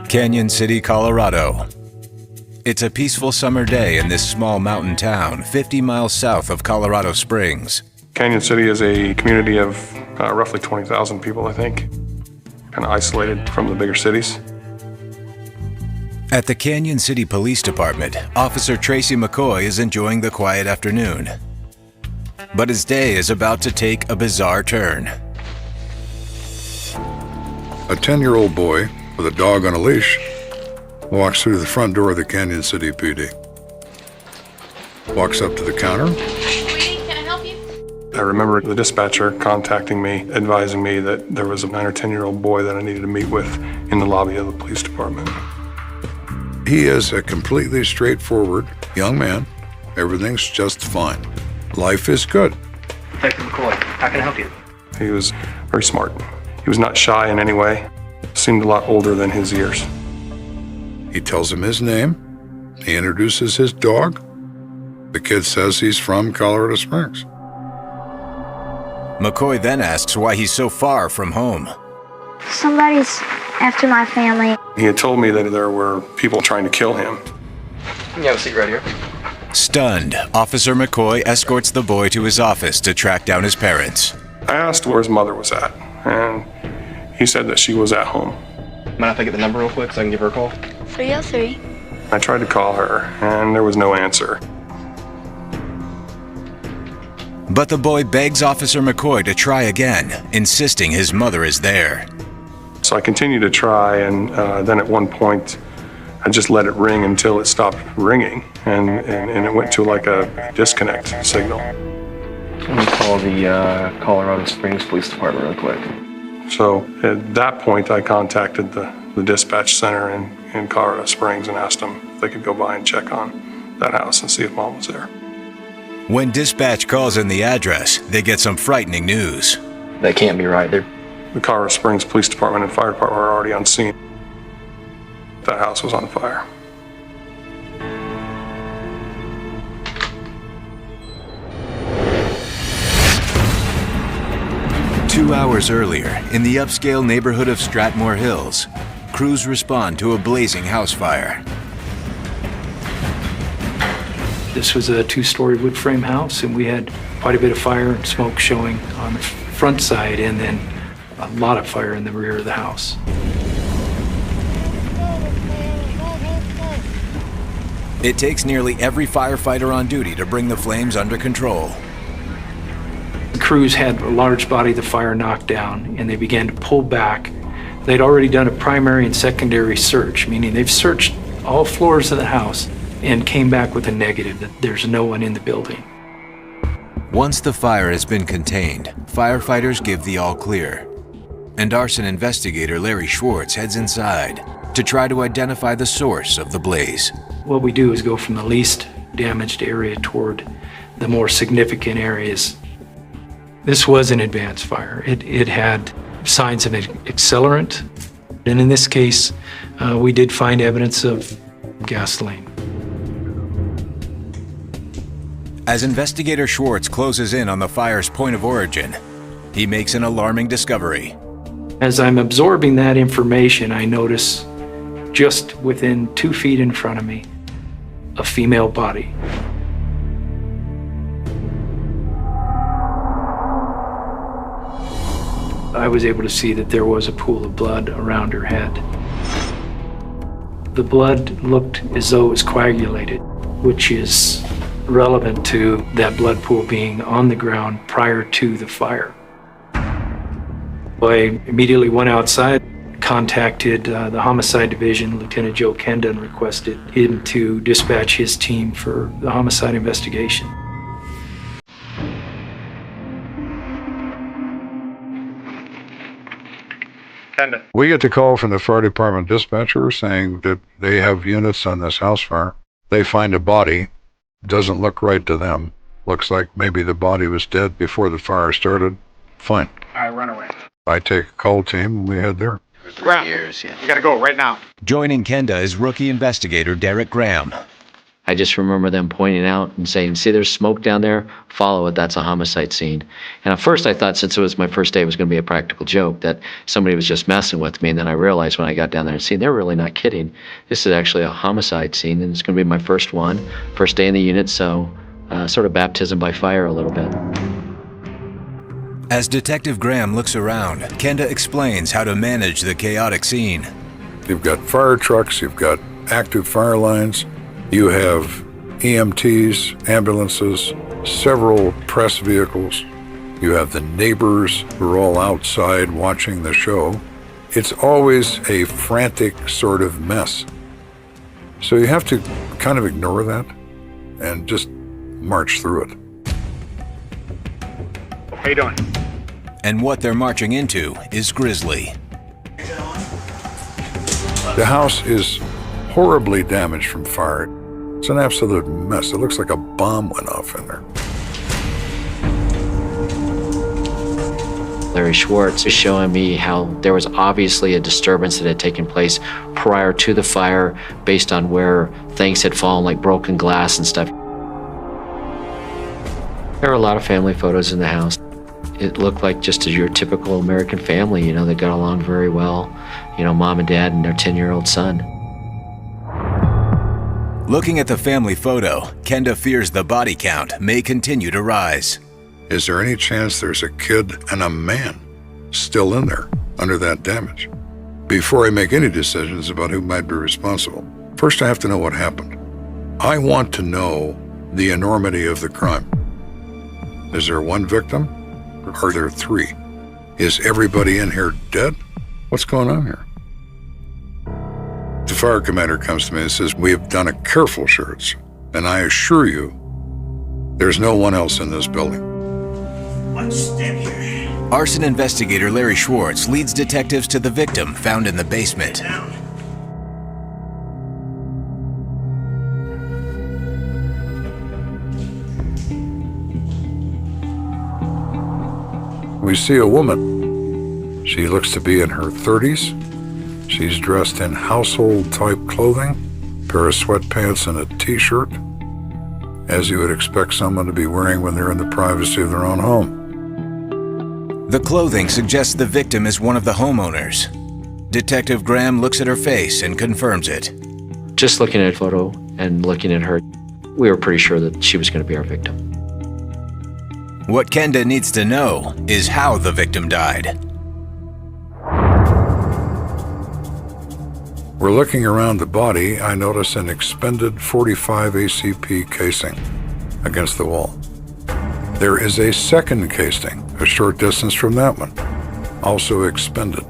Canyon City, Colorado. It's a peaceful summer day in this small mountain town, 50 miles south of Colorado Springs. Canyon City is a community of roughly 20,000 people, I think, kind of isolated from the bigger cities. At the Canyon City Police Department, Officer Tracy McCoy is enjoying the quiet afternoon. But his day is about to take a bizarre turn. A 10-year-old boy with a dog on a leash walks through the front door of the Canyon City PD. Walks up to the counter. Sweetie, can I help you? I remember the dispatcher contacting me, advising me that there was a 9 or 10-year-old boy that I needed to meet with in the lobby of the police department. He is a completely straightforward young man. Everything's just fine. Life is good. Detective McCoy, how can I help you? He was very smart. He was not shy in any way. Seemed a lot older than his years. He tells him his name. He introduces his dog. The kid says he's from Colorado Springs. McCoy then asks why he's so far from home. Somebody's after my family. He had told me that there were people trying to kill him. You have a seat right here. Stunned, Officer McCoy escorts the boy to his office to track down his parents. I asked where his mother was at, and he said that she was at home. Mind if I get the number real quick so I can give her a call? 303. I tried to call her, and there was no answer. But the boy begs Officer McCoy to try again, insisting his mother is there. So I continued to try, and then at one point, I just let it ring until it stopped ringing, and it went to like a disconnect signal. Let me call the Colorado Springs Police Department real quick. So at that point, I contacted the dispatch center in Colorado Springs and asked them if they could go by and check on that house and see if Mom was there. When dispatch calls in the address, they get some frightening news. That can't be right. The Colorado Springs Police Department and Fire Department were already on scene. That house was on fire. Two hours earlier, in the upscale neighborhood of Stratmore Hills, crews respond to a blazing house fire. This was a two-story wood frame house, and we had quite a bit of fire and smoke showing on the front side, and then a lot of fire in the rear of the house. It takes nearly every firefighter on duty to bring the flames under control. The crews had a large body of the fire knocked down, and they began to pull back. They'd already done a primary and secondary search, meaning they've searched all floors of the house and came back with a negative that there's no one in the building. Once the fire has been contained, firefighters give the all clear. And arson investigator Larry Schwartz heads inside to try to identify the source of the blaze. What we do is go from the least damaged area toward the more significant areas. This was an advanced fire. It had signs of an accelerant, and in this case, we did find evidence of gasoline. As investigator Schwartz closes in on the fire's point of origin, he makes an alarming discovery. As I'm absorbing that information, I notice just within 2 feet in front of me, a female body. I was able to see that there was a pool of blood around her head. The blood looked as though it was coagulated, which is relevant to that blood pool being on the ground prior to the fire. I immediately went outside, contacted the homicide division, Lt.Joe Kenda, and requested him to dispatch his team for the homicide investigation. Kenda. We get the call from the fire department dispatcher saying that they have units on this house fire. They find a body. Doesn't look right to them. Looks like maybe the body was dead before the fire started. Fine. All right, run away. I take a call team and we head there. Graham, you gotta go right now. Joining Kenda is rookie investigator Derek Graham. I just remember them pointing out and saying, see, there's smoke down there, follow it, that's a homicide scene. And at first I thought, since it was my first day, it was going to be a practical joke, that somebody was just messing with me. And then I realized when I got down there and seen, they're really not kidding. This is actually a homicide scene, and it's going to be my first one, first day in the unit, so sort of baptism by fire a little bit. As Detective Graham looks around, Kenda explains how to manage the chaotic scene. You've got fire trucks, you've got active fire lines, you have EMTs, ambulances, several press vehicles. You have the neighbors who are all outside watching the show. It's always a frantic sort of mess. So you have to kind of ignore that and just march through it. How you doing? And what they're marching into is grisly. The house is horribly damaged from fire. It's an absolute mess. It looks like a bomb went off in there. Larry Schwartz is showing me how there was obviously a disturbance that had taken place prior to the fire based on where things had fallen, like broken glass and stuff. There are a lot of family photos in the house. It looked like just your typical American family, you know, that got along very well. You know, mom and dad and their 10-year-old son. Looking at the family photo, Kenda fears the body count may continue to rise. Is there any chance there's a kid and a man still in there under that damage? Before I make any decisions about who might be responsible, first I have to know what happened. I want to know the enormity of the crime. Is there one victim? Or are there three? Is everybody in here dead? What's going on here? The fire commander comes to me and says, we have done a careful search, and I assure you, there's no one else in this building. One step here. Arson investigator Larry Schwartz leads detectives to the victim found in the basement. Down. We see a woman. She looks to be in her 30s. She's dressed in household-type clothing, pair of sweatpants and a t-shirt, as you would expect someone to be wearing when they're in the privacy of their own home. The clothing suggests the victim is one of the homeowners. Detective Graham looks at her face and confirms it. Just looking at a photo and looking at her, we were pretty sure that she was going to be our victim. What Kenda needs to know is how the victim died. We're looking around the body. I notice an expended .45 ACP casing against the wall. There is a second casing a short distance from that one, also expended.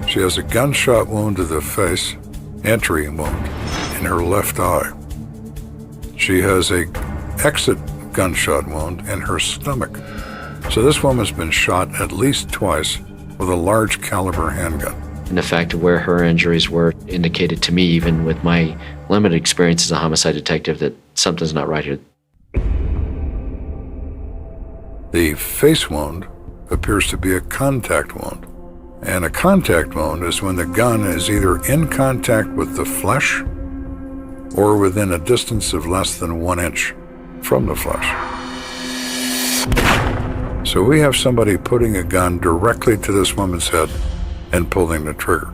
She has a gunshot wound to the face, entry wound in her left eye. She has a exit gunshot wound in her stomach. So this woman's been shot at least twice with a large caliber handgun. And the fact of where her injuries were indicated to me, even with my limited experience as a homicide detective, that something's not right here. The face wound appears to be a contact wound. And a contact wound is when the gun is either in contact with the flesh or within a distance of less than 1 inch from the flesh. So we have somebody putting a gun directly to this woman's head and pulling the trigger.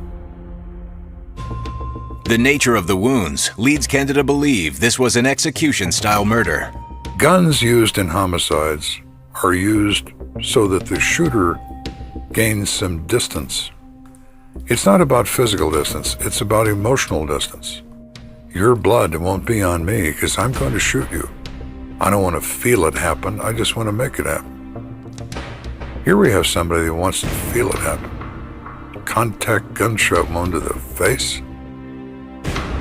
The nature of the wounds leads Kenda to believe this was an execution-style murder. Guns used in homicides are used so that the shooter gains some distance. It's not about physical distance, it's about emotional distance. Your blood won't be on me because I'm going to shoot you. I don't want to feel it happen, I just want to make it happen. Here we have somebody that wants to feel it happen. Contact gunshot wound to the face?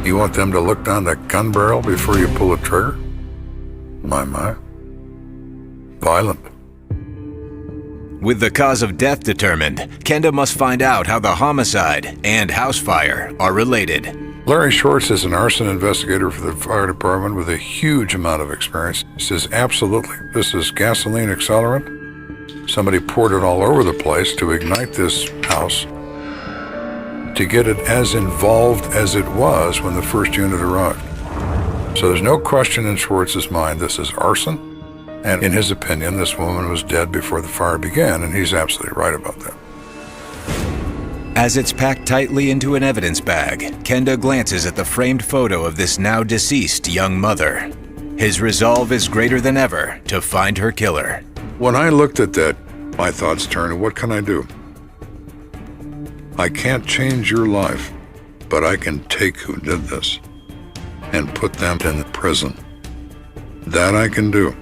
You want them to look down the gun barrel before you pull the trigger? My. Violent. With the cause of death determined, Kenda must find out how the homicide and house fire are related. Larry Schwartz is an arson investigator for the fire department with a huge amount of experience. He says, absolutely, this is gasoline accelerant. Somebody poured it all over the place to ignite this house. to get it as involved as it was when the first unit arrived. So there's no question in Schwartz's mind this is arson, and in his opinion, this woman was dead before the fire began, and he's absolutely right about that. As it's packed tightly into an evidence bag, Kenda glances at the framed photo of this now deceased young mother. His resolve is greater than ever to find her killer. When I looked at that, my thoughts turned, what can I do? I can't change your life, but I can take who did this and put them in prison. That I can do.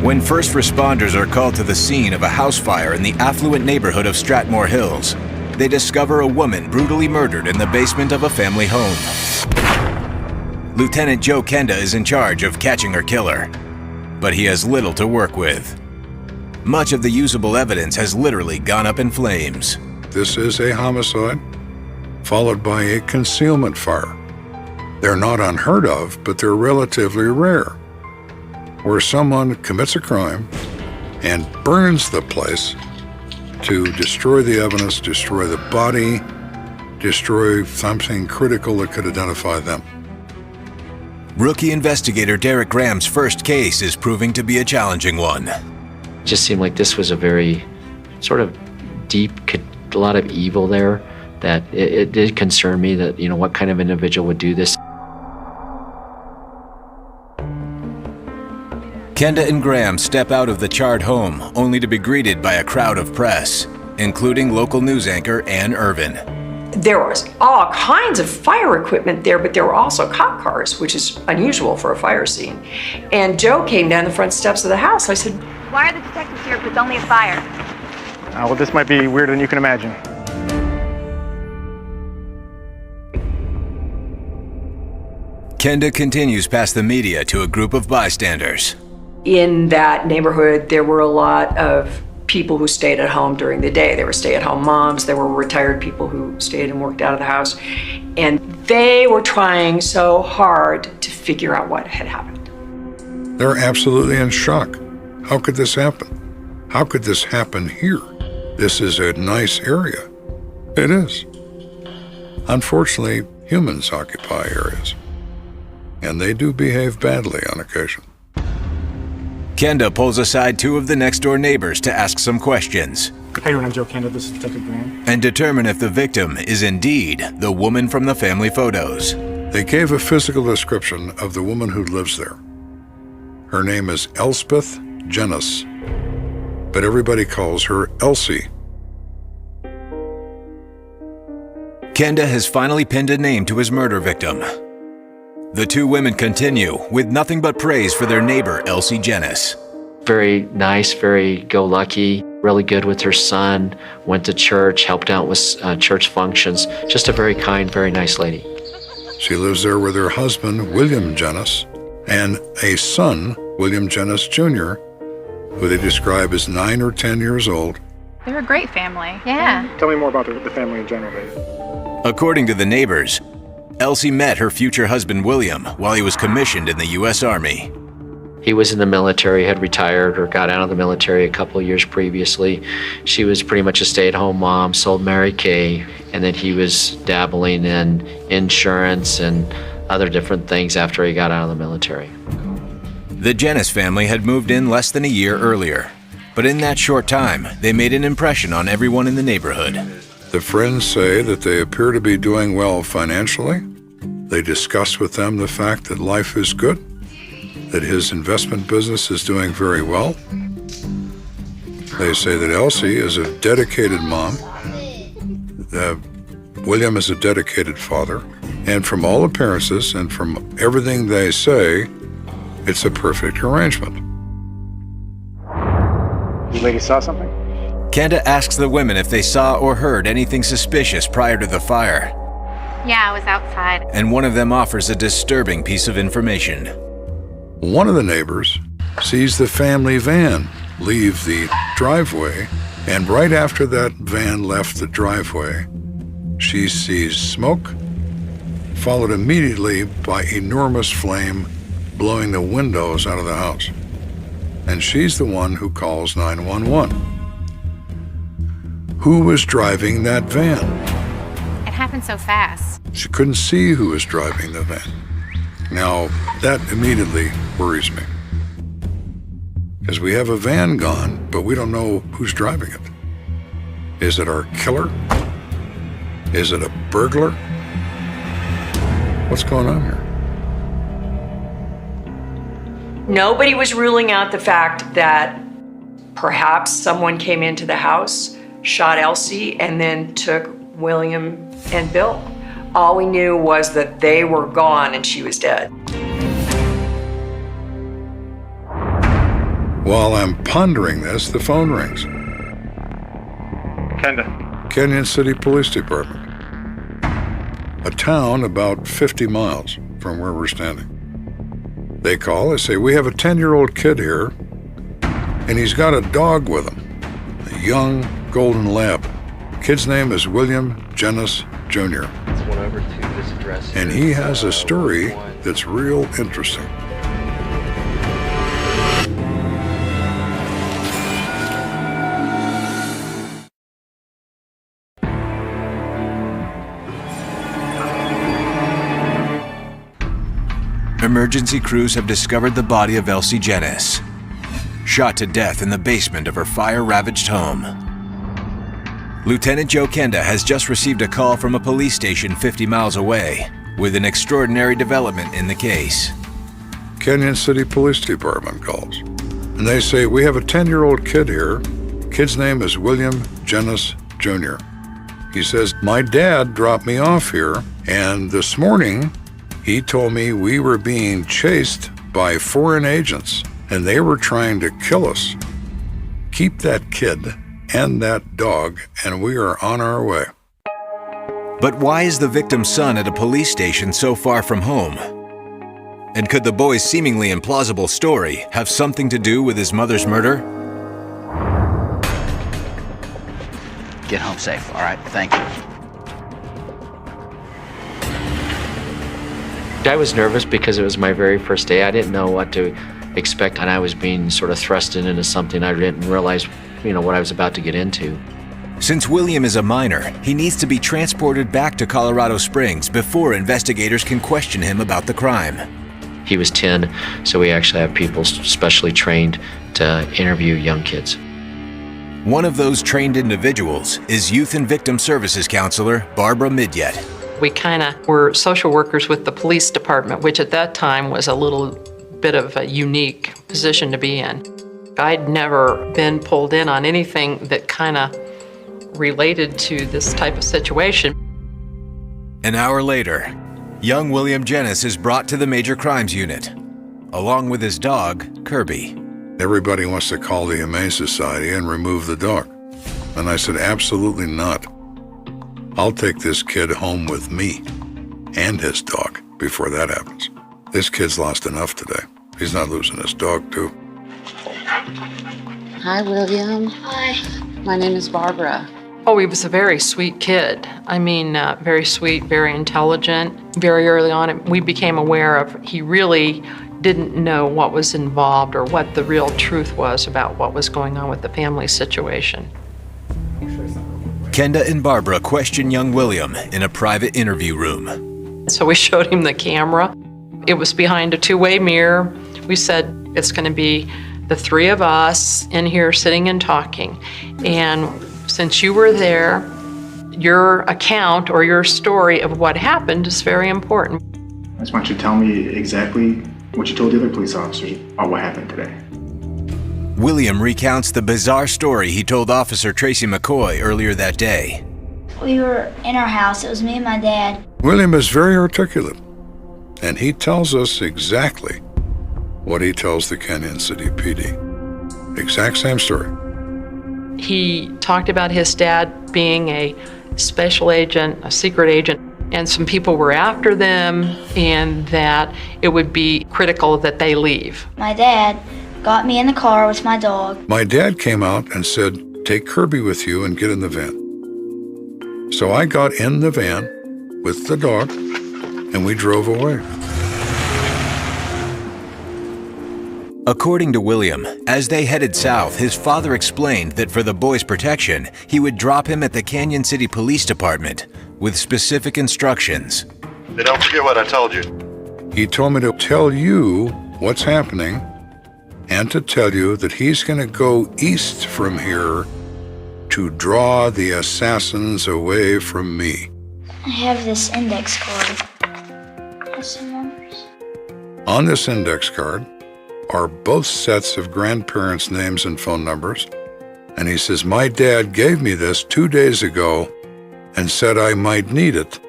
When first responders are called to the scene of a house fire in the affluent neighborhood of Stratmore Hills, they discover a woman brutally murdered in the basement of a family home. Lt.Joe Kenda is in charge of catching her killer, but he has little to work with. Much of the usable evidence has literally gone up in flames. This is a homicide, followed by a concealment fire. They're not unheard of, but they're relatively rare, where someone commits a crime and burns the place to destroy the evidence, destroy the body, destroy something critical that could identify them. Rookie investigator Derek Graham's first case is proving to be a challenging one. It just seemed like this was a very sort of deep, a lot of evil there, that it did concern me that, you know, what kind of individual would do this. Kenda and Graham step out of the charred home only to be greeted by a crowd of press, including local news anchor Ann Irvin. There was all kinds of fire equipment there, but there were also cop cars, which is unusual for a fire scene. And Joe came down the front steps of the house. I said, Why are the detectives here if it's only a fire? Well, this might be weirder than you can imagine. Kenda continues past the media to a group of bystanders. in that neighborhood, there were a lot of people who stayed at home during the day. There were stay-at-home moms, there were retired people who stayed and worked out of the house, and they were trying so hard to figure out what had happened. They're absolutely in shock. How could this happen? How could this happen here? This is a nice area. It is. Unfortunately, humans occupy areas, and they do behave badly on occasion. Kenda pulls aside two of the next-door neighbors to ask some questions. How you doing? I'm Joe Kenda. This is Detective Graham. And determine if the victim is indeed the woman from the family photos. They gave a physical description of the woman who lives there. Her name is Elspeth Jennis, but everybody calls her Elsie. Kenda has finally pinned a name to his murder victim. The two women continue with nothing but praise for their neighbor, Elsie Jennis. Very nice, very go-lucky, really good with her son, went to church, helped out with church functions. Just a very kind, very nice lady. She lives there with her husband, William Jennis, and a son, William Jennis Jr., who they describe as 9 or 10 years old. They're a great family. Yeah. Tell me more about the family in general, Dave. According to the neighbors, Elsie met her future husband, William, while he was commissioned in the U.S. Army. He was in the military, had retired or got out of the military a couple of years previously. She was pretty much a stay-at-home mom, sold Mary Kay, and then he was dabbling in insurance and other different things after he got out of the military. The Jennis family had moved in less than a year earlier, but in that short time, they made an impression on everyone in the neighborhood. The friends say that they appear to be doing well financially. They discuss with them the fact that life is good, that his investment business is doing very well. They say that Elsie is a dedicated mom. William is a dedicated father. And from all appearances and from everything they say, it's a perfect arrangement. You ladies saw something? Kenda asks the women if they saw or heard anything suspicious prior to the fire. Yeah, I was outside. And one of them offers a disturbing piece of information. One of the neighbors sees the family van leave the driveway, and right after that van left the driveway, She sees smoke, followed immediately by enormous flame blowing the windows out of the house. And she's the one who calls 911. Who was driving that van? It happened so fast. She couldn't see who was driving the van. Now, that immediately worries me. Because we have a van gone, but we don't know who's driving it. Is it our killer? Is it a burglar? What's going on here? Nobody was ruling out the fact that perhaps someone came into the house, shot Elsie, and then took William and Bill. All we knew was that they were gone and she was dead. While I'm pondering this, the phone rings. Kenda. Canyon City Police Department. A town about 50 miles from where we're standing. They call, they say, we have a 10-year-old kid here, and he's got a dog with him, a young golden lab. Kid's name is William Jenness Jr. And he has a story that's real interesting. Emergency crews have discovered the body of Elsie Jenness, shot to death in the basement of her fire-ravaged home. Lt.Joe Kenda has just received a call from a police station 50 miles away with an extraordinary development in the case. Canyon City Police Department calls, and they say, we have a 10-year-old kid here. Kid's name is William Jenness Jr. He says, my dad dropped me off here, and this morning, he told me we were being chased by foreign agents, and they were trying to kill us. Keep that kid and that dog, and we are on our way. But why is the victim's son at a police station so far from home? And could the boy's seemingly implausible story have something to do with his mother's murder? Get home safe, all right? Thank you. I was nervous because it was my very first day. I didn't know what to expect, and I was being sort of thrust into something I didn't realize, what I was about to get into. Since William is a minor, he needs to be transported back to Colorado Springs before investigators can question him about the crime. He was 10, so we actually have people specially trained to interview young kids. One of those trained individuals is Youth and Victim Services Counselor Barbara Midyet. We kind of were social workers with the police department, which at that time was a little bit of a unique position to be in. I'd never been pulled in on anything that kind of related to this type of situation. An hour later, young William Jenness is brought to the Major Crimes Unit, along with his dog, Kirby. Everybody wants to call the Humane Society and remove the dog. And I said, absolutely not. I'll take this kid home with me and his dog before that happens. This kid's lost enough today. He's not losing his dog, too. Hi, William. Hi. My name is Barbara. Oh, he was a very sweet kid. I mean, very sweet, very intelligent. Very early on, we became aware of he really didn't know what was involved or what the real truth was about what was going on with the family situation. Kenda and Barbara question young William in a private interview room. So we showed him the camera. It was behind a two-way mirror. We said, it's going to be the three of us in here sitting and talking. And since you were there, your account or your story of what happened is very important. I just want you to tell me exactly what you told the other police officers about what happened today. William recounts the bizarre story he told Officer Tracy McCoy earlier that day. We were in our house. It was me and my dad. William is very articulate, and he tells us exactly what he tells the Canyon City PD. Exact same story. He talked about his dad being a special agent, a secret agent, and some people were after them, and that it would be critical that they leave. My dad got me in the car with my dog. My dad came out and said, take Kirby with you and get in the van. So I got in the van with the dog, and we drove away. According to William, as they headed south, his father explained that for the boy's protection, he would drop him at the Canyon City Police Department with specific instructions. Hey, don't forget what I told you. He told me to tell you what's happening and to tell you that he's going to go east from here to draw the assassins away from me. I have this index card. Has some numbers. On this index card are both sets of grandparents' names and phone numbers. And he says, my dad gave me this 2 days ago and said I might need it.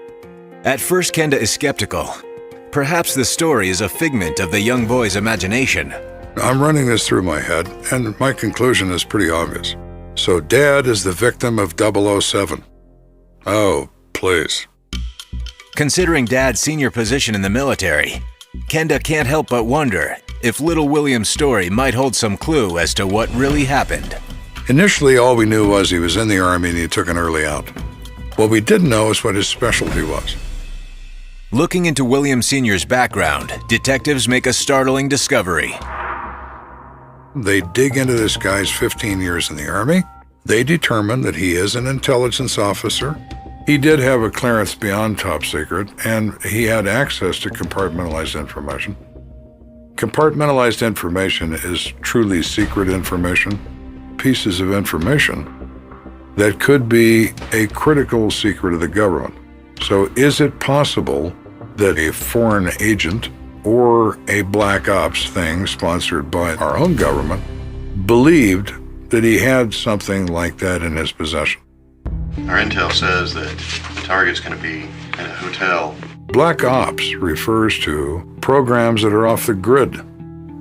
At first, Kenda is skeptical. Perhaps the story is a figment of the young boy's imagination. I'm running this through my head, and my conclusion is pretty obvious. So Dad is the victim of 007. Oh, please. Considering Dad's senior position in the military, Kenda can't help but wonder if little William's story might hold some clue as to what really happened. Initially, all we knew was he was in the Army and he took an early out. What we didn't know is what his specialty was. Looking into William Sr.'s background, detectives make a startling discovery. They dig into this guy's 15 years in the Army. They determine that he is an intelligence officer. He did have a clearance beyond top secret, and he had access to compartmentalized information. Compartmentalized information is truly secret information, pieces of information that could be a critical secret of the government. So is it possible that a foreign agent or a black ops thing sponsored by our own government believed that he had something like that in his possession? Our intel says that the target's going to be in a hotel. Black ops refers to programs that are off the grid,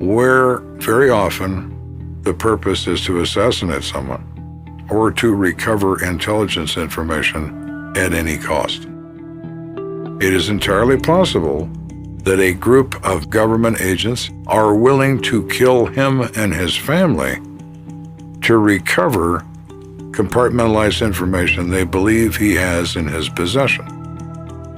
where very often the purpose is to assassinate someone or to recover intelligence information at any cost. It is entirely possible that a group of government agents are willing to kill him and his family to recover compartmentalized information they believe he has in his possession.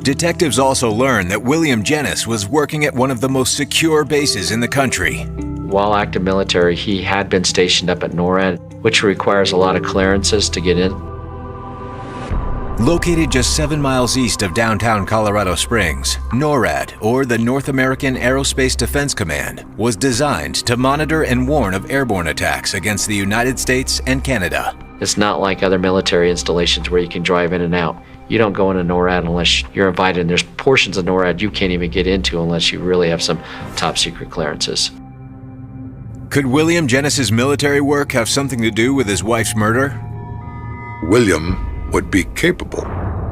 Detectives also learn that William Jennis was working at one of the most secure bases in the country. While active military, he had been stationed up at NORAD, which requires a lot of clearances to get in. Located just 7 miles east of downtown Colorado Springs, NORAD, or the North American Aerospace Defense Command, was designed to monitor and warn of airborne attacks against the United States and Canada. It's not like other military installations where you can drive in and out. You don't go into NORAD unless you're invited, and there's portions of NORAD you can't even get into unless you really have some top secret clearances. Could William Jennis's military work have something to do with his wife's murder? William would be capable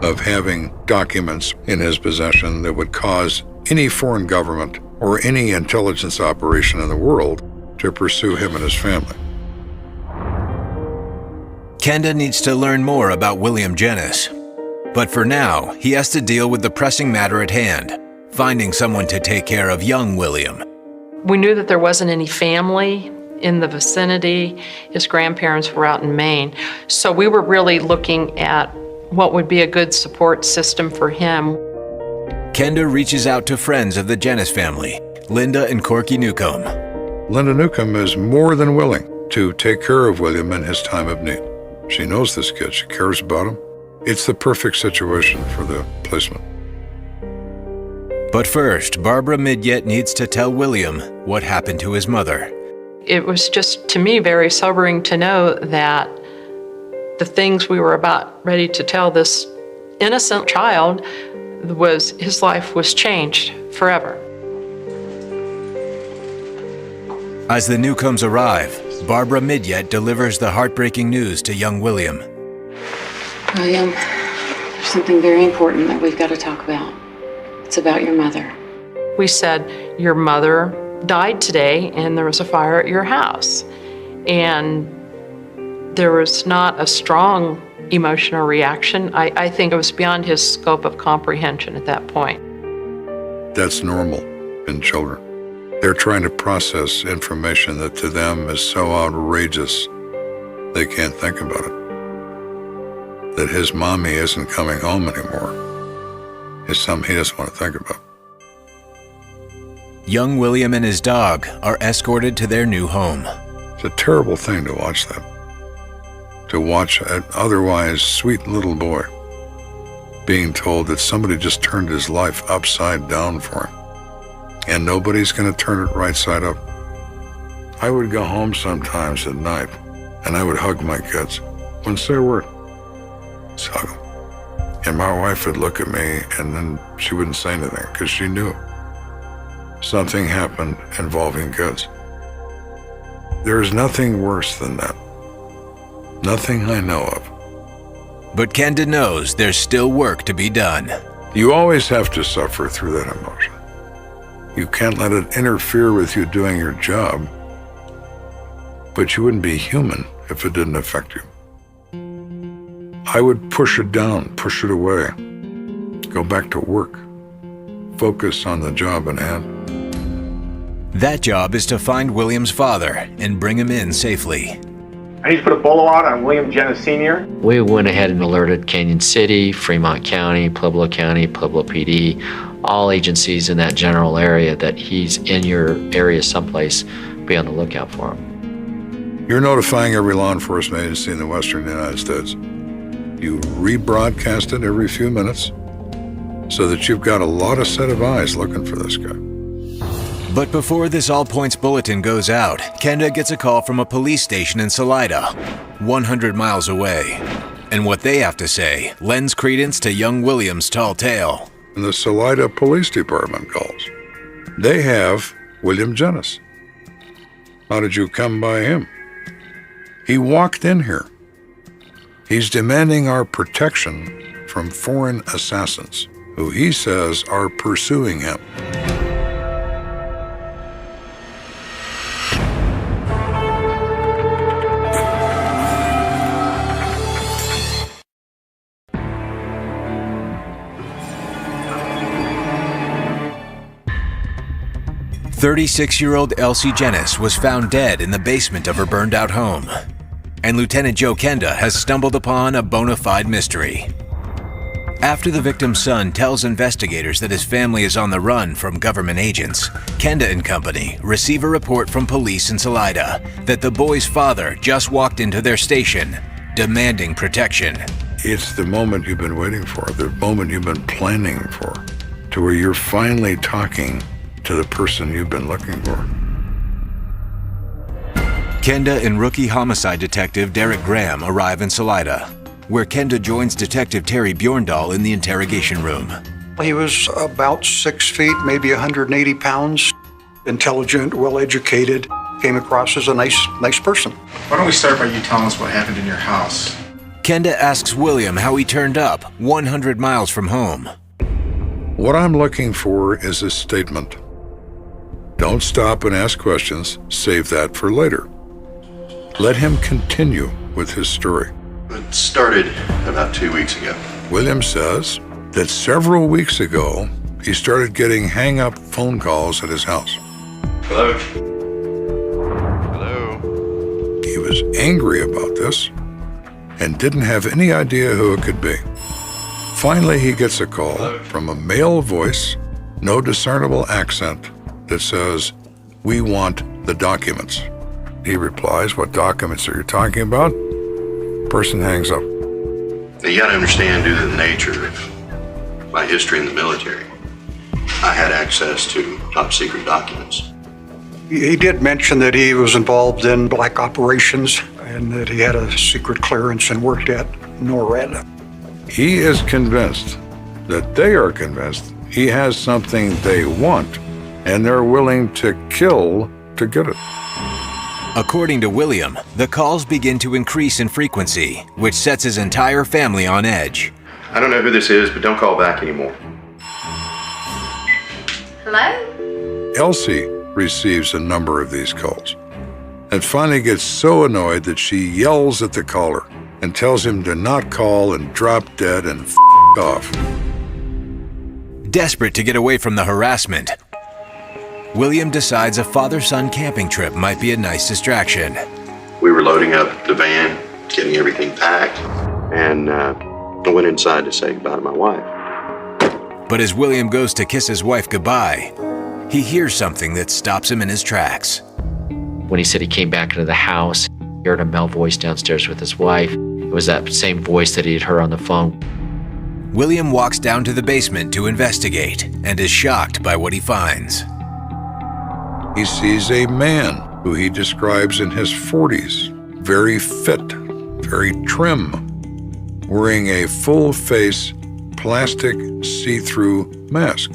of having documents in his possession that would cause any foreign government or any intelligence operation in the world to pursue him and his family. Kenda needs to learn more about William Jennis. But for now, he has to deal with the pressing matter at hand, finding someone to take care of young William. We knew that there wasn't any family in the vicinity. His grandparents were out in Maine. So we were really looking at what would be a good support system for him. Kenda reaches out to friends of the Jennis family, Linda and Corky Newcomb. Linda Newcomb is more than willing to take care of William in his time of need. She knows this kid. She cares about him. It's the perfect situation for the placement. But first, Barbara Midyet needs to tell William what happened to his mother. It was just, to me, very sobering to know that the things we were about ready to tell this innocent child was his life was changed forever. As the Newcombs arrive, Barbara Midyet delivers the heartbreaking news to young William. William, there's something very important that we've got to talk about. It's about your mother. We said, your mother died today and there was a fire at your house. And there was not a strong emotional reaction. I think it was beyond his scope of comprehension at that point. That's normal in children. They're trying to process information that to them is so outrageous they can't think about it. that his mommy isn't coming home anymore is something he doesn't want to think about. Young William and his dog are escorted to their new home. It's a terrible thing to watch that. To watch an otherwise sweet little boy being told that somebody just turned his life upside down for him, and nobody's going to turn it right side up. I would go home sometimes at night, and I would hug my kids. Wouldn't say a word. Just hug them. And my wife would look at me, and then she wouldn't say anything, because she knew something happened involving kids. There is nothing worse than that. Nothing I know of. But Kenda knows there's still work to be done. You always have to suffer through that emotion. You can't let it interfere with you doing your job. But you wouldn't be human if it didn't affect you. I would push it down, push it away, go back to work, focus on the job in hand. That job is to find William's father and bring him in safely. I need to put a bolo out on William Jenna Sr. We went ahead and alerted Canyon City, Fremont County, Pueblo PD, all agencies in that general area that he's in your area someplace. Be on the lookout for him. You're notifying every law enforcement agency in the western United States. You rebroadcast it every few minutes so that you've got a lot of set of eyes looking for this guy. But before this all points bulletin goes out, Kenda gets a call from a police station in Salida, 100 miles away. And what they have to say lends credence to young William's tall tale. And the Salida Police Department calls. They have William Jennis. How did you come by him? He walked in here. He's demanding our protection from foreign assassins, who he says are pursuing him. "36-year-old Elsie Jennis was found dead in the basement of her burned-out home. And Lt.Joe Kenda has stumbled upon a bona fide mystery. After the victim's son tells investigators that his family is on the run from government agents, Kenda and company receive a report from police in Salida that the boy's father just walked into their station, demanding protection. It's the moment you've been waiting for, the moment you've been planning for, to where you're finally talking to the person you've been looking for. Kenda and rookie homicide detective Derek Graham arrive in Salida, where Kenda joins Detective Terry Bjorndal in the interrogation room. He was about 6 feet, maybe 180 pounds, intelligent, well-educated, came across as a nice person. Why don't we start by you telling us what happened in your house? Kenda asks William how he turned up 100 miles from home. What I'm looking for is a statement. Don't stop and ask questions, save that for later. Let him continue with his story. It started about 2 weeks ago. William says that several weeks ago, he started getting hang-up phone calls at his house. Hello? Hello? He was angry about this and didn't have any idea who it could be. Finally, he gets a call from a male voice, no discernible accent, that says, "We want the documents." He replies, "What documents are you talking about?" Person hangs up. Now, you gotta understand, due to the nature of my history in the military, I had access to top secret documents. He did mention that he was involved in black operations and that he had a secret clearance and worked at NORAD. He is convinced that they are convinced he has something they want, and they're willing to kill to get it. According to William, the calls begin to increase in frequency, which sets his entire family on edge. I don't know who this is, but don't call back anymore. Hello? Elsie receives a number of these calls and finally gets so annoyed that she yells at the caller and tells him to not call and drop dead and f*** off. Desperate to get away from the harassment, William decides a father-son camping trip might be a nice distraction. We were loading up the van, getting everything packed, and I went inside to say goodbye to my wife. But as William goes to kiss his wife goodbye, he hears something that stops him in his tracks. When he said he came back into the house, he heard a male voice downstairs with his wife. It was that same voice that he had heard on the phone. William walks down to the basement to investigate and is shocked by what he finds. He sees a man who he describes in his 40s, very fit, very trim, wearing a full-face plastic see-through mask,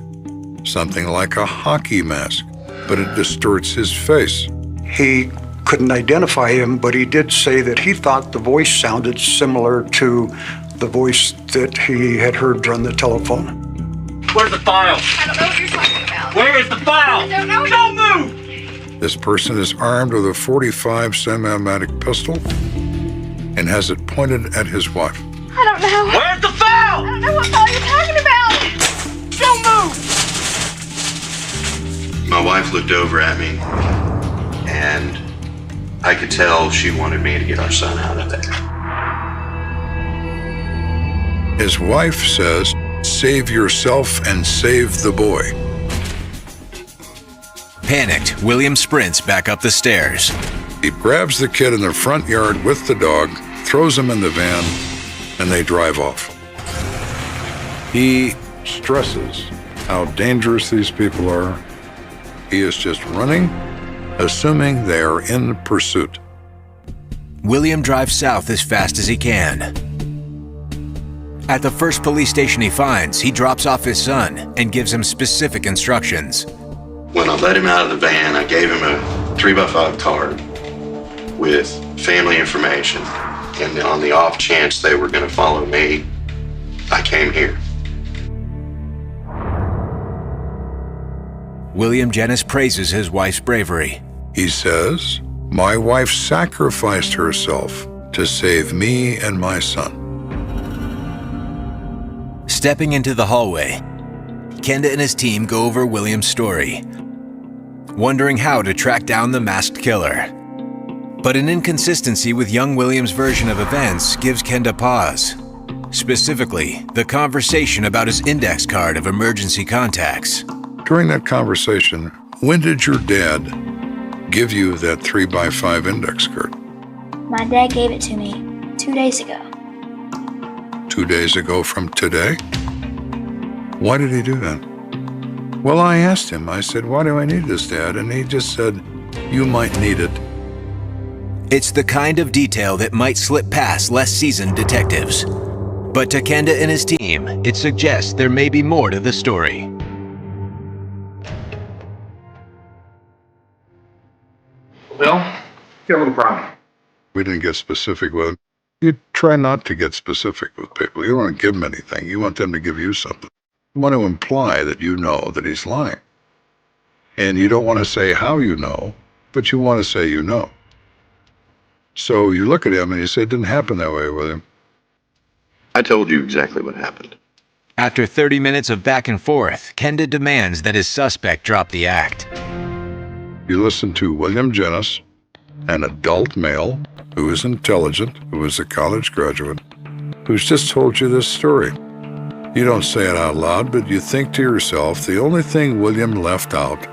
something like a hockey mask, but it distorts his face. He couldn't identify him, but he did say that he thought the voice sounded similar to the voice that he had heard on the telephone. Where's the file? I don't know what you're talking about. Where is the file? I don't know. Don't move! This person is armed with a .45 semi-automatic pistol and has it pointed at his wife. I don't know. Where's the file? I don't know what file you're talking about. Don't move! My wife looked over at me, and I could tell she wanted me to get our son out of there. His wife says, "Save yourself and save the boy." Panicked, William sprints back up the stairs. He grabs the kid in the front yard with the dog, throws him in the van, and they drive off. He stresses how dangerous these people are. He is just running, assuming they are in pursuit. William drives south as fast as he can. At the first police station he finds, he drops off his son and gives him specific instructions. When I let him out of the van, I gave him a 3x5 card with family information. And on the off chance they were going to follow me, I came here. William Jennis praises his wife's bravery. He says, "My wife sacrificed herself to save me and my son." Stepping into the hallway, Kenda and his team go over William's story, wondering how to track down the masked killer. But an inconsistency with young William's version of events gives Kenda pause. Specifically, the conversation about his index card of emergency contacts. During that conversation, when did your dad give you that 3x5 index card? My dad gave it to me 2 days ago. 2 days ago from today? Why did he do that? Well, I asked him, I said, "Why do I need this, Dad?" And he just said, "You might need it." It's the kind of detail that might slip past less seasoned detectives. But to Kenda and his team, it suggests there may be more to the story. Bill, get a little brownie. We didn't get specific with him. You try not to get specific with people. You don't want to give them anything. You want them to give you something. You want to imply that you know that he's lying. And you don't want to say how you know, but you want to say you know. So you look at him and you say, "It didn't happen that way with him." I told you exactly what happened. After 30 minutes of back and forth, Kenda demands that his suspect drop the act. You listen to William Jennis, an adult male who is intelligent, who is a college graduate, who's just told you this story. You don't say it out loud, but you think to yourself, the only thing William left out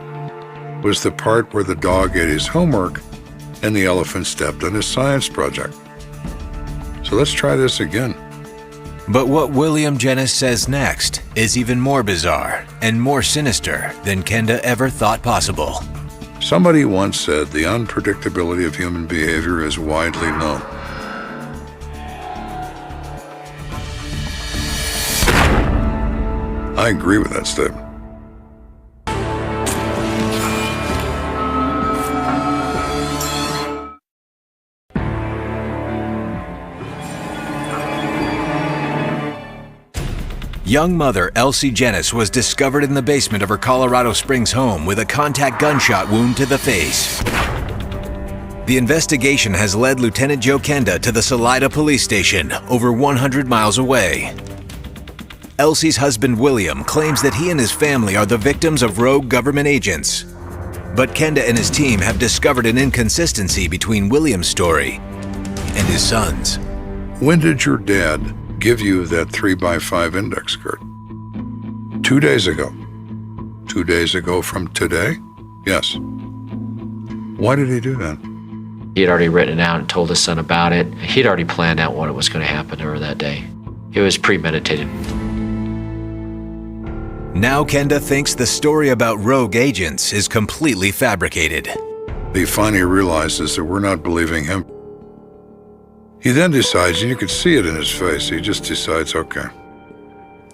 was the part where the dog ate his homework and the elephant stepped on his science project. So let's try this again. But what William Jennis says next is even more bizarre and more sinister than Kenda ever thought possible. Somebody once said the unpredictability of human behavior is widely known. I agree with that statement. Young mother Elsie Jennis was discovered in the basement of her Colorado Springs home with a contact gunshot wound to the face. The investigation has led Lt.Joe Kenda to the Salida police station, over 100 miles away. Elsie's husband William claims that he and his family are the victims of rogue government agents. But Kenda and his team have discovered an inconsistency between William's story and his son's. When did your dad give you that 3x5 index card? 2 days ago. 2 days ago from today? Yes. Why did he do that? He had already written it out and told his son about it. He'd already planned out what was going to happen to her that day. It was premeditated. Now Kenda thinks the story about rogue agents is completely fabricated. He finally realizes that we're not believing him. He then decides, and you can see it in his face, he just decides, okay,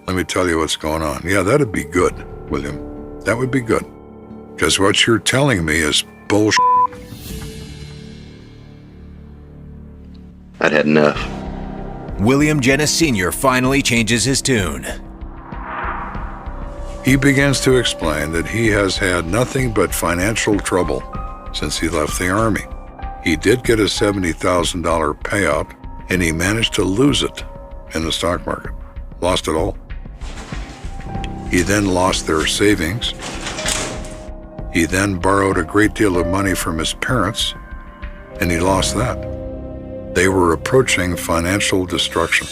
let me tell you what's going on. Yeah, that'd be good, William. That would be good. Because what you're telling me is bullshit. I'd had enough. William Jennis Sr. finally changes his tune. He begins to explain that he has had nothing but financial trouble since he left the Army. He did get a $70,000 payout, and he managed to lose it in the stock market. Lost it all. He then lost their savings. He then borrowed a great deal of money from his parents, and he lost that. They were approaching financial destruction.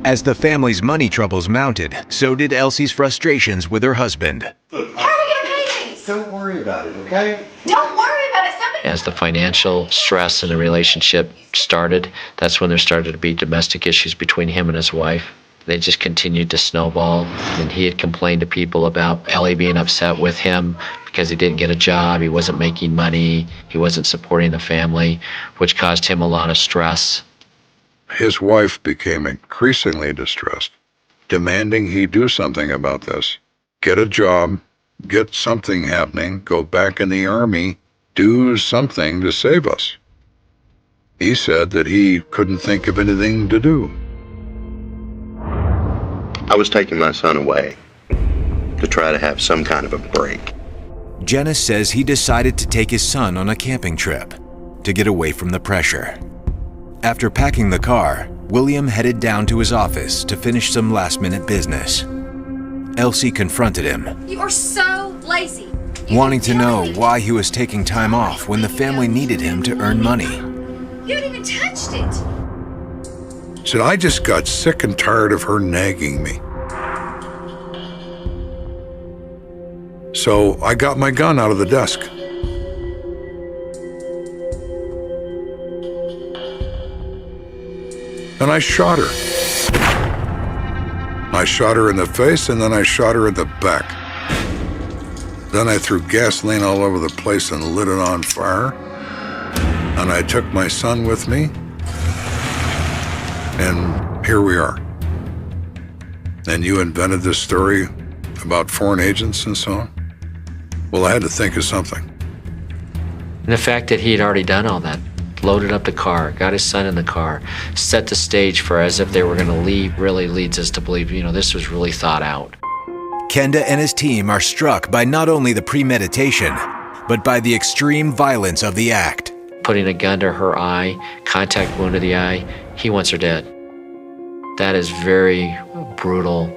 As the family's money troubles mounted, so did Elsie's frustrations with her husband. How are we gonna pay these? Don't worry about it, okay? Don't worry about it. Somebody. As the financial stress in the relationship started, that's when there started to be domestic issues between him and his wife. They just continued to snowball, and he had complained to people about Ellie being upset with him because he didn't get a job, he wasn't making money, he wasn't supporting the family, which caused him a lot of stress. His wife became increasingly distressed, demanding he do something about this. Get a job, get something happening, go back in the Army, do something to save us. He said that he couldn't think of anything to do. I was taking my son away to try to have some kind of a break. Jennis says he decided to take his son on a camping trip to get away from the pressure. After packing the car, William headed down to his office to finish some last-minute business. Elsie confronted him, You are so lazy. wanting to know why he was taking time off when the family needed him to earn money. You haven't even touched it. Said, I just got sick and tired of her nagging me. So I got my gun out of the desk. And I shot her. I shot her in the face, and then I shot her in the back. Then I threw gasoline all over the place and lit it on fire. And I took my son with me. And here we are. And you invented this story about foreign agents and so on? Well, I had to think of something. And the fact that he had already done all that, loaded up the car, got his son in the car, set the stage for as if they were going to leave, really leads us to believe, this was really thought out. Kenda and his team are struck by not only the premeditation, but by the extreme violence of the act. Putting a gun to her eye, contact wound to the eye, he wants her dead. That is very brutal.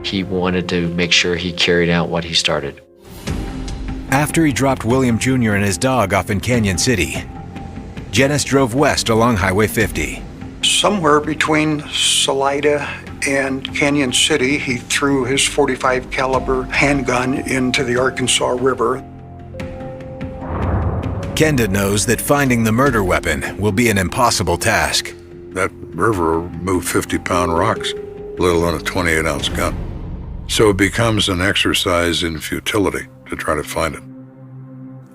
He wanted to make sure he carried out what he started. After he dropped William Jr. and his dog off in Canyon City, Jennis drove west along Highway 50. Somewhere between Salida and Canyon City, he threw his .45 caliber handgun into the Arkansas River. Kenda knows that finding the murder weapon will be an impossible task. That river moved 50-pound rocks, let alone a 28-ounce gun. So it becomes an exercise in futility to try to find it.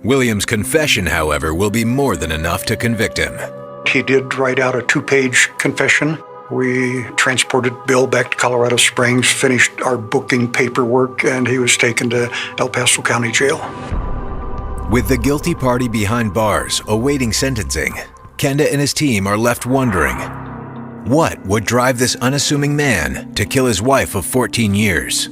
William's confession, however, will be more than enough to convict him. He did write out a 2-page confession. We transported Bill back to Colorado Springs, finished our booking paperwork, and he was taken to El Paso County Jail. With the guilty party behind bars awaiting sentencing, Kenda and his team are left wondering, what would drive this unassuming man to kill his wife of 14 years?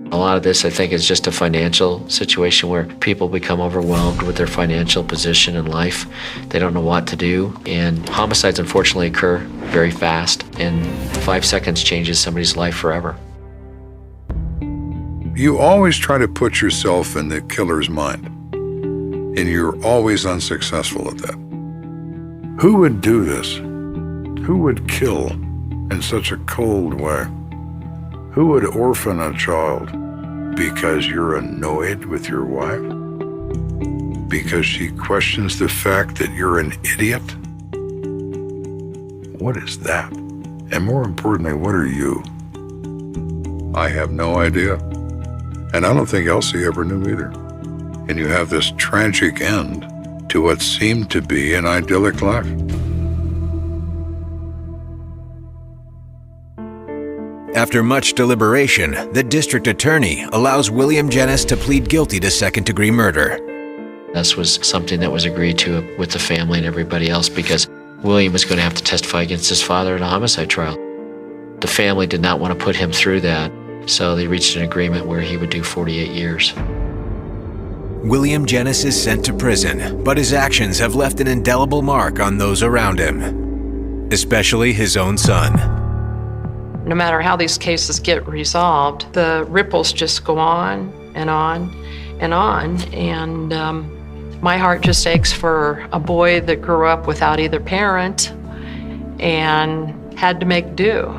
A lot of this, I think, is just a financial situation where people become overwhelmed with their financial position in life. They don't know what to do, and homicides unfortunately occur very fast, and 5 seconds changes somebody's life forever. You always try to put yourself in the killer's mind, and you're always unsuccessful at that. Who would do this Who would kill in such a cold way? Who would orphan a child because you're annoyed with your wife? Because she questions the fact that you're an idiot? What is that? And more importantly, what are you? I have no idea. And I don't think Elsie ever knew either. And you have this tragic end to what seemed to be an idyllic life. After much deliberation, the district attorney allows William Jennis to plead guilty to second-degree murder. This was something that was agreed to with the family and everybody else because William was going to have to testify against his father in a homicide trial. The family did not want to put him through that, so they reached an agreement where he would do 48 years. William Jennis is sent to prison, but his actions have left an indelible mark on those around him, especially his own son. No matter how these cases get resolved, the ripples just go on and on and on. And my heart just aches for a boy that grew up without either parent and had to make do.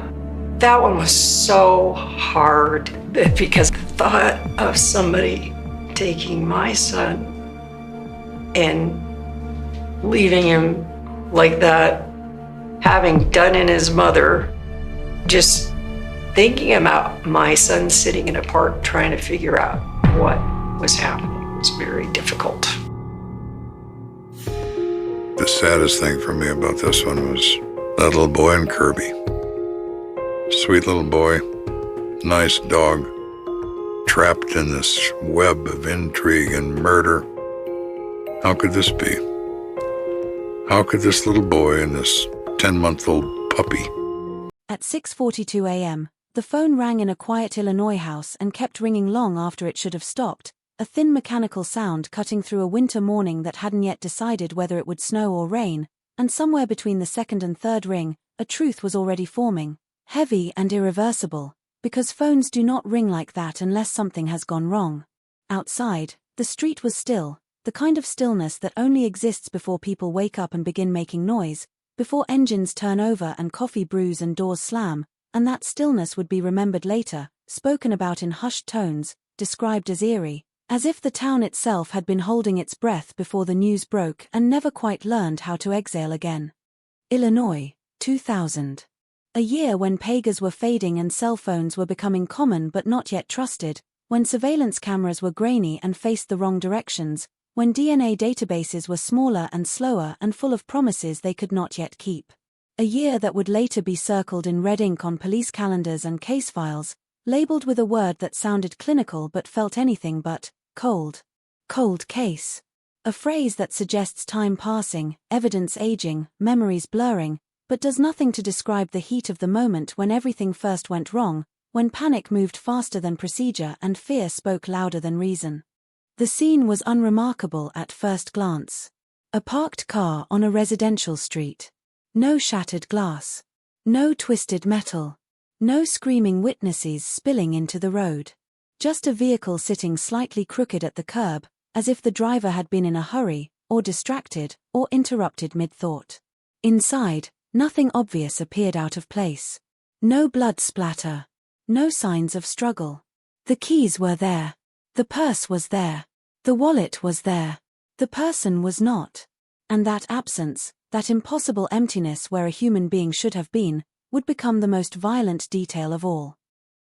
That one was so hard because the thought of somebody taking my son and leaving him like that, having done in his mother, just thinking about my son sitting in a park trying to figure out what was happening was very difficult. The saddest thing for me about this one was that little boy in Kirby. Sweet little boy, nice dog, trapped in this web of intrigue and murder. How could this be? How could this little boy and this 10-month-old puppy? At 6:42 a.m., the phone rang in a quiet Illinois house and kept ringing long after it should have stopped, a thin mechanical sound cutting through a winter morning that hadn't yet decided whether it would snow or rain, and somewhere between the second and third ring, a truth was already forming, heavy and irreversible, because phones do not ring like that unless something has gone wrong. Outside, the street was still, the kind of stillness that only exists before people wake up and begin making noise, before engines turn over and coffee brews and doors slam, and that stillness would be remembered later, spoken about in hushed tones, described as eerie, as if the town itself had been holding its breath before the news broke and never quite learned how to exhale again. Illinois, 2000. A year when pagers were fading and cell phones were becoming common but not yet trusted, when surveillance cameras were grainy and faced the wrong directions, when DNA databases were smaller and slower and full of promises they could not yet keep. A year that would later be circled in red ink on police calendars and case files, labeled with a word that sounded clinical but felt anything but cold. Cold case. A phrase that suggests time passing, evidence aging, memories blurring, but does nothing to describe the heat of the moment when everything first went wrong, when panic moved faster than procedure and fear spoke louder than reason. The scene was unremarkable at first glance. A parked car on a residential street. No shattered glass. No twisted metal. No screaming witnesses spilling into the road. Just a vehicle sitting slightly crooked at the curb, as if the driver had been in a hurry, or distracted, or interrupted mid-thought. Inside, nothing obvious appeared out of place. No blood splatter. No signs of struggle. The keys were there. The purse was there. The wallet was there. The person was not. And that absence, that impossible emptiness where a human being should have been, would become the most violent detail of all.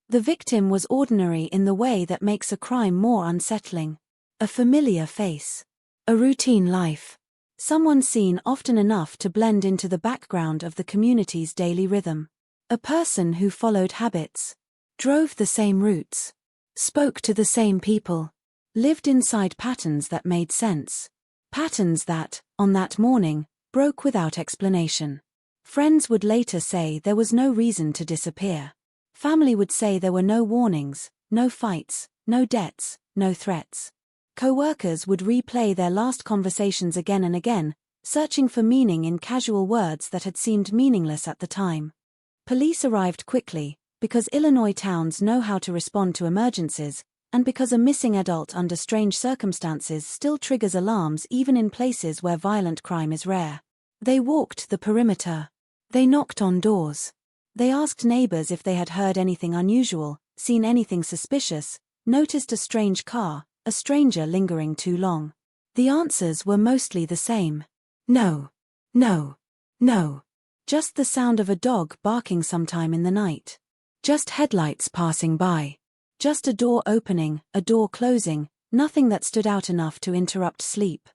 The victim was ordinary in the way that makes a crime more unsettling. A familiar face. A routine life. Someone seen often enough to blend into the background of the community's daily rhythm. A person who followed habits. Drove the same routes. Spoke to the same people. Lived inside patterns that made sense. Patterns that, on that morning, broke without explanation. Friends would later say there was no reason to disappear. Family would say there were no warnings, no fights, no debts, no threats. Co-workers would replay their last conversations again and again, searching for meaning in casual words that had seemed meaningless at the time. Police arrived quickly, because Illinois towns know how to respond to emergencies, and because a missing adult under strange circumstances still triggers alarms even in places where violent crime is rare. They walked the perimeter. They knocked on doors. They asked neighbors if they had heard anything unusual, seen anything suspicious, noticed a strange car, a stranger lingering too long. The answers were mostly the same. No. No. No. Just the sound of a dog barking sometime in the night. Just headlights passing by. Just a door opening, a door closing, nothing that stood out enough to interrupt sleep.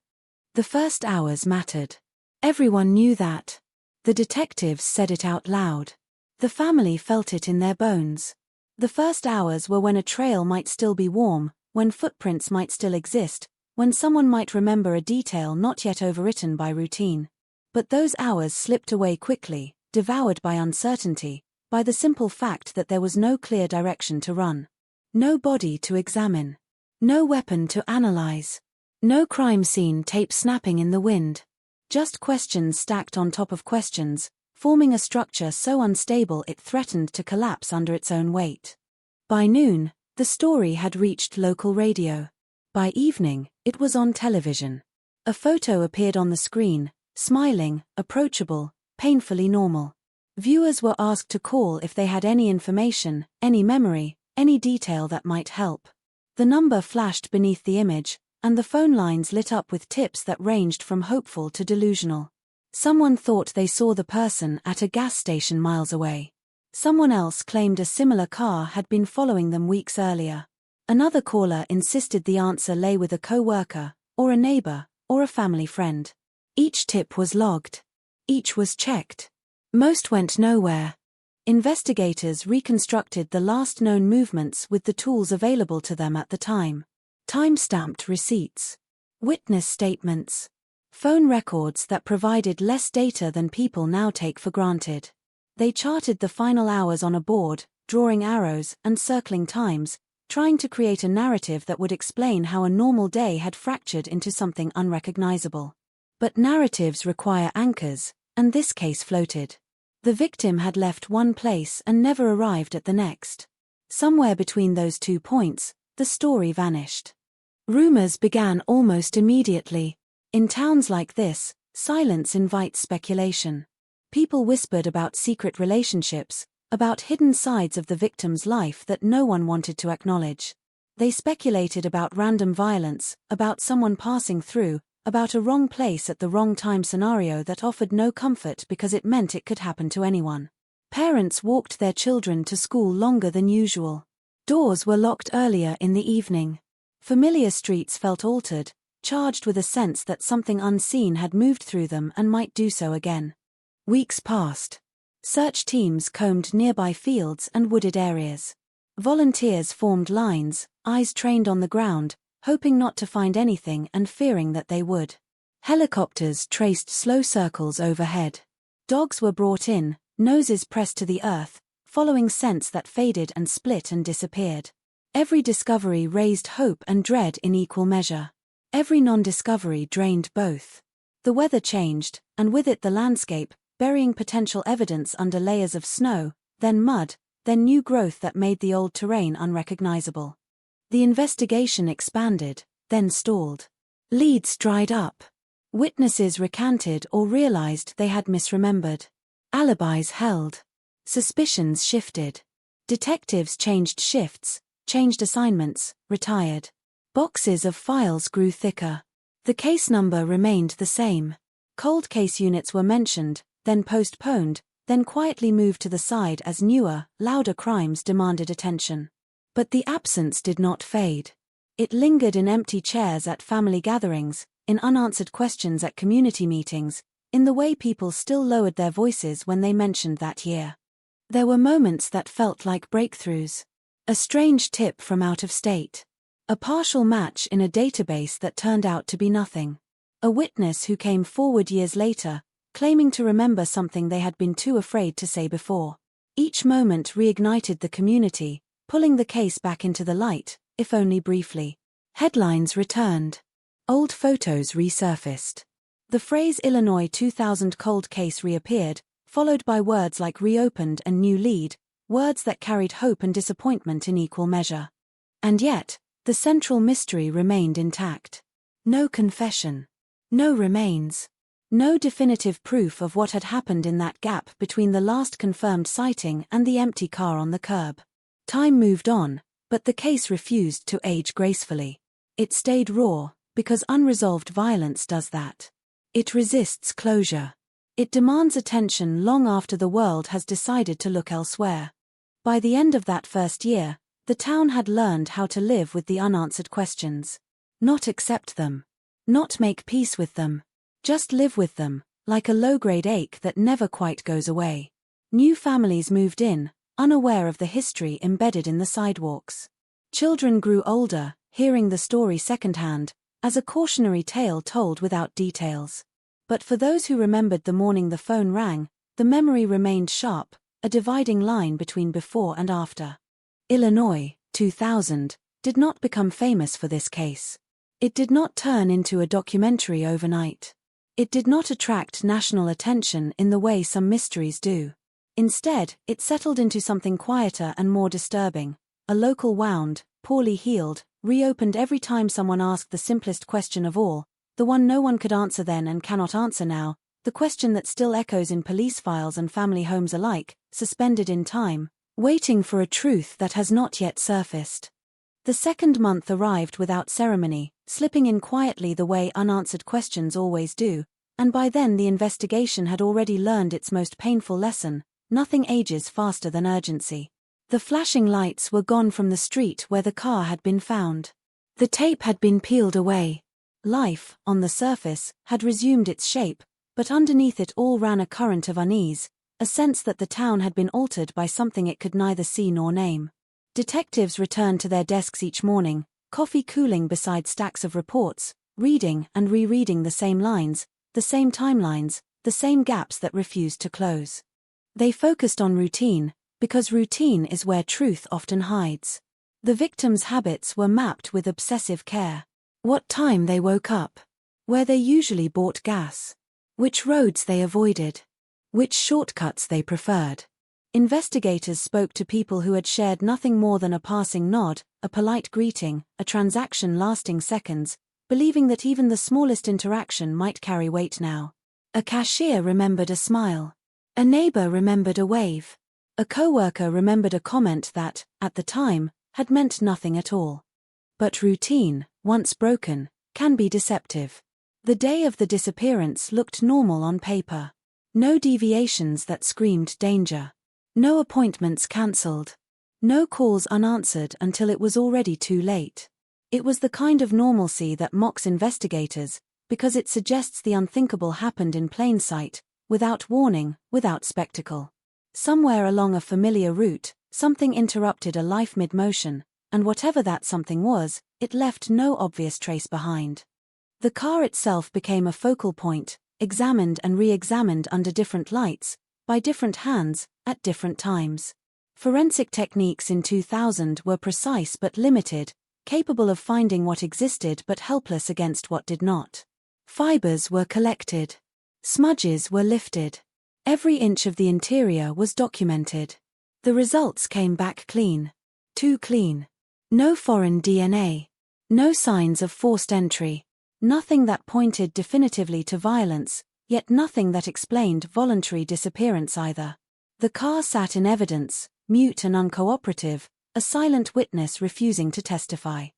The first hours mattered. Everyone knew that. The detectives said it out loud. The family felt it in their bones. The first hours were when a trail might still be warm, when footprints might still exist, when someone might remember a detail not yet overwritten by routine. But those hours slipped away quickly, devoured by uncertainty, by the simple fact that there was no clear direction to run. No body to examine. No weapon to analyze. No crime scene tape snapping in the wind. Just questions stacked on top of questions, forming a structure so unstable it threatened to collapse under its own weight. By noon, the story had reached local radio. By evening, it was on television. A photo appeared on the screen, smiling, approachable, painfully normal. Viewers were asked to call if they had any information, any memory, any detail that might help. The number flashed beneath the image, and the phone lines lit up with tips that ranged from hopeful to delusional. Someone thought they saw the person at a gas station miles away. Someone else claimed a similar car had been following them weeks earlier. Another caller insisted the answer lay with a co-worker, or a neighbor, or a family friend. Each tip was logged. Each was checked. Most went nowhere. Investigators reconstructed the last known movements with the tools available to them at the time. Time-stamped receipts. Witness statements. Phone records that provided less data than people now take for granted. They charted the final hours on a board, drawing arrows and circling times, trying to create a narrative that would explain how a normal day had fractured into something unrecognizable. But narratives require anchors, and this case floated. The victim had left one place and never arrived at the next. Somewhere between those 2 points, the story vanished. Rumors began almost immediately. In towns like this, silence invites speculation. People whispered about secret relationships, about hidden sides of the victim's life that no one wanted to acknowledge. They speculated about random violence, about someone passing through, about a wrong place at the wrong time scenario that offered no comfort because it meant it could happen to anyone. Parents walked their children to school longer than usual. Doors were locked earlier in the evening. Familiar streets felt altered, charged with a sense that something unseen had moved through them and might do so again. Weeks passed. Search teams combed nearby fields and wooded areas. Volunteers formed lines, eyes trained on the ground, hoping not to find anything and fearing that they would. Helicopters traced slow circles overhead. Dogs were brought in, noses pressed to the earth, following scents that faded and split and disappeared. Every discovery raised hope and dread in equal measure. Every non-discovery drained both. The weather changed, and with it the landscape, burying potential evidence under layers of snow, then mud, then new growth that made the old terrain unrecognizable. The investigation expanded, then stalled. Leads dried up. Witnesses recanted or realized they had misremembered. Alibis held. Suspicions shifted. Detectives changed shifts, changed assignments, retired. Boxes of files grew thicker. The case number remained the same. Cold case units were mentioned, then postponed, then quietly moved to the side as newer, louder crimes demanded attention. But the absence did not fade. It lingered in empty chairs at family gatherings, in unanswered questions at community meetings, in the way people still lowered their voices when they mentioned that year. There were moments that felt like breakthroughs. A strange tip from out of state. A partial match in a database that turned out to be nothing. A witness who came forward years later, claiming to remember something they had been too afraid to say before. Each moment reignited the community, pulling the case back into the light, if only briefly. Headlines returned. Old photos resurfaced. The phrase Illinois 2000 cold case reappeared, followed by words like reopened and new lead, words that carried hope and disappointment in equal measure. And yet, the central mystery remained intact. No confession. No remains. No definitive proof of what had happened in that gap between the last confirmed sighting and the empty car on the curb. Time moved on, but the case refused to age gracefully. It stayed raw, because unresolved violence does that. It resists closure. It demands attention long after the world has decided to look elsewhere. By the end of that first year, the town had learned how to live with the unanswered questions. Not accept them. Not make peace with them. Just live with them, like a low-grade ache that never quite goes away. New families moved in, unaware of the history embedded in the sidewalks. Children grew older, hearing the story secondhand, as a cautionary tale told without details. But for those who remembered the morning the phone rang, the memory remained sharp, a dividing line between before and after. Illinois, 2000, did not become famous for this case. It did not turn into a documentary overnight. It did not attract national attention in the way some mysteries do. Instead, it settled into something quieter and more disturbing. A local wound, poorly healed, reopened every time someone asked the simplest question of all, the one no one could answer then and cannot answer now, the question that still echoes in police files and family homes alike, suspended in time, waiting for a truth that has not yet surfaced. The second month arrived without ceremony, slipping in quietly the way unanswered questions always do, and by then the investigation had already learned its most painful lesson: nothing ages faster than urgency. The flashing lights were gone from the street where the car had been found. The tape had been peeled away. Life, on the surface, had resumed its shape, but underneath it all ran a current of unease, a sense that the town had been altered by something it could neither see nor name. Detectives returned to their desks each morning, coffee cooling beside stacks of reports, reading and rereading the same lines, the same timelines, the same gaps that refused to close. They focused on routine, because routine is where truth often hides. The victims' habits were mapped with obsessive care. What time they woke up, where they usually bought gas, which roads they avoided, which shortcuts they preferred. Investigators spoke to people who had shared nothing more than a passing nod, a polite greeting, a transaction lasting seconds, believing that even the smallest interaction might carry weight now. A cashier remembered a smile. A neighbor remembered a wave. A coworker remembered a comment that, at the time, had meant nothing at all. But routine, once broken, can be deceptive. The day of the disappearance looked normal on paper. No deviations that screamed danger. No appointments cancelled. No calls unanswered until it was already too late. It was the kind of normalcy that mocks investigators, because it suggests the unthinkable happened in plain sight, without warning, without spectacle. Somewhere along a familiar route, something interrupted a life mid-motion, and whatever that something was, it left no obvious trace behind. The car itself became a focal point, examined and re-examined under different lights, by different hands, at different times. Forensic techniques in 2000 were precise but limited, capable of finding what existed but helpless against what did not. Fibers were collected. Smudges were lifted. Every inch of the interior was documented. The results came back clean. Too clean. No foreign DNA. No signs of forced entry. Nothing that pointed definitively to violence, yet nothing that explained voluntary disappearance either. The car sat in evidence, mute and uncooperative, a silent witness refusing to testify.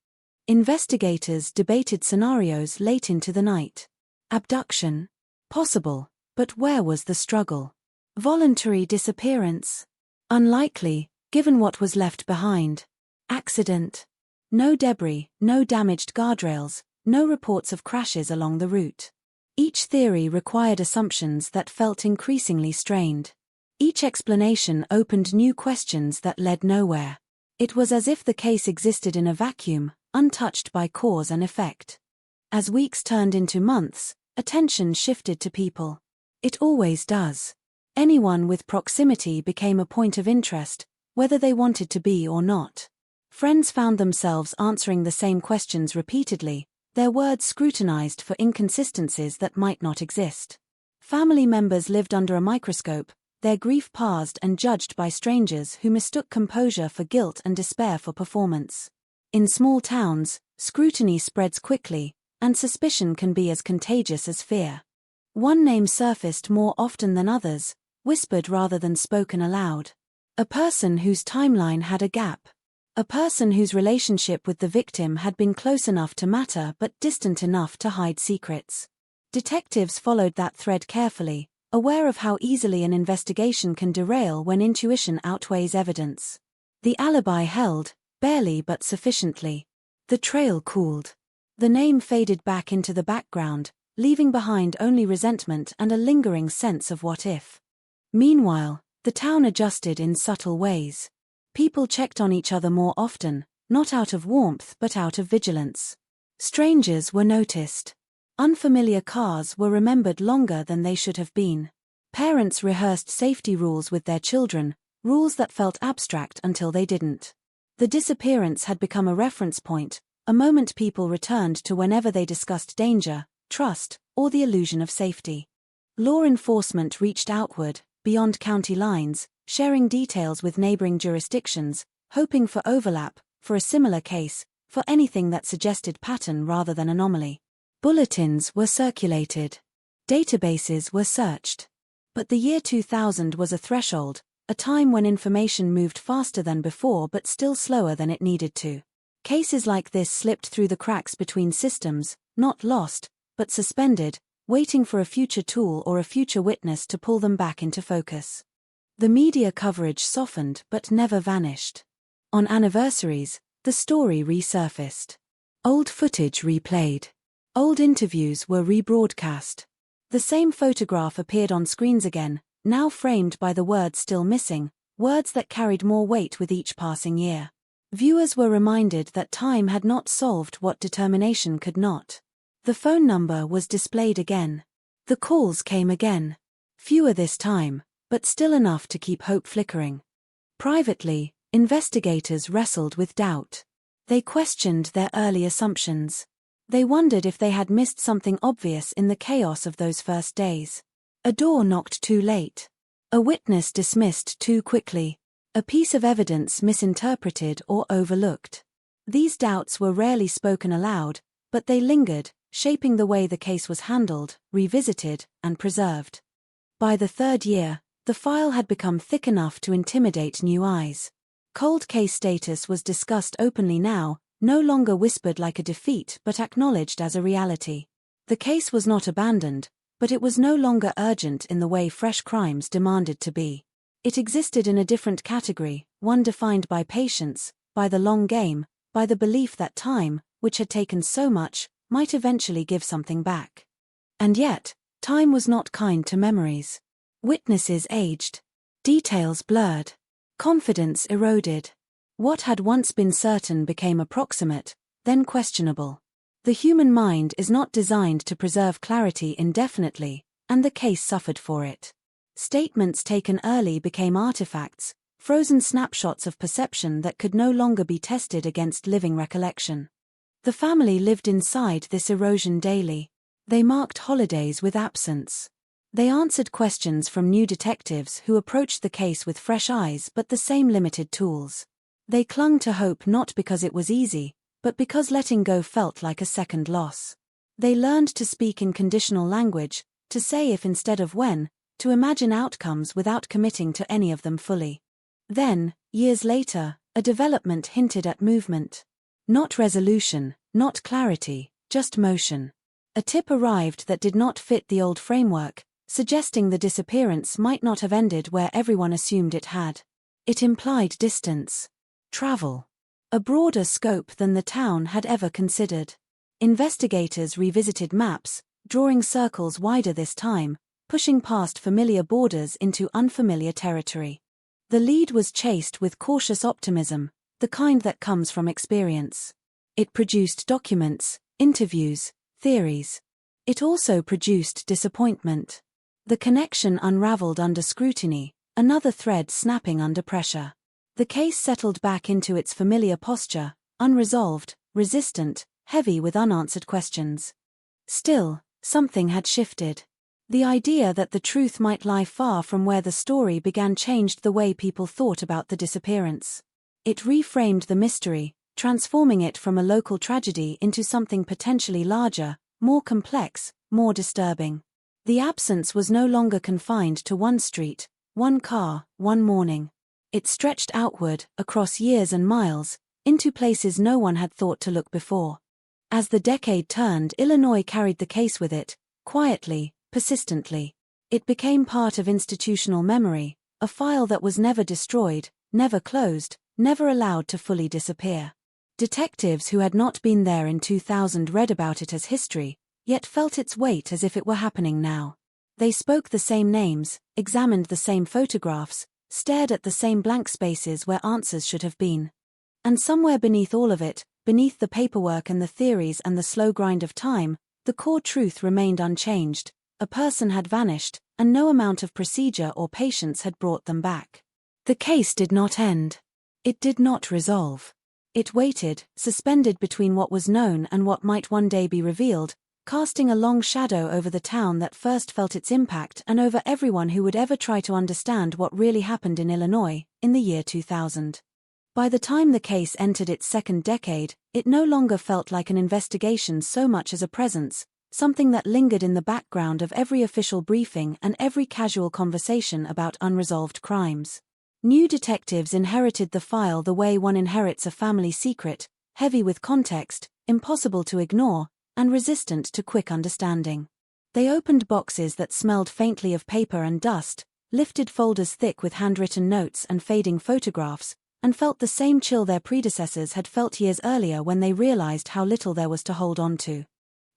Investigators debated scenarios late into the night. Abduction? Possible, but where was the struggle? Voluntary disappearance? Unlikely, given what was left behind. Accident? No debris, no damaged guardrails, no reports of crashes along the route. Each theory required assumptions that felt increasingly strained. Each explanation opened new questions that led nowhere. It was as if the case existed in a vacuum, untouched by cause and effect. As weeks turned into months, attention shifted to people. It always does. Anyone with proximity became a point of interest, whether they wanted to be or not. Friends found themselves answering the same questions repeatedly, their words scrutinized for inconsistencies that might not exist. Family members lived under a microscope, their grief parsed and judged by strangers who mistook composure for guilt and despair for performance. In small towns, scrutiny spreads quickly, and suspicion can be as contagious as fear. One name surfaced more often than others, whispered rather than spoken aloud. A person whose timeline had a gap. A person whose relationship with the victim had been close enough to matter but distant enough to hide secrets. Detectives followed that thread carefully, aware of how easily an investigation can derail when intuition outweighs evidence. The alibi held, barely but sufficiently. The trail cooled. The name faded back into the background, leaving behind only resentment and a lingering sense of what if. Meanwhile, the town adjusted in subtle ways. People checked on each other more often, not out of warmth but out of vigilance. Strangers were noticed. Unfamiliar cars were remembered longer than they should have been. Parents rehearsed safety rules with their children, rules that felt abstract until they didn't. The disappearance had become a reference point, a moment people returned to whenever they discussed danger, trust, or the illusion of safety. Law enforcement reached outward, beyond county lines, sharing details with neighboring jurisdictions, hoping for overlap, for a similar case, for anything that suggested pattern rather than anomaly. Bulletins were circulated. Databases were searched. But the year 2000 was a threshold, a time when information moved faster than before but still slower than it needed to. Cases like this slipped through the cracks between systems, not lost, but suspended, waiting for a future tool or a future witness to pull them back into focus. The media coverage softened but never vanished. On anniversaries, the story resurfaced. Old footage replayed. Old interviews were rebroadcast. The same photograph appeared on screens again, now framed by the words still missing, words that carried more weight with each passing year. Viewers were reminded that time had not solved what determination could not. The phone number was displayed again. The calls came again. Fewer this time, but still enough to keep hope flickering. Privately, investigators wrestled with doubt. They questioned their early assumptions. They wondered if they had missed something obvious in the chaos of those first days. A door knocked too late. A witness dismissed too quickly. A piece of evidence misinterpreted or overlooked. These doubts were rarely spoken aloud, but they lingered, shaping the way the case was handled, revisited, and preserved. By the third year, the file had become thick enough to intimidate new eyes. Cold case status was discussed openly now, no longer whispered like a defeat but acknowledged as a reality. The case was not abandoned, but it was no longer urgent in the way fresh crimes demanded to be. It existed in a different category, one defined by patience, by the long game, by the belief that time, which had taken so much, might eventually give something back. And yet, time was not kind to memories. Witnesses aged. Details blurred. Confidence eroded. What had once been certain became approximate, then questionable. The human mind is not designed to preserve clarity indefinitely, and the case suffered for it. Statements taken early became artifacts, frozen snapshots of perception that could no longer be tested against living recollection. The family lived inside this erosion daily. They marked holidays with absence. They answered questions from new detectives who approached the case with fresh eyes but the same limited tools. They clung to hope not because it was easy, but because letting go felt like a second loss. They learned to speak in conditional language, to say if instead of when, to imagine outcomes without committing to any of them fully. Then, years later, a development hinted at movement. Not resolution, not clarity, just motion. A tip arrived that did not fit the old framework, suggesting the disappearance might not have ended where everyone assumed it had. It implied distance. Travel. A broader scope than the town had ever considered. Investigators revisited maps, drawing circles wider this time, pushing past familiar borders into unfamiliar territory. The lead was chased with cautious optimism, the kind that comes from experience. It produced documents, interviews, theories. It also produced disappointment. The connection unraveled under scrutiny, another thread snapping under pressure. The case settled back into its familiar posture, unresolved, resistant, heavy with unanswered questions. Still, something had shifted. The idea that the truth might lie far from where the story began changed the way people thought about the disappearance. It reframed the mystery, transforming it from a local tragedy into something potentially larger, more complex, more disturbing. The absence was no longer confined to one street, one car, one morning. It stretched outward, across years and miles, into places no one had thought to look before. As the decade turned, Illinois carried the case with it, quietly, persistently. It became part of institutional memory, a file that was never destroyed, never closed, never allowed to fully disappear. Detectives who had not been there in 2000 read about it as history, yet felt its weight as if it were happening now. They spoke the same names, examined the same photographs, stared at the same blank spaces where answers should have been. And somewhere beneath all of it, beneath the paperwork and the theories and the slow grind of time, the core truth remained unchanged. A person had vanished, and no amount of procedure or patience had brought them back. The case did not end. It did not resolve. It waited, suspended between what was known and what might one day be revealed, casting a long shadow over the town that first felt its impact and over everyone who would ever try to understand what really happened in Illinois, in the year 2000. By the time the case entered its second decade, it no longer felt like an investigation so much as a presence, something that lingered in the background of every official briefing and every casual conversation about unresolved crimes. New detectives inherited the file the way one inherits a family secret, heavy with context, impossible to ignore, and resistant to quick understanding. They opened boxes that smelled faintly of paper and dust, lifted folders thick with handwritten notes and fading photographs, and felt the same chill their predecessors had felt years earlier when they realized how little there was to hold on to.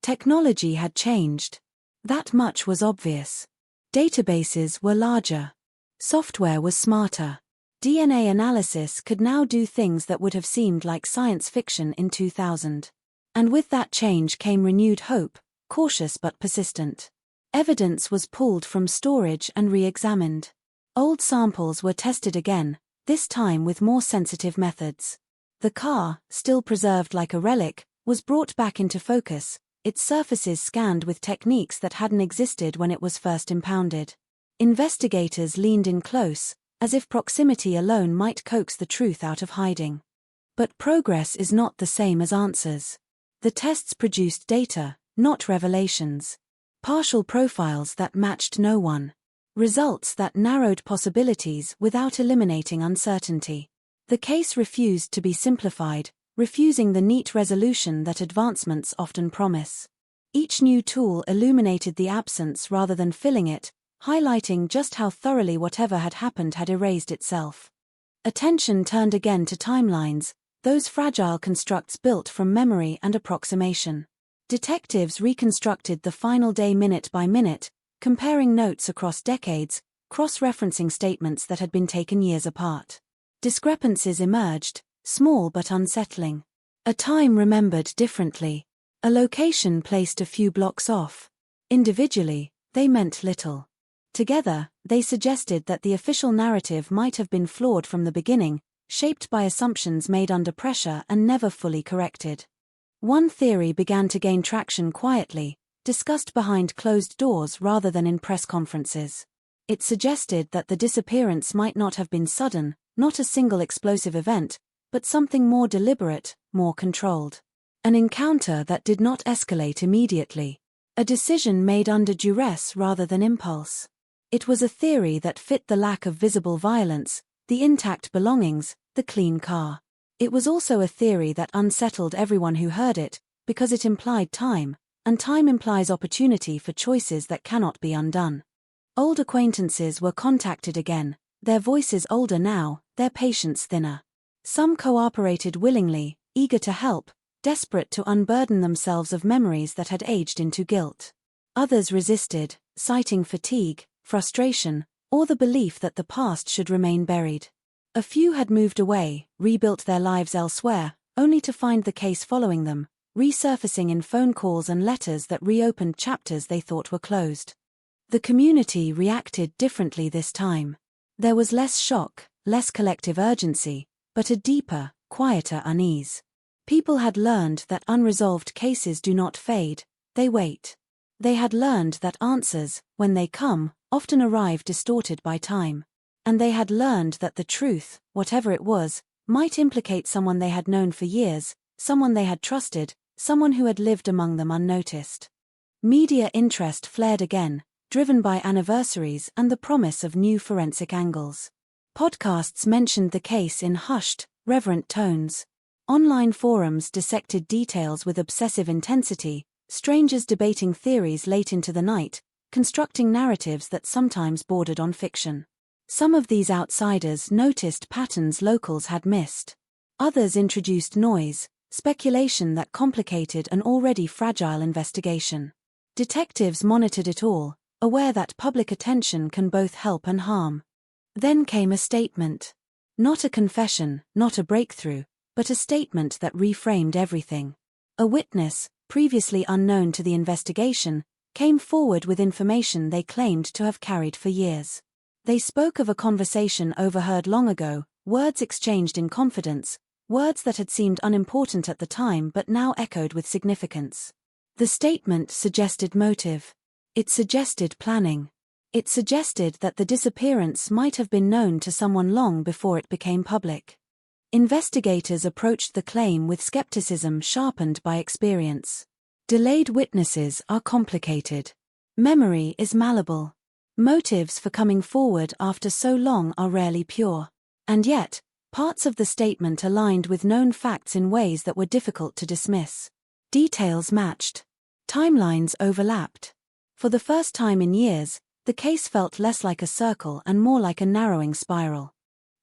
Technology had changed. That much was obvious. Databases were larger. Software was smarter. DNA analysis could now do things that would have seemed like science fiction in 2000. And with that change came renewed hope, cautious but persistent. Evidence was pulled from storage and re-examined. Old samples were tested again, this time with more sensitive methods. The car, still preserved like a relic, was brought back into focus, its surfaces scanned with techniques that hadn't existed when it was first impounded. Investigators leaned in close, as if proximity alone might coax the truth out of hiding. But progress is not the same as answers. The tests produced data, not revelations. Partial profiles that matched no one. Results that narrowed possibilities without eliminating uncertainty. The case refused to be simplified, refusing the neat resolution that advancements often promise. Each new tool illuminated the absence rather than filling it, highlighting just how thoroughly whatever had happened had erased itself. Attention turned again to timelines, those fragile constructs built from memory and approximation. Detectives reconstructed the final day minute by minute, comparing notes across decades, cross-referencing statements that had been taken years apart. Discrepancies emerged, small but unsettling. A time remembered differently. A location placed a few blocks off. Individually, they meant little. Together, they suggested that the official narrative might have been flawed from the beginning, shaped by assumptions made under pressure and never fully corrected. One theory began to gain traction quietly, discussed behind closed doors rather than in press conferences. It suggested that the disappearance might not have been sudden, not a single explosive event, but something more deliberate, more controlled. An encounter that did not escalate immediately. A decision made under duress rather than impulse. It was a theory that fit the lack of visible violence, the intact belongings, the clean car. It was also a theory that unsettled everyone who heard it, because it implied time, and time implies opportunity for choices that cannot be undone. Old acquaintances were contacted again, their voices older now, their patience thinner. Some cooperated willingly, eager to help, desperate to unburden themselves of memories that had aged into guilt. Others resisted, citing fatigue, frustration, or the belief that the past should remain buried. A few had moved away, rebuilt their lives elsewhere, only to find the case following them, resurfacing in phone calls and letters that reopened chapters they thought were closed. The community reacted differently this time. There was less shock, less collective urgency, but a deeper, quieter unease. People had learned that unresolved cases do not fade, they wait. They had learned that answers, when they come, often arrive distorted by time. And they had learned that the truth, whatever it was, might implicate someone they had known for years, someone they had trusted, someone who had lived among them unnoticed. Media interest flared again, driven by anniversaries and the promise of new forensic angles. Podcasts mentioned the case in hushed, reverent tones. Online forums dissected details with obsessive intensity, strangers debating theories late into the night, constructing narratives that sometimes bordered on fiction. Some of these outsiders noticed patterns locals had missed. Others introduced noise, speculation that complicated an already fragile investigation. Detectives monitored it all, aware that public attention can both help and harm. Then came a statement. Not a confession, not a breakthrough, but a statement that reframed everything. A witness, previously unknown to the investigation, came forward with information they claimed to have carried for years. They spoke of a conversation overheard long ago, words exchanged in confidence, words that had seemed unimportant at the time but now echoed with significance. The statement suggested motive. It suggested planning. It suggested that the disappearance might have been known to someone long before it became public. Investigators approached the claim with skepticism sharpened by experience. Delayed witnesses are complicated. Memory is malleable. Motives for coming forward after so long are rarely pure. And yet, parts of the statement aligned with known facts in ways that were difficult to dismiss. Details matched. Timelines overlapped. For the first time in years, the case felt less like a circle and more like a narrowing spiral.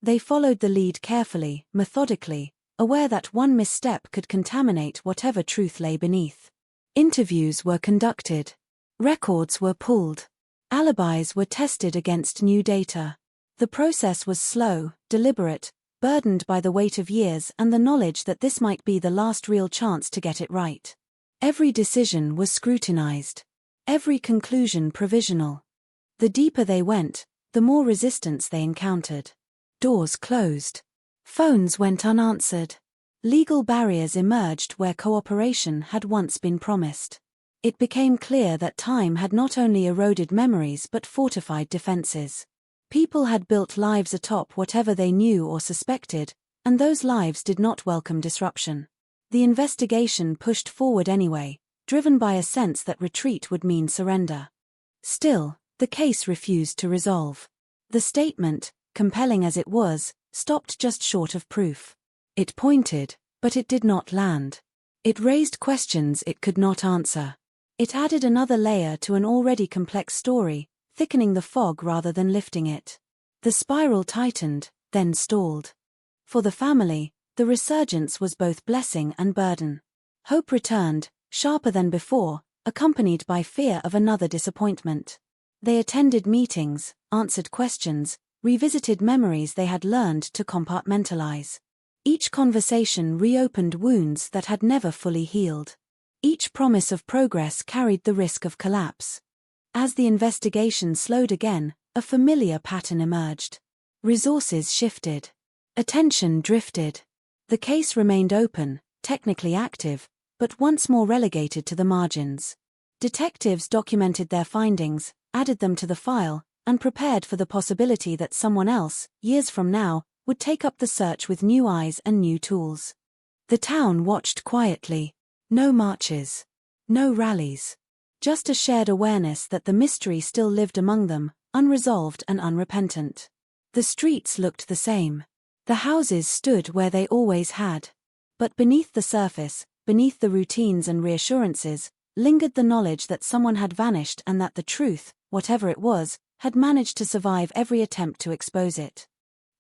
They followed the lead carefully, methodically, aware that one misstep could contaminate whatever truth lay beneath. Interviews were conducted. Records were pulled. Alibis were tested against new data. The process was slow, deliberate, burdened by the weight of years and the knowledge that this might be the last real chance to get it right. Every decision was scrutinized. Every conclusion provisional. The deeper they went, the more resistance they encountered. Doors closed. Phones went unanswered. Legal barriers emerged where cooperation had once been promised. It became clear that time had not only eroded memories but fortified defenses. People had built lives atop whatever they knew or suspected, and those lives did not welcome disruption. The investigation pushed forward anyway, driven by a sense that retreat would mean surrender. Still, the case refused to resolve. The statement, compelling as it was, stopped just short of proof. It pointed, but it did not land. It raised questions it could not answer. It added another layer to an already complex story, thickening the fog rather than lifting it. The spiral tightened, then stalled. For the family, the resurgence was both blessing and burden. Hope returned, sharper than before, accompanied by fear of another disappointment. They attended meetings, answered questions, revisited memories they had learned to compartmentalize. Each conversation reopened wounds that had never fully healed. Each promise of progress carried the risk of collapse. As the investigation slowed again, a familiar pattern emerged. Resources shifted. Attention drifted. The case remained open, technically active, but once more relegated to the margins. Detectives documented their findings, added them to the file, and prepared for the possibility that someone else, years from now, would take up the search with new eyes and new tools. The town watched quietly. No marches. No rallies. Just a shared awareness that the mystery still lived among them, unresolved and unrepentant. The streets looked the same. The houses stood where they always had. But beneath the surface, beneath the routines and reassurances, lingered the knowledge that someone had vanished and that the truth, whatever it was, had managed to survive every attempt to expose it.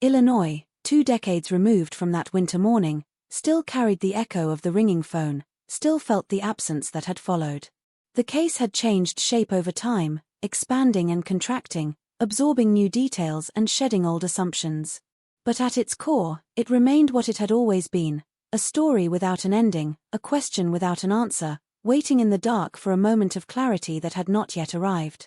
Illinois, 2 decades removed from that winter morning, still carried the echo of the ringing phone, still felt the absence that had followed. The case had changed shape over time, expanding and contracting, absorbing new details and shedding old assumptions. But at its core, it remained what it had always been, a story without an ending, a question without an answer, waiting in the dark for a moment of clarity that had not yet arrived.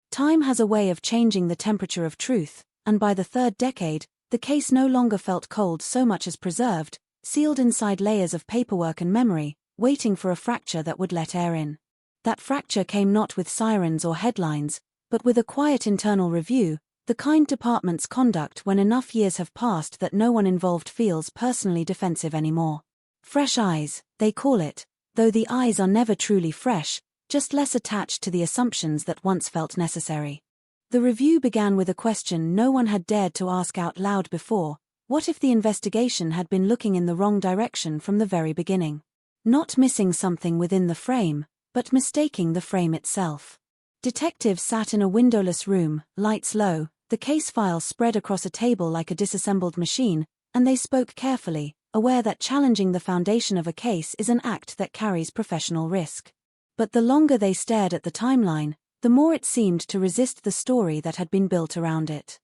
Time has a way of changing the temperature of truth, and by the 3rd decade, the case no longer felt cold so much as preserved, sealed inside layers of paperwork and memory, waiting for a fracture that would let air in. That fracture came not with sirens or headlines, but with a quiet internal review, the kind department's conduct when enough years have passed that no one involved feels personally defensive anymore. Fresh eyes, they call it, though the eyes are never truly fresh, just less attached to the assumptions that once felt necessary. The review began with a question no one had dared to ask out loud before: what if the investigation had been looking in the wrong direction from the very beginning? Not missing something within the frame, but mistaking the frame itself. Detectives sat in a windowless room, lights low, the case files spread across a table like a disassembled machine, and they spoke carefully, aware that challenging the foundation of a case is an act that carries professional risk. But the longer they stared at the timeline, the more it seemed to resist the story that had been built around it.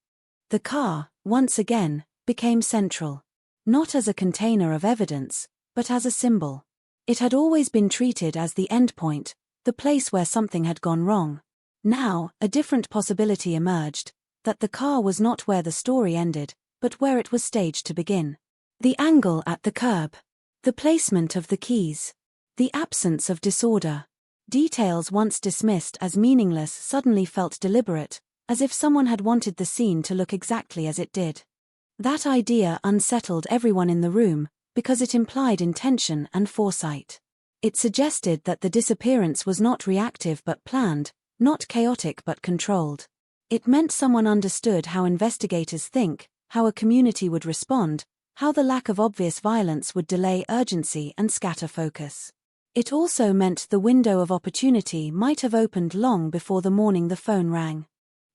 The car, once again, became central. Not as a container of evidence, but as a symbol. It had always been treated as the endpoint, the place where something had gone wrong. Now, a different possibility emerged, that the car was not where the story ended, but where it was staged to begin. The angle at the curb. The placement of the keys. The absence of disorder. Details once dismissed as meaningless suddenly felt deliberate, as if someone had wanted the scene to look exactly as it did. That idea unsettled everyone in the room, because it implied intention and foresight. It suggested that the disappearance was not reactive but planned, not chaotic but controlled. It meant someone understood how investigators think, how a community would respond, how the lack of obvious violence would delay urgency and scatter focus. It also meant the window of opportunity might have opened long before the morning the phone rang.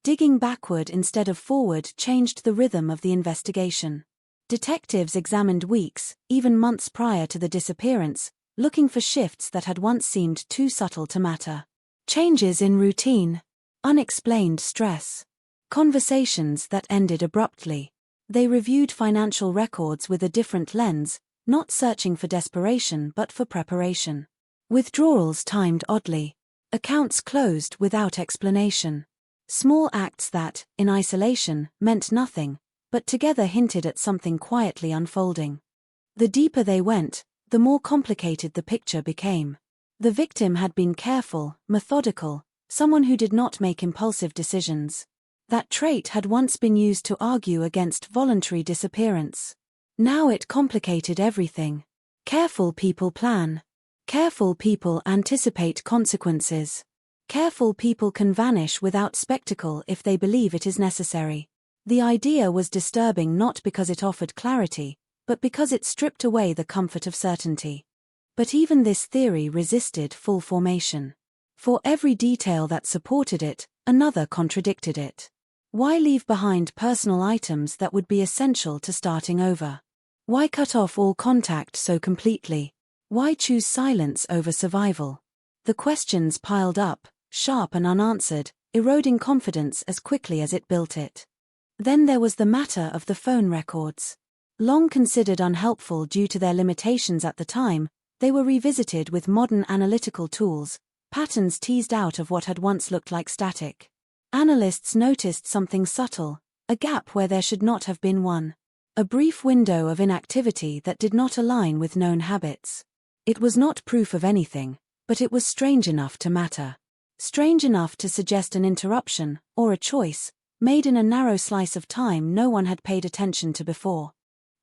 Digging backward instead of forward changed the rhythm of the investigation. Detectives examined weeks, even months prior to the disappearance, looking for shifts that had once seemed too subtle to matter. Changes in routine. Unexplained stress. Conversations that ended abruptly. They reviewed financial records with a different lens, not searching for desperation but for preparation. Withdrawals timed oddly. Accounts closed without explanation. Small acts that, in isolation, meant nothing, but together hinted at something quietly unfolding. The deeper they went, the more complicated the picture became. The victim had been careful, methodical, someone who did not make impulsive decisions. That trait had once been used to argue against voluntary disappearance. Now it complicated everything. Careful people plan. Careful people anticipate consequences. Careful people can vanish without spectacle if they believe it is necessary. The idea was disturbing not because it offered clarity, but because it stripped away the comfort of certainty. But even this theory resisted full formation. For every detail that supported it, another contradicted it. Why leave behind personal items that would be essential to starting over? Why cut off all contact so completely? Why choose silence over survival? The questions piled up, sharp and unanswered, eroding confidence as quickly as it built it. Then there was the matter of the phone records. Long considered unhelpful due to their limitations at the time, they were revisited with modern analytical tools, patterns teased out of what had once looked like static. Analysts noticed something subtle, a gap where there should not have been one. A brief window of inactivity that did not align with known habits. It was not proof of anything, but it was strange enough to matter. Strange enough to suggest an interruption, or a choice, made in a narrow slice of time no one had paid attention to before.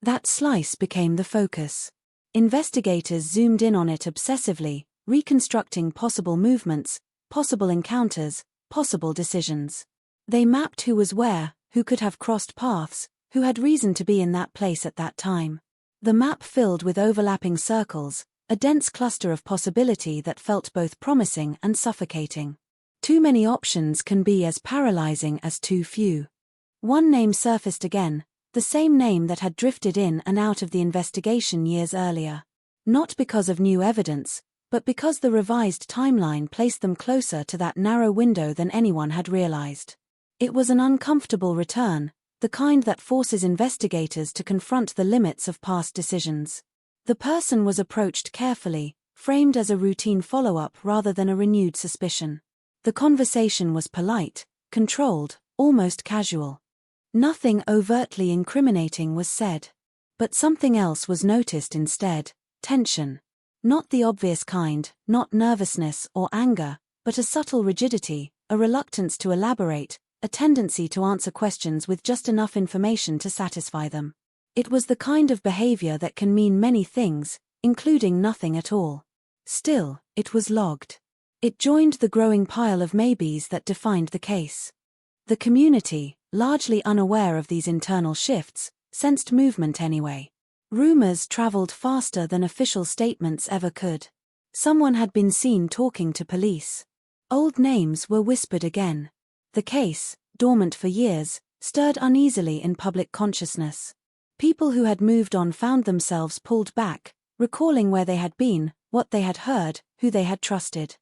That slice became the focus. Investigators zoomed in on it obsessively, reconstructing possible movements, possible encounters, possible decisions. They mapped who was where, who could have crossed paths, who had reason to be in that place at that time. The map filled with overlapping circles, a dense cluster of possibility that felt both promising and suffocating. Too many options can be as paralyzing as too few. One name surfaced again, the same name that had drifted in and out of the investigation years earlier. Not because of new evidence, but because the revised timeline placed them closer to that narrow window than anyone had realized. It was an uncomfortable return, the kind that forces investigators to confront the limits of past decisions. The person was approached carefully, framed as a routine follow-up rather than a renewed suspicion. The conversation was polite, controlled, almost casual. Nothing overtly incriminating was said. But something else was noticed instead: tension. Not the obvious kind, not nervousness or anger, but a subtle rigidity, a reluctance to elaborate, a tendency to answer questions with just enough information to satisfy them. It was the kind of behavior that can mean many things, including nothing at all. Still, it was logged. It joined the growing pile of maybes that defined the case. The community, largely unaware of these internal shifts, sensed movement anyway. Rumors traveled faster than official statements ever could. Someone had been seen talking to police. Old names were whispered again. The case, dormant for years, stirred uneasily in public consciousness. People who had moved on found themselves pulled back, recalling where they had been, what they had heard, who they had trusted.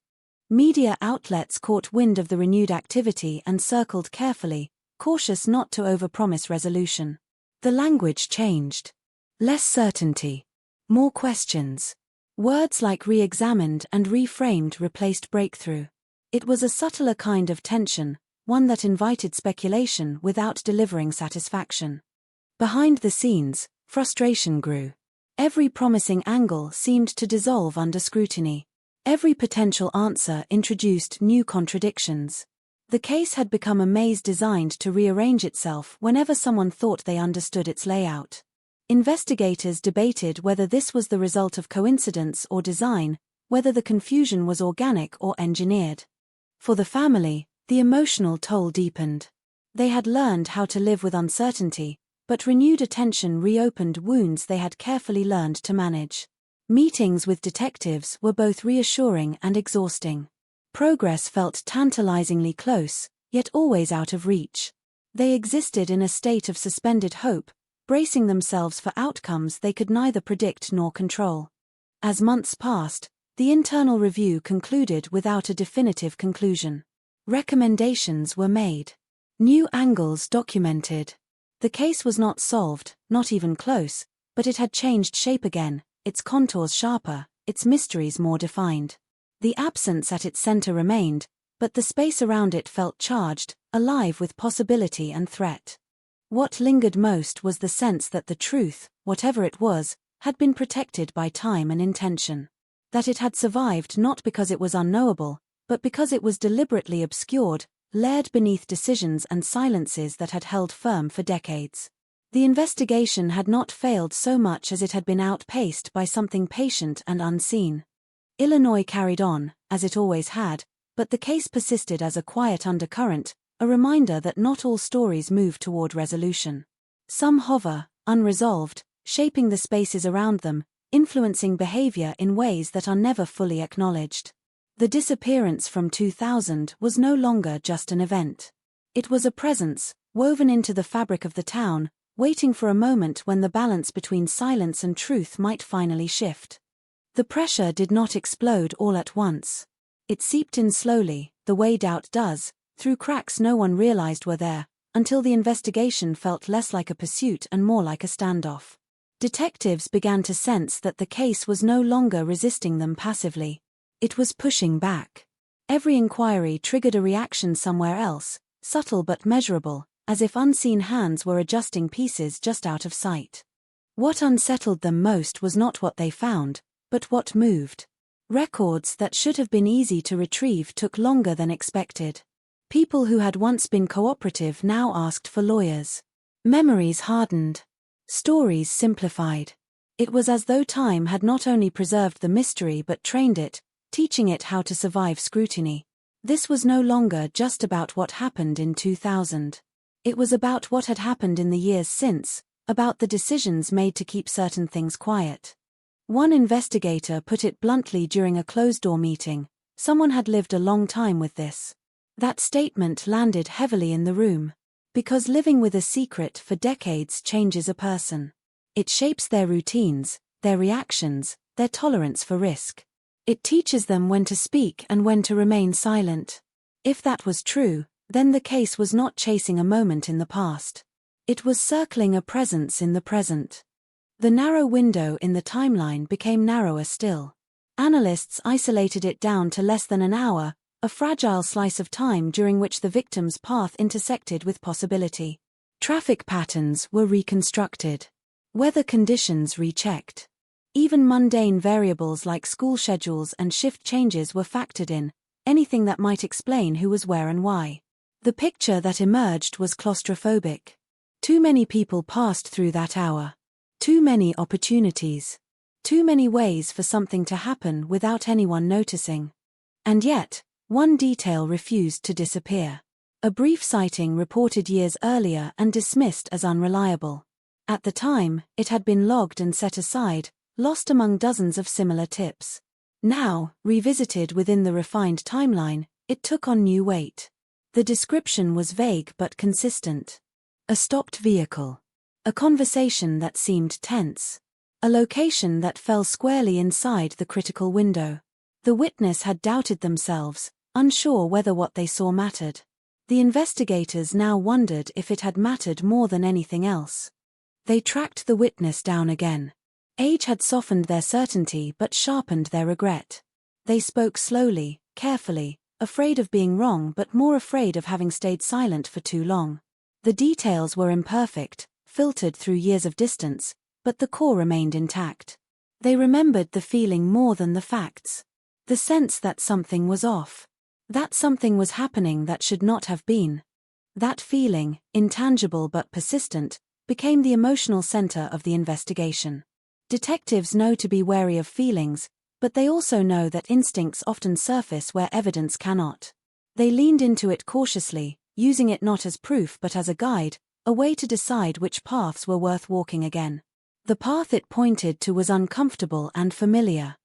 Media outlets caught wind of the renewed activity and circled carefully, cautious not to overpromise resolution. The language changed. Less certainty. More questions. Words like re-examined and reframed replaced breakthrough. It was a subtler kind of tension, one that invited speculation without delivering satisfaction. Behind the scenes, frustration grew. Every promising angle seemed to dissolve under scrutiny. Every potential answer introduced new contradictions. The case had become a maze designed to rearrange itself whenever someone thought they understood its layout. Investigators debated whether this was the result of coincidence or design, whether the confusion was organic or engineered. For the family, the emotional toll deepened. They had learned how to live with uncertainty, but renewed attention reopened wounds they had carefully learned to manage. Meetings with detectives were both reassuring and exhausting. Progress felt tantalizingly close, yet always out of reach. They existed in a state of suspended hope, bracing themselves for outcomes they could neither predict nor control. As months passed, the internal review concluded without a definitive conclusion. Recommendations were made. New angles documented. The case was not solved, not even close, but it had changed shape again, its contours sharper, its mysteries more defined. The absence at its center remained, but the space around it felt charged, alive with possibility and threat. What lingered most was the sense that the truth, whatever it was, had been protected by time and intention. That it had survived not because it was unknowable, but because it was deliberately obscured, layered beneath decisions and silences that had held firm for decades. The investigation had not failed so much as it had been outpaced by something patient and unseen. Illinois carried on, as it always had, but the case persisted as a quiet undercurrent, a reminder that not all stories move toward resolution. Some hover, unresolved, shaping the spaces around them, influencing behavior in ways that are never fully acknowledged. The disappearance from 2000 was no longer just an event. It was a presence, woven into the fabric of the town, waiting for a moment when the balance between silence and truth might finally shift. The pressure did not explode all at once. It seeped in slowly, the way doubt does, through cracks no one realized were there, until the investigation felt less like a pursuit and more like a standoff. Detectives began to sense that the case was no longer resisting them passively. It was pushing back. Every inquiry triggered a reaction somewhere else, subtle but measurable, as if unseen hands were adjusting pieces just out of sight. What unsettled them most was not what they found, but what moved. Records that should have been easy to retrieve took longer than expected. People who had once been cooperative now asked for lawyers. Memories hardened. Stories simplified. It was as though time had not only preserved the mystery but trained it, teaching it how to survive scrutiny. This was no longer just about what happened in 2000. It was about what had happened in the years since, about the decisions made to keep certain things quiet. One investigator put it bluntly during a closed-door meeting: someone had lived a long time with this. That statement landed heavily in the room. Because living with a secret for decades changes a person. It shapes their routines, their reactions, their tolerance for risk. It teaches them when to speak and when to remain silent. If that was true, then the case was not chasing a moment in the past. It was circling a presence in the present. The narrow window in the timeline became narrower still. Analysts isolated it down to less than an hour, a fragile slice of time during which the victim's path intersected with possibility. Traffic patterns were reconstructed. Weather conditions rechecked. Even mundane variables like school schedules and shift changes were factored in, anything that might explain who was where and why. The picture that emerged was claustrophobic. Too many people passed through that hour. Too many opportunities. Too many ways for something to happen without anyone noticing. And yet, one detail refused to disappear. A brief sighting reported years earlier and dismissed as unreliable. At the time, it had been logged and set aside, lost among dozens of similar tips. Now, revisited within the refined timeline, it took on new weight. The description was vague but consistent. A stopped vehicle. A conversation that seemed tense. A location that fell squarely inside the critical window. The witness had doubted themselves, unsure whether what they saw mattered. The investigators now wondered if it had mattered more than anything else. They tracked the witness down again. Age had softened their certainty but sharpened their regret. They spoke slowly, carefully, afraid of being wrong but more afraid of having stayed silent for too long. The details were imperfect, filtered through years of distance, but the core remained intact. They remembered the feeling more than the facts. The sense that something was off. That something was happening that should not have been. That feeling, intangible but persistent, became the emotional center of the investigation. Detectives know to be wary of feelings, but they also know that instincts often surface where evidence cannot. They leaned into it cautiously, using it not as proof but as a guide, a way to decide which paths were worth walking again. The path it pointed to was uncomfortable and familiar.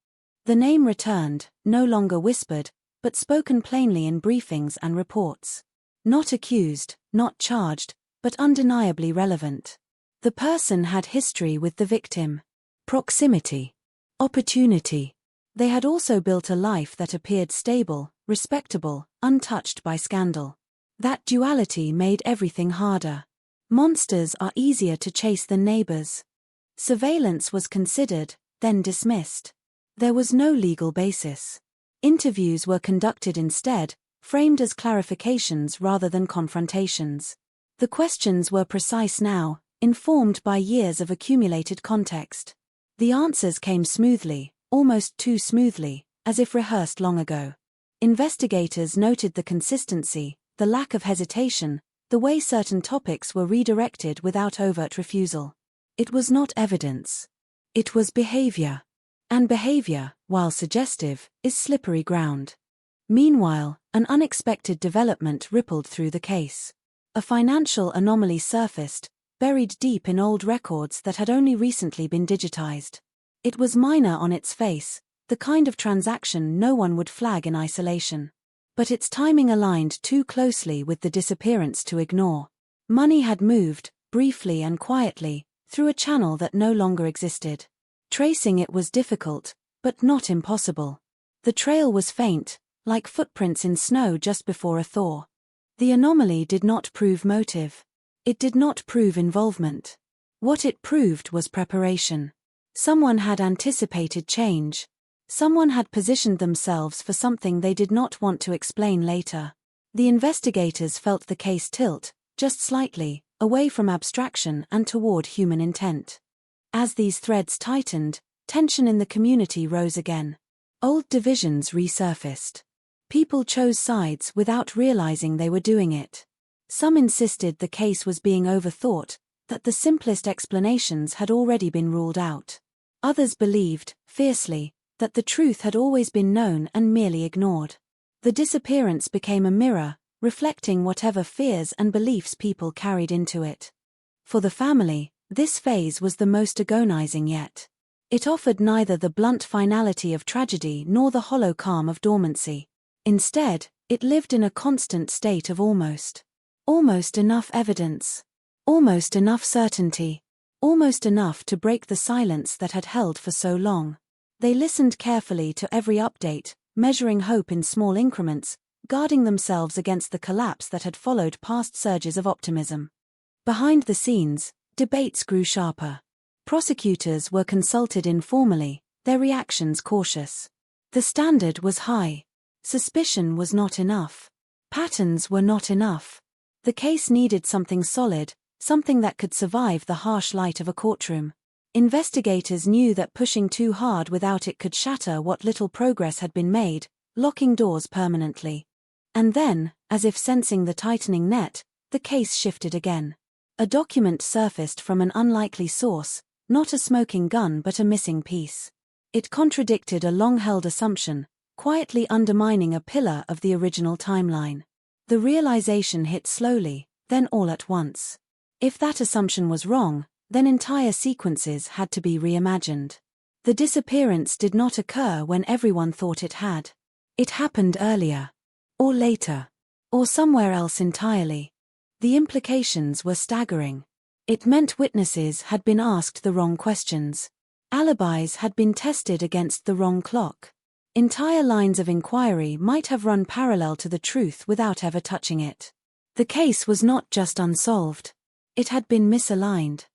The name returned, no longer whispered, but spoken plainly in briefings and reports. Not accused, not charged, but undeniably relevant. The person had history with the victim. Proximity. Opportunity. They had also built a life that appeared stable, respectable, untouched by scandal. That duality made everything harder. Monsters are easier to chase than neighbors. Surveillance was considered, then dismissed. There was no legal basis. Interviews were conducted instead, framed as clarifications rather than confrontations. The questions were precise now, informed by years of accumulated context. The answers came smoothly, almost too smoothly, as if rehearsed long ago. Investigators noted the consistency, the lack of hesitation, the way certain topics were redirected without overt refusal. It was not evidence. It was behavior. And behavior, while suggestive, is slippery ground. Meanwhile, an unexpected development rippled through the case. A financial anomaly surfaced, buried deep in old records that had only recently been digitized. It was minor on its face, the kind of transaction no one would flag in isolation. But its timing aligned too closely with the disappearance to ignore. Money had moved, briefly and quietly, through a channel that no longer existed. Tracing it was difficult, but not impossible. The trail was faint, like footprints in snow just before a thaw. The anomaly did not prove motive. It did not prove involvement. What it proved was preparation. Someone had anticipated change. Someone had positioned themselves for something they did not want to explain later. The investigators felt the case tilt, just slightly, away from abstraction and toward human intent. As these threads tightened, tension in the community rose again. Old divisions resurfaced. People chose sides without realizing they were doing it. Some insisted the case was being overthought, that the simplest explanations had already been ruled out. Others believed, fiercely, that the truth had always been known and merely ignored. The disappearance became a mirror, reflecting whatever fears and beliefs people carried into it. For the family, this phase was the most agonizing yet. It offered neither the blunt finality of tragedy nor the hollow calm of dormancy. Instead, it lived in a constant state of almost. Almost enough evidence. Almost enough certainty. Almost enough to break the silence that had held for so long. They listened carefully to every update, measuring hope in small increments, guarding themselves against the collapse that had followed past surges of optimism. Behind the scenes, debates grew sharper. Prosecutors were consulted informally, their reactions cautious. The standard was high. Suspicion was not enough. Patterns were not enough. The case needed something solid, something that could survive the harsh light of a courtroom. Investigators knew that pushing too hard without it could shatter what little progress had been made, locking doors permanently. And then, as if sensing the tightening net, the case shifted again. A document surfaced from an unlikely source, not a smoking gun but a missing piece. It contradicted a long-held assumption, quietly undermining a pillar of the original timeline. The realization hit slowly, then all at once. If that assumption was wrong, then entire sequences had to be reimagined. The disappearance did not occur when everyone thought it had. It happened earlier. Or later. Or somewhere else entirely. The implications were staggering. It meant witnesses had been asked the wrong questions. Alibis had been tested against the wrong clock. Entire lines of inquiry might have run parallel to the truth without ever touching it. The case was not just unsolved. It had been misaligned.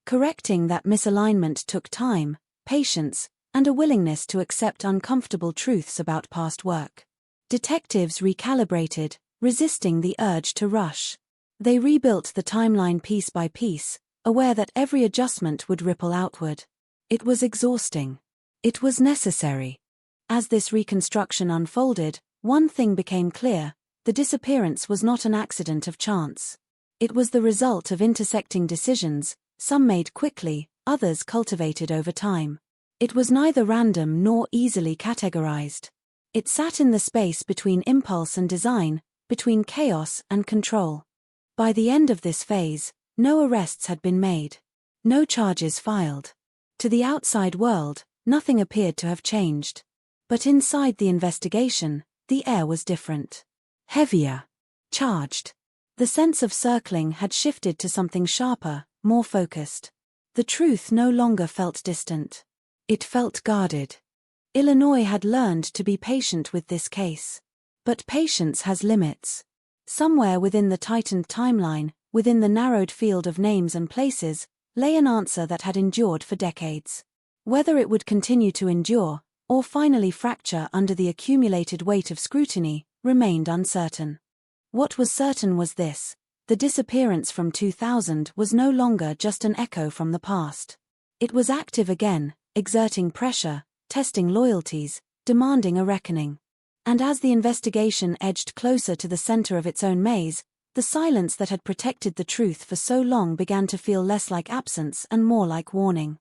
Correcting that misalignment took time, patience, and a willingness to accept uncomfortable truths about past work. Detectives recalibrated, resisting the urge to rush. They rebuilt the timeline piece by piece, aware that every adjustment would ripple outward. It was exhausting. It was necessary. As this reconstruction unfolded, one thing became clear: the disappearance was not an accident of chance. It was the result of intersecting decisions, some made quickly, others cultivated over time. It was neither random nor easily categorized. It sat in the space between impulse and design, between chaos and control. By the end of this phase, no arrests had been made. No charges filed. To the outside world, nothing appeared to have changed. But inside the investigation, the air was different. Heavier. Charged. The sense of circling had shifted to something sharper, more focused. The truth no longer felt distant. It felt guarded. Illinois had learned to be patient with this case. But patience has limits. Somewhere within the tightened timeline, within the narrowed field of names and places, lay an answer that had endured for decades. Whether it would continue to endure, or finally fracture under the accumulated weight of scrutiny, remained uncertain. What was certain was this: the disappearance from 2000 was no longer just an echo from the past. It was active again, exerting pressure, testing loyalties, demanding a reckoning. And as the investigation edged closer to the center of its own maze, the silence that had protected the truth for so long began to feel less like absence and more like warning.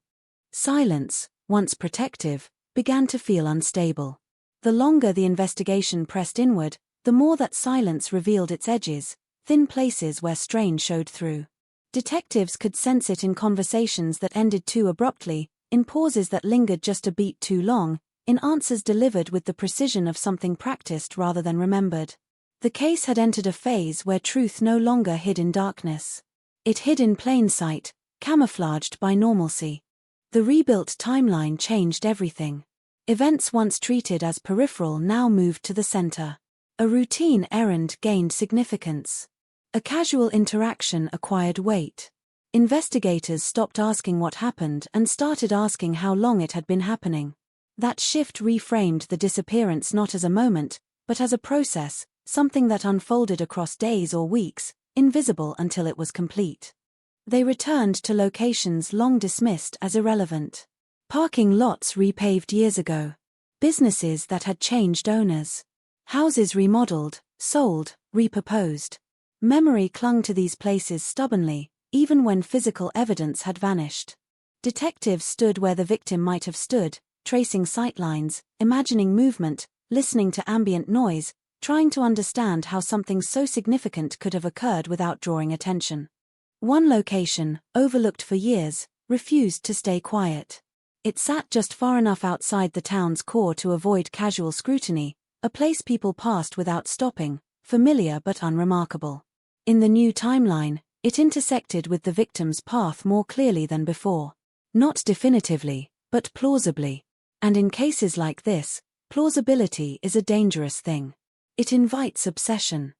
Silence, once protective, began to feel unstable. The longer the investigation pressed inward, the more that silence revealed its edges, thin places where strain showed through. Detectives could sense it in conversations that ended too abruptly, in pauses that lingered just a beat too long, in answers delivered with the precision of something practiced rather than remembered. The case had entered a phase where truth no longer hid in darkness. It hid in plain sight, camouflaged by normalcy. The rebuilt timeline changed everything. Events once treated as peripheral now moved to the center. A routine errand gained significance. A casual interaction acquired weight. Investigators stopped asking what happened and started asking how long it had been happening. That shift reframed the disappearance not as a moment, but as a process, something that unfolded across days or weeks, invisible until it was complete. They returned to locations long dismissed as irrelevant. Parking lots repaved years ago. Businesses that had changed owners. Houses remodeled, sold, repurposed. Memory clung to these places stubbornly, even when physical evidence had vanished. Detectives stood where the victim might have stood, tracing sightlines, imagining movement, listening to ambient noise, trying to understand how something so significant could have occurred without drawing attention. One location, overlooked for years, refused to stay quiet. It sat just far enough outside the town's core to avoid casual scrutiny, a place people passed without stopping, familiar but unremarkable. In the new timeline, it intersected with the victim's path more clearly than before. Not definitively, but plausibly. And in cases like this, plausibility is a dangerous thing. It invites obsession.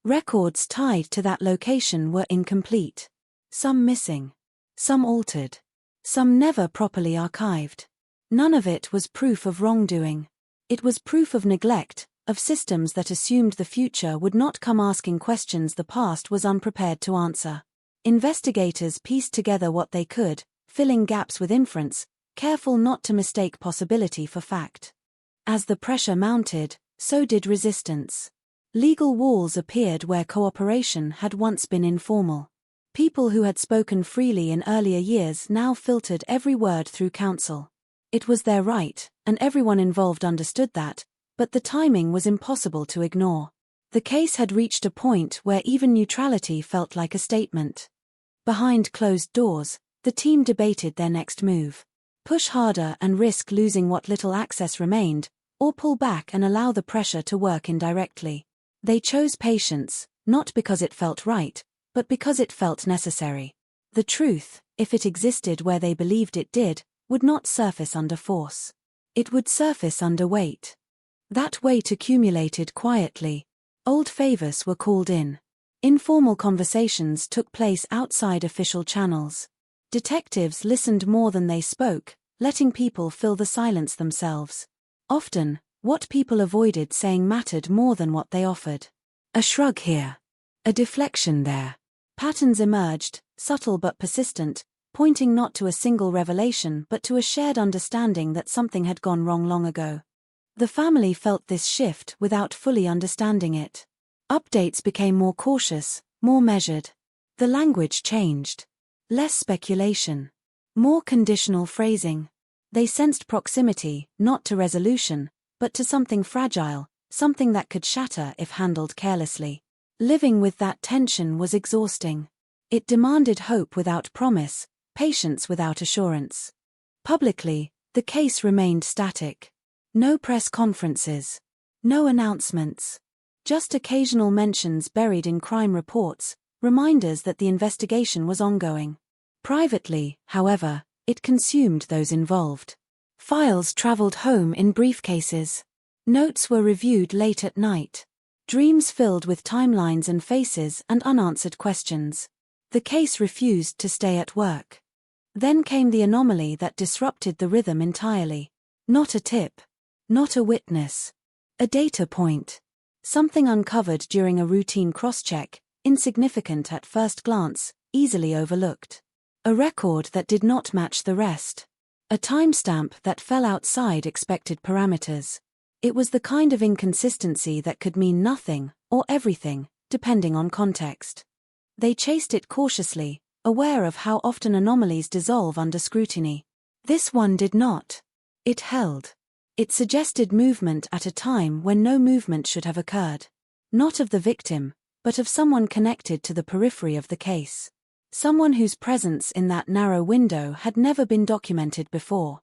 Records tied to that location were incomplete. Some missing. Some altered. Some never properly archived. None of it was proof of wrongdoing. It was proof of neglect, of systems that assumed the future would not come asking questions the past was unprepared to answer. Investigators pieced together what they could, filling gaps with inference, careful not to mistake possibility for fact. As the pressure mounted, so did resistance. Legal walls appeared where cooperation had once been informal. People who had spoken freely in earlier years now filtered every word through counsel. It was their right, and everyone involved understood that, But the timing was impossible to ignore. The case had reached a point where even neutrality felt like a statement. Behind closed doors, the team debated their next move. Push harder and risk losing what little access remained, or pull back and allow the pressure to work indirectly. They chose patience, not because it felt right, but because it felt necessary. The truth, if it existed where they believed it did, would not surface under force. It would surface under weight. That weight accumulated quietly. Old favors were called in. Informal conversations took place outside official channels. Detectives listened more than they spoke, letting people fill the silence themselves. Often, what people avoided saying mattered more than what they offered. A shrug here. A deflection there. Patterns emerged, subtle but persistent, pointing not to a single revelation but to a shared understanding that something had gone wrong long ago. The family felt this shift without fully understanding it. Updates became more cautious, more measured. The language changed. Less speculation. More conditional phrasing. They sensed proximity, not to resolution, but to something fragile, something that could shatter if handled carelessly. Living with that tension was exhausting. It demanded hope without promise, patience without assurance. Publicly, the case remained static. No press conferences. No announcements. Just occasional mentions buried in crime reports, reminders that the investigation was ongoing. Privately, however, it consumed those involved. Files traveled home in briefcases. Notes were reviewed late at night. Dreams filled with timelines and faces and unanswered questions. The case refused to stay at work. Then came the anomaly that disrupted the rhythm entirely. Not a tip. Not a witness. A data point. Something uncovered during a routine cross-check, insignificant at first glance, easily overlooked. A record that did not match the rest. A timestamp that fell outside expected parameters. It was the kind of inconsistency that could mean nothing, or everything, depending on context. They chased it cautiously, aware of how often anomalies dissolve under scrutiny. This one did not. It held. It suggested movement at a time when no movement should have occurred. Not of the victim, but of someone connected to the periphery of the case. Someone whose presence in that narrow window had never been documented before.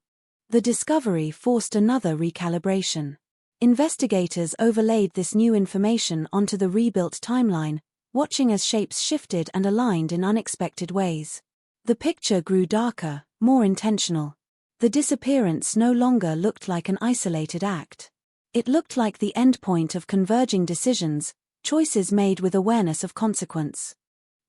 The discovery forced another recalibration. Investigators overlaid this new information onto the rebuilt timeline, watching as shapes shifted and aligned in unexpected ways. The picture grew darker, more intentional. The disappearance no longer looked like an isolated act. It looked like the endpoint of converging decisions, choices made with awareness of consequence.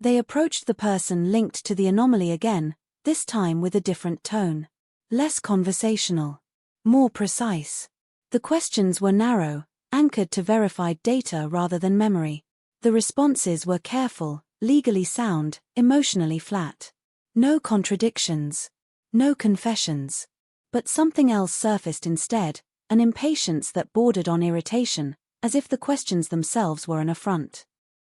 They approached the person linked to the anomaly again, this time with a different tone. Less conversational. More precise. The questions were narrow, anchored to verified data rather than memory. The responses were careful, legally sound, emotionally flat. No contradictions. No confessions. But something else surfaced instead, an impatience that bordered on irritation, as if the questions themselves were an affront.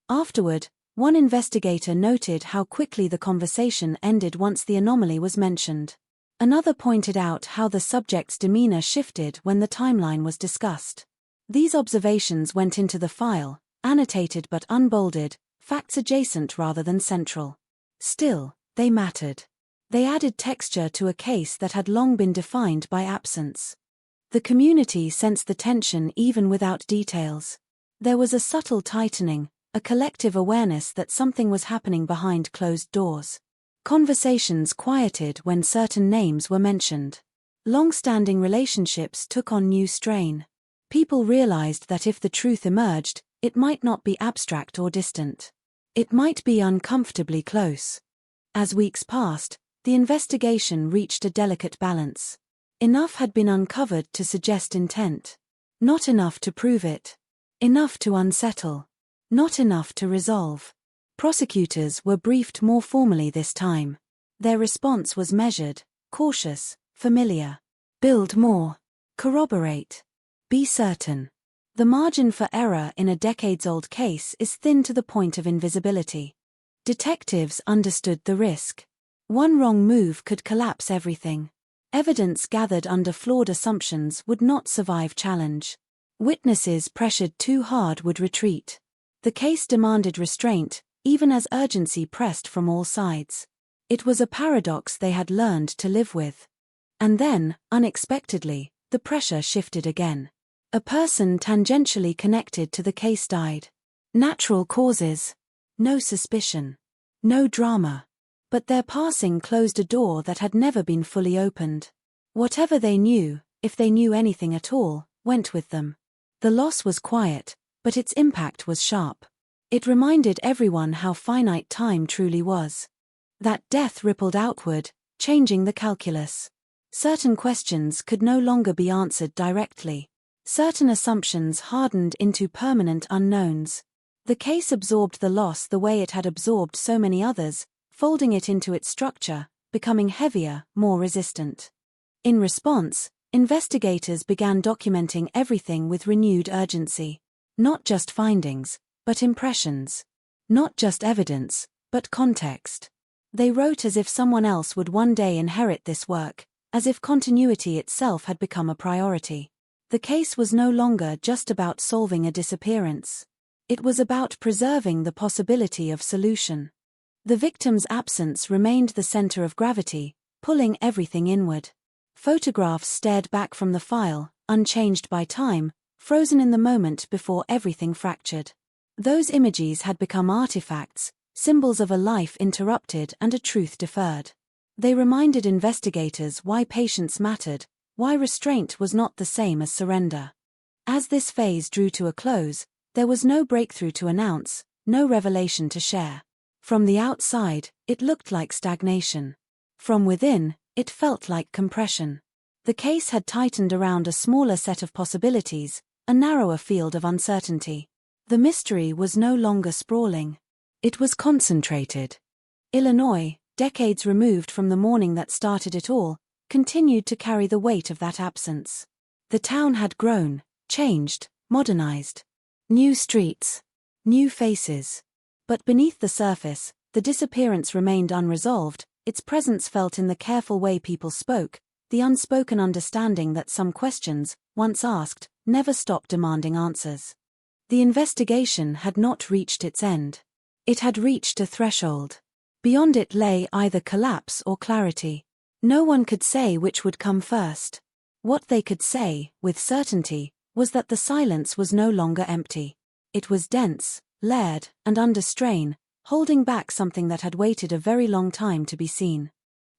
Afterward, one investigator noted how quickly the conversation ended once the anomaly was mentioned. Another pointed out how the subject's demeanor shifted when the timeline was discussed. These observations went into the file, annotated but unbolded, facts adjacent rather than central. Still, they mattered. They added texture to a case that had long been defined by absence. The community sensed the tension even without details. There was a subtle tightening, a collective awareness that something was happening behind closed doors. Conversations quieted when certain names were mentioned. Long-standing relationships took on new strain. People realized that if the truth emerged, it might not be abstract or distant. It might be uncomfortably close. As weeks passed, the investigation reached a delicate balance. Enough had been uncovered to suggest intent. Not enough to prove it. Enough to unsettle. Not enough to resolve. Prosecutors were briefed more formally this time. Their response was measured, cautious, familiar. Build more. Corroborate. Be certain. The margin for error in a decades-old case is thin to the point of invisibility. Detectives understood the risk. One wrong move could collapse everything. Evidence gathered under flawed assumptions would not survive challenge. Witnesses pressured too hard would retreat. The case demanded restraint, even as urgency pressed from all sides. It was a paradox they had learned to live with. And then, unexpectedly, the pressure shifted again. A person tangentially connected to the case died. Natural causes. No suspicion. No drama. But their passing closed a door that had never been fully opened. Whatever they knew, if they knew anything at all, went with them. The loss was quiet, but its impact was sharp. It reminded everyone how finite time truly was. That death rippled outward, changing the calculus. Certain questions could no longer be answered directly. Certain assumptions hardened into permanent unknowns. The case absorbed the loss the way it had absorbed so many others, folding it into its structure, becoming heavier, more resistant. In response, investigators began documenting everything with renewed urgency. Not just findings, but impressions. Not just evidence, but context. They wrote as if someone else would one day inherit this work, as if continuity itself had become a priority. The case was no longer just about solving a disappearance. It was about preserving the possibility of solution. The victim's absence remained the center of gravity, pulling everything inward. Photographs stared back from the file, unchanged by time, frozen in the moment before everything fractured. Those images had become artifacts, symbols of a life interrupted and a truth deferred. They reminded investigators why patience mattered, why restraint was not the same as surrender. As this phase drew to a close, there was no breakthrough to announce, no revelation to share. From the outside, it looked like stagnation. From within, it felt like compression. The case had tightened around a smaller set of possibilities, a narrower field of uncertainty. The mystery was no longer sprawling. It was concentrated. Illinois, decades removed from the morning that started it all, continued to carry the weight of that absence. The town had grown, changed, modernized. New streets. New faces. But beneath the surface, the disappearance remained unresolved, its presence felt in the careful way people spoke, the unspoken understanding that some questions, once asked, never stopped demanding answers. The investigation had not reached its end. It had reached a threshold. Beyond it lay either collapse or clarity. No one could say which would come first. What they could say, with certainty, was that the silence was no longer empty. It was dense, layered, and under strain, holding back something that had waited a very long time to be seen.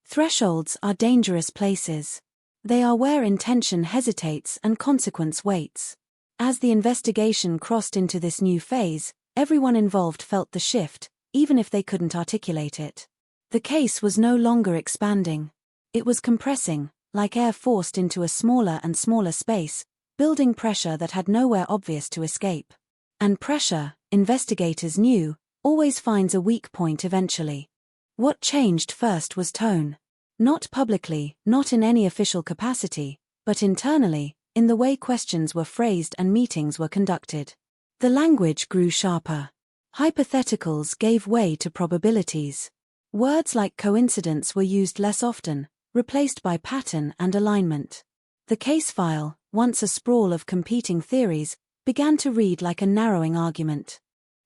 Thresholds are dangerous places. They are where intention hesitates and consequence waits. As the investigation crossed into this new phase, everyone involved felt the shift, even if they couldn't articulate it. The case was no longer expanding. It was compressing, like air forced into a smaller and smaller space, building pressure that had nowhere obvious to escape. And pressure, investigators knew, always finds a weak point eventually. What changed first was tone. Not publicly, not in any official capacity, but internally, in the way questions were phrased and meetings were conducted. The language grew sharper. Hypotheticals gave way to probabilities. Words like coincidence were used less often, replaced by pattern and alignment. The case file, once a sprawl of competing theories, began to read like a narrowing argument.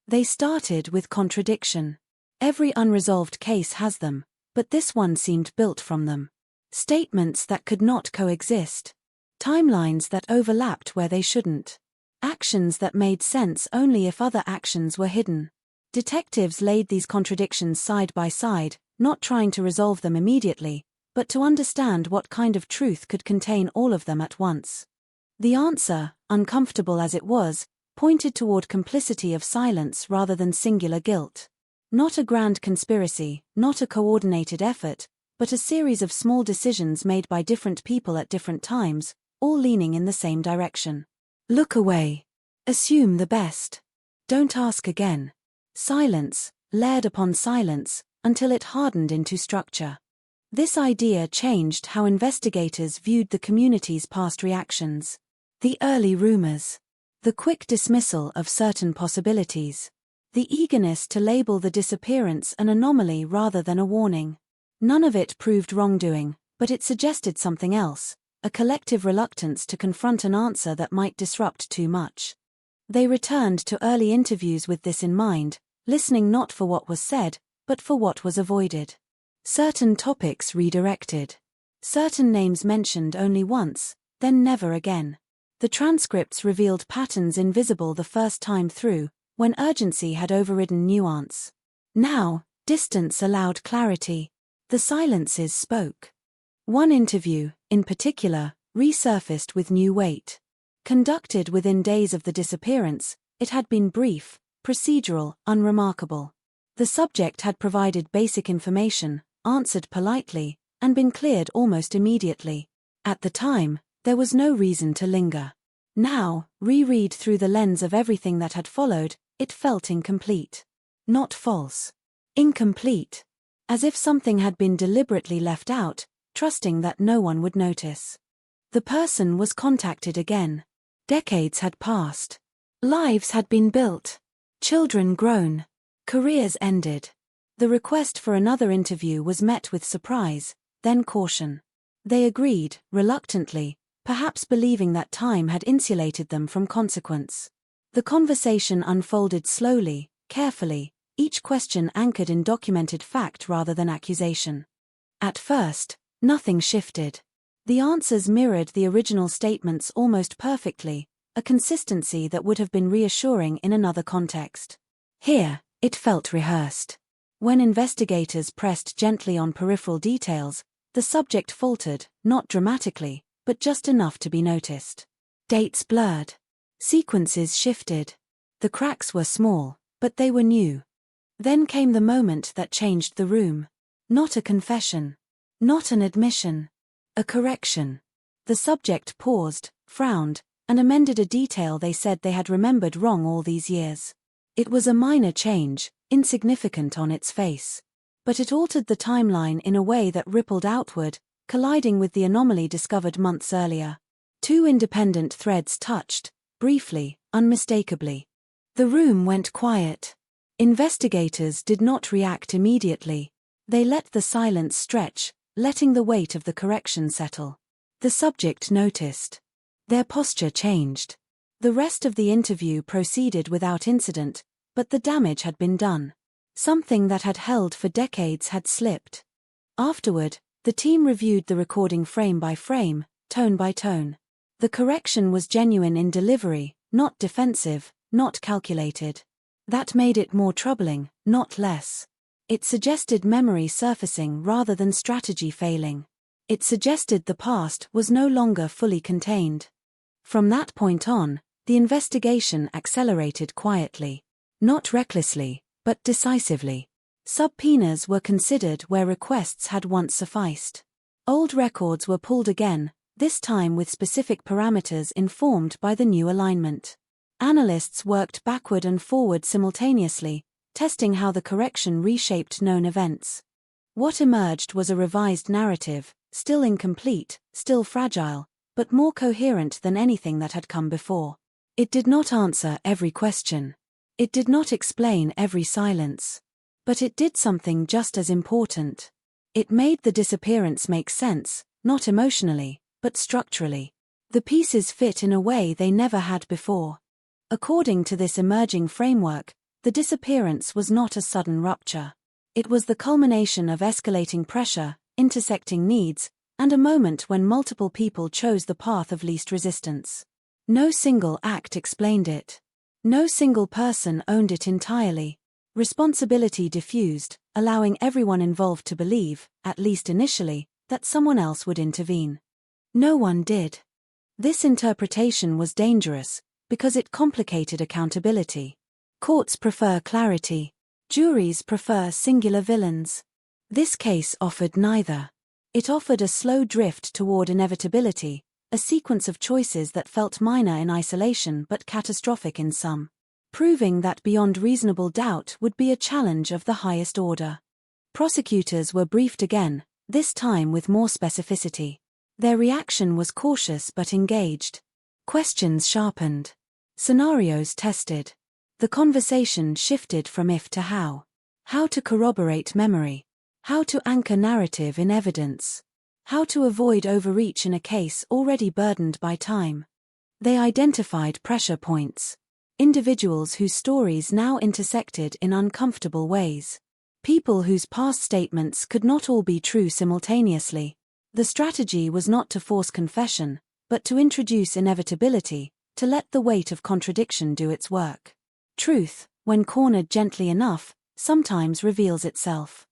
They started with contradiction. Every unresolved case has them, but this one seemed built from them. Statements that could not coexist. Timelines that overlapped where they shouldn't. Actions that made sense only if other actions were hidden. Detectives laid these contradictions side by side, not trying to resolve them immediately, but to understand what kind of truth could contain all of them at once. The answer, uncomfortable as it was, pointed toward complicity of silence rather than singular guilt. Not a grand conspiracy, not a coordinated effort, but a series of small decisions made by different people at different times, all leaning in the same direction. Look away. Assume the best. Don't ask again. Silence, layered upon silence, until it hardened into structure. This idea changed how investigators viewed the community's past reactions. The early rumors. The quick dismissal of certain possibilities. The eagerness to label the disappearance an anomaly rather than a warning. None of it proved wrongdoing, but it suggested something else, a collective reluctance to confront an answer that might disrupt too much. They returned to early interviews with this in mind, listening not for what was said, but for what was avoided. Certain topics redirected. Certain names mentioned only once, then never again. The transcripts revealed patterns invisible the first time through, when urgency had overridden nuance. Now, distance allowed clarity. The silences spoke. One interview, in particular, resurfaced with new weight. Conducted within days of the disappearance, it had been brief, procedural, unremarkable. The subject had provided basic information, answered politely, and been cleared almost immediately. At the time, there was no reason to linger. Now, reread through the lens of everything that had followed, it felt incomplete. Not false. Incomplete. As if something had been deliberately left out, trusting that no one would notice. The person was contacted again. Decades had passed. Lives had been built. Children grown. Careers ended. The request for another interview was met with surprise, then caution. They agreed, reluctantly, perhaps believing that time had insulated them from consequence. The conversation unfolded slowly, carefully, each question anchored in documented fact rather than accusation. At first, nothing shifted. The answers mirrored the original statements almost perfectly, a consistency that would have been reassuring in another context. Here, it felt rehearsed. When investigators pressed gently on peripheral details, the subject faltered, not dramatically, but just enough to be noticed. Dates blurred. Sequences shifted. The cracks were small, but they were new. Then came the moment that changed the room. Not a confession. Not an admission. A correction. The subject paused, frowned, and amended a detail they said they had remembered wrong all these years. It was a minor change, insignificant on its face. But it altered the timeline in a way that rippled outward, colliding with the anomaly discovered months earlier. Two independent threads touched, briefly, unmistakably. The room went quiet. Investigators did not react immediately. They let the silence stretch, letting the weight of the correction settle. The subject noticed. Their posture changed. The rest of the interview proceeded without incident, but the damage had been done. Something that had held for decades had slipped. Afterward, the team reviewed the recording frame by frame, tone by tone. The correction was genuine in delivery, not defensive, not calculated. That made it more troubling, not less. It suggested memory surfacing rather than strategy failing. It suggested the past was no longer fully contained. From that point on, the investigation accelerated quietly. Not recklessly, but decisively. Subpoenas were considered where requests had once sufficed. Old records were pulled again, this time with specific parameters informed by the new alignment. Analysts worked backward and forward simultaneously, testing how the correction reshaped known events. What emerged was a revised narrative, still incomplete, still fragile, but more coherent than anything that had come before. It did not answer every question. It did not explain every silence. But it did something just as important. It made the disappearance make sense, not emotionally, but structurally. The pieces fit in a way they never had before. According to this emerging framework, the disappearance was not a sudden rupture. It was the culmination of escalating pressure, intersecting needs, and a moment when multiple people chose the path of least resistance. No single act explained it. No single person owned it entirely. Responsibility diffused, allowing everyone involved to believe, at least initially, that someone else would intervene. No one did. This interpretation was dangerous, because it complicated accountability. Courts prefer clarity. Juries prefer singular villains. This case offered neither. It offered a slow drift toward inevitability, a sequence of choices that felt minor in isolation but catastrophic in some. Proving that beyond reasonable doubt would be a challenge of the highest order. Prosecutors were briefed again, this time with more specificity. Their reaction was cautious but engaged. Questions sharpened. Scenarios tested. The conversation shifted from if to how. How to corroborate memory. How to anchor narrative in evidence. How to avoid overreach in a case already burdened by time. They identified pressure points. Individuals whose stories now intersected in uncomfortable ways. People whose past statements could not all be true simultaneously. The strategy was not to force confession, but to introduce inevitability, to let the weight of contradiction do its work. Truth, when cornered gently enough, sometimes reveals itself.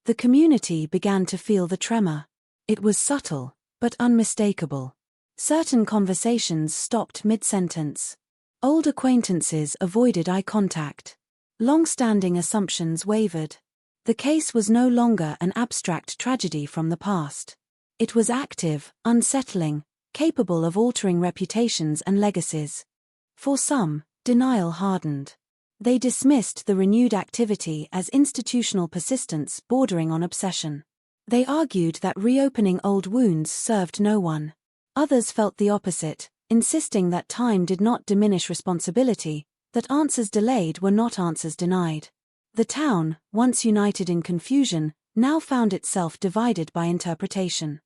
The community began to feel the tremor. It was subtle, but unmistakable. Certain conversations stopped mid-sentence. Old acquaintances avoided eye contact. Long-standing assumptions wavered. The case was no longer an abstract tragedy from the past. It was active, unsettling, capable of altering reputations and legacies. For some, denial hardened. They dismissed the renewed activity as institutional persistence bordering on obsession. They argued that reopening old wounds served no one. Others felt the opposite, insisting that time did not diminish responsibility, that answers delayed were not answers denied. The town, once united in confusion, now found itself divided by interpretation.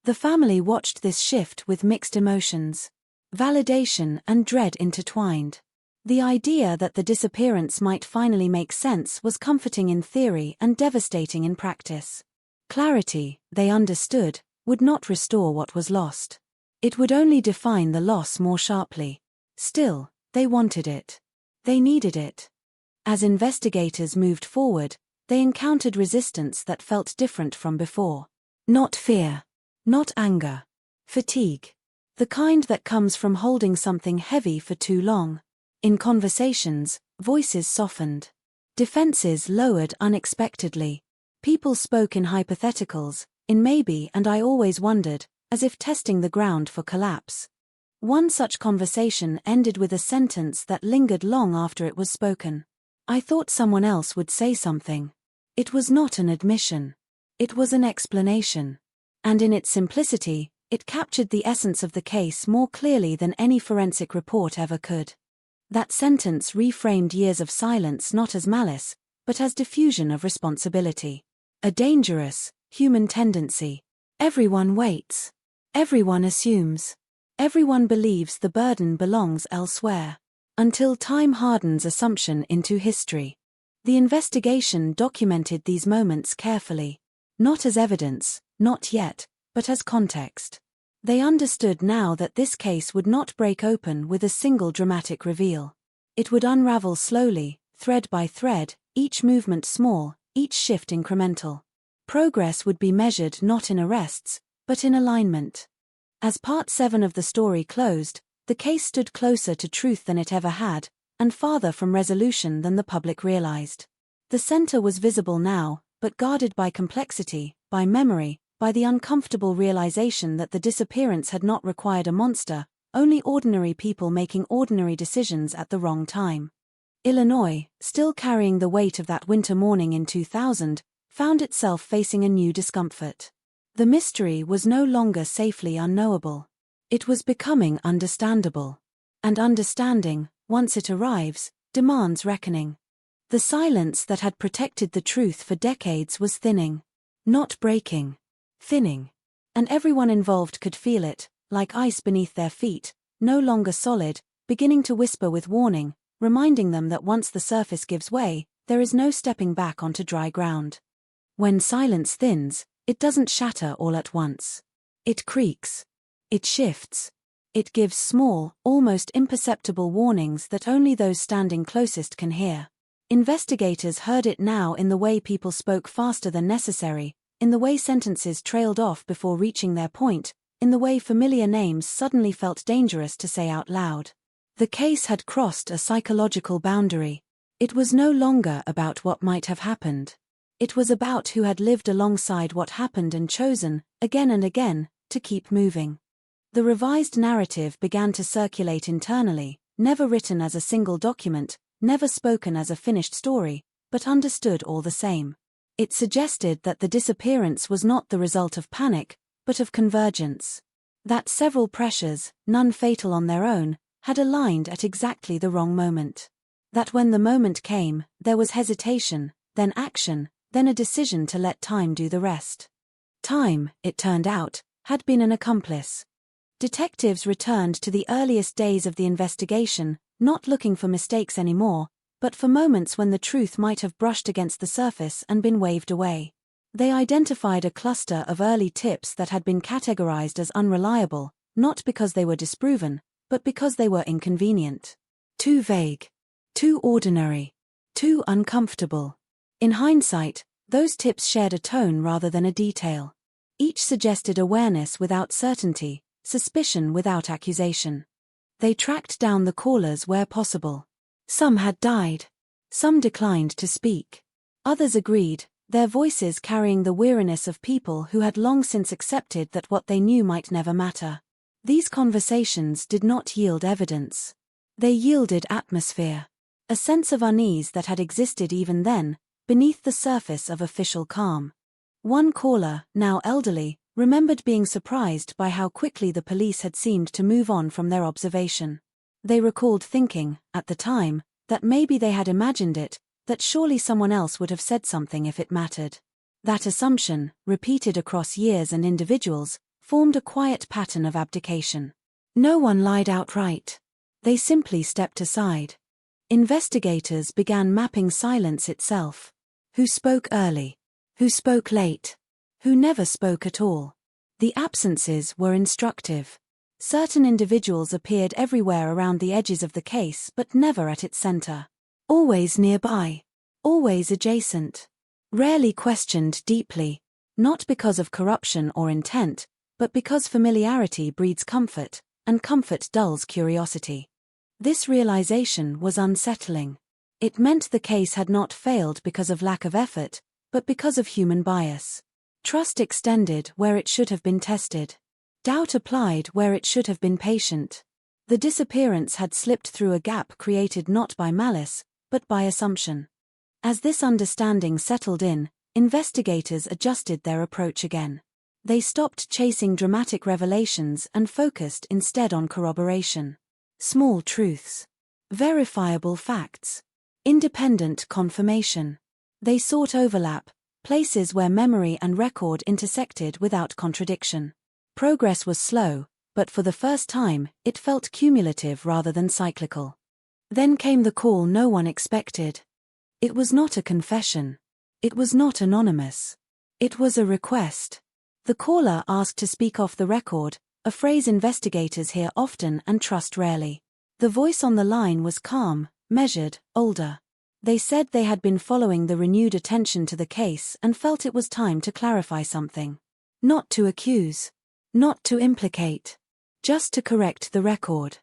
The family watched this shift with mixed emotions. Validation and dread intertwined. The idea that the disappearance might finally make sense was comforting in theory and devastating in practice. Clarity, they understood, would not restore what was lost. It would only define the loss more sharply. Still, they wanted it. They needed it. As investigators moved forward, they encountered resistance that felt different from before. Not fear. Not anger. Fatigue. The kind that comes from holding something heavy for too long. In conversations, voices softened. Defenses lowered unexpectedly. People spoke in hypotheticals, in maybe and I always wondered, as if testing the ground for collapse. One such conversation ended with a sentence that lingered long after it was spoken. I thought someone else would say something. It was not an admission. It was an explanation. And in its simplicity, it captured the essence of the case more clearly than any forensic report ever could. That sentence reframed years of silence not as malice, but as diffusion of responsibility. A dangerous, human tendency. Everyone waits. Everyone assumes. Everyone believes the burden belongs elsewhere. Until time hardens assumption into history. The investigation documented these moments carefully. Not as evidence, not yet, but as context. They understood now that this case would not break open with a single dramatic reveal. It would unravel slowly, thread by thread, each movement small, each shift incremental. Progress would be measured not in arrests, but in alignment. As Part 7 of the story closed, the case stood closer to truth than it ever had, and farther from resolution than the public realized. The center was visible now, but guarded by complexity, by memory, by the uncomfortable realization that the disappearance had not required a monster, only ordinary people making ordinary decisions at the wrong time. Illinois, still carrying the weight of that winter morning in 2000, found itself facing a new discomfort. The mystery was no longer safely unknowable. It was becoming understandable. And understanding, once it arrives, demands reckoning. The silence that had protected the truth for decades was thinning. Not breaking. Thinning. And everyone involved could feel it, like ice beneath their feet, no longer solid, beginning to whisper with warning, reminding them that once the surface gives way, there is no stepping back onto dry ground. When silence thins, it doesn't shatter all at once. It creaks. It shifts. It gives small, almost imperceptible warnings that only those standing closest can hear. Investigators heard it now in the way people spoke faster than necessary, in the way sentences trailed off before reaching their point, in the way familiar names suddenly felt dangerous to say out loud. The case had crossed a psychological boundary. It was no longer about what might have happened. It was about who had lived alongside what happened and chosen, again and again, to keep moving. The revised narrative began to circulate internally, never written as a single document, never spoken as a finished story, but understood all the same. It suggested that the disappearance was not the result of panic, but of convergence. That several pressures, none fatal on their own, had aligned at exactly the wrong moment. That when the moment came, there was hesitation, then action, then a decision to let time do the rest. Time, it turned out, had been an accomplice. Detectives returned to the earliest days of the investigation, not looking for mistakes anymore, but for moments when the truth might have brushed against the surface and been waved away. They identified a cluster of early tips that had been categorized as unreliable, not because they were disproven, but because they were inconvenient. Too vague. Too ordinary. Too uncomfortable. In hindsight, those tips shared a tone rather than a detail. Each suggested awareness without certainty, suspicion without accusation. They tracked down the callers where possible. Some had died. Some declined to speak. Others agreed, their voices carrying the weariness of people who had long since accepted that what they knew might never matter. These conversations did not yield evidence. They yielded atmosphere. A sense of unease that had existed even then, beneath the surface of official calm. One caller, now elderly, remembered being surprised by how quickly the police had seemed to move on from their observation. They recalled thinking, at the time, that maybe they had imagined it, that surely someone else would have said something if it mattered. That assumption, repeated across years and individuals, formed a quiet pattern of abdication. No one lied outright. They simply stepped aside. Investigators began mapping silence itself. Who spoke early? Who spoke late? Who never spoke at all? The absences were instructive. Certain individuals appeared everywhere around the edges of the case but never at its center. Always nearby. Always adjacent. Rarely questioned deeply. Not because of corruption or intent, but because familiarity breeds comfort, and comfort dulls curiosity. This realization was unsettling. It meant the case had not failed because of lack of effort, but because of human bias. Trust extended where it should have been tested. Doubt applied where it should have been patient. The disappearance had slipped through a gap created not by malice, but by assumption. As this understanding settled in, investigators adjusted their approach again. They stopped chasing dramatic revelations and focused instead on corroboration. Small truths. Verifiable facts. Independent confirmation. They sought overlap, places where memory and record intersected without contradiction. Progress was slow, but for the first time, it felt cumulative rather than cyclical. Then came the call no one expected. It was not a confession. It was not anonymous. It was a request. The caller asked to speak off the record, a phrase investigators hear often and trust rarely. The voice on the line was calm, measured, older. They said they had been following the renewed attention to the case and felt it was time to clarify something. Not to accuse. Not to implicate. Just to correct the record.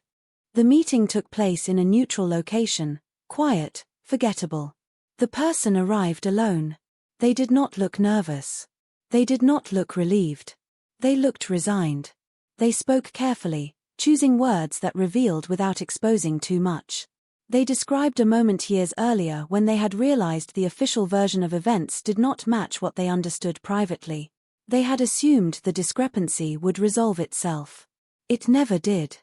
The meeting took place in a neutral location, quiet, forgettable. The person arrived alone. They did not look nervous. They did not look relieved. They looked resigned. They spoke carefully, choosing words that revealed without exposing too much. They described a moment years earlier when they had realized the official version of events did not match what they understood privately. They had assumed the discrepancy would resolve itself. It never did.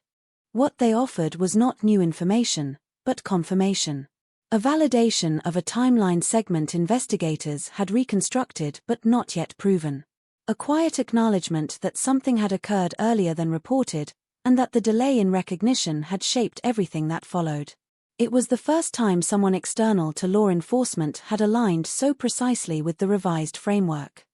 What they offered was not new information, but confirmation. A validation of a timeline segment investigators had reconstructed but not yet proven. A quiet acknowledgement that something had occurred earlier than reported, and that the delay in recognition had shaped everything that followed. It was the first time someone external to law enforcement had aligned so precisely with the revised framework.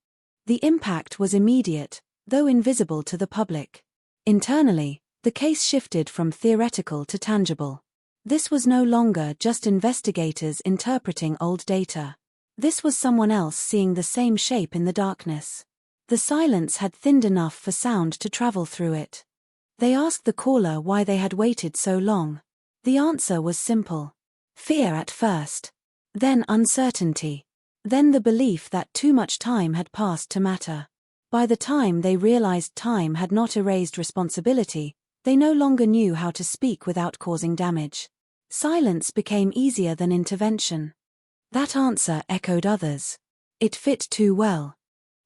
The impact was immediate, though invisible to the public. Internally, the case shifted from theoretical to tangible. This was no longer just investigators interpreting old data. This was someone else seeing the same shape in the darkness. The silence had thinned enough for sound to travel through it. They asked the caller why they had waited so long. The answer was simple. Fear at first. Then uncertainty. Then the belief that too much time had passed to matter. By the time they realized time had not erased responsibility, they no longer knew how to speak without causing damage. Silence became easier than intervention. That answer echoed others. It fit too well.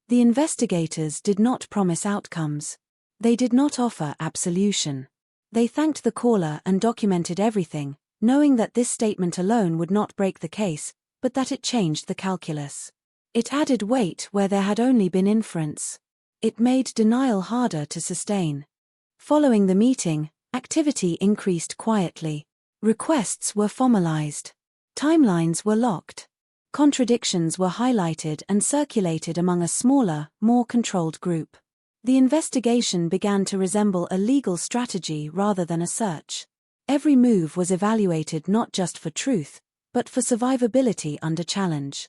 The investigators did not promise outcomes. They did not offer absolution. They thanked the caller and documented everything, knowing that this statement alone would not break the case, but that it changed the calculus. It added weight where there had only been inference. It made denial harder to sustain. Following the meeting, activity increased quietly. Requests were formalized. Timelines were locked. Contradictions were highlighted and circulated among a smaller, more controlled group. The investigation began to resemble a legal strategy rather than a search. Every move was evaluated not just for truth, but for survivability under challenge.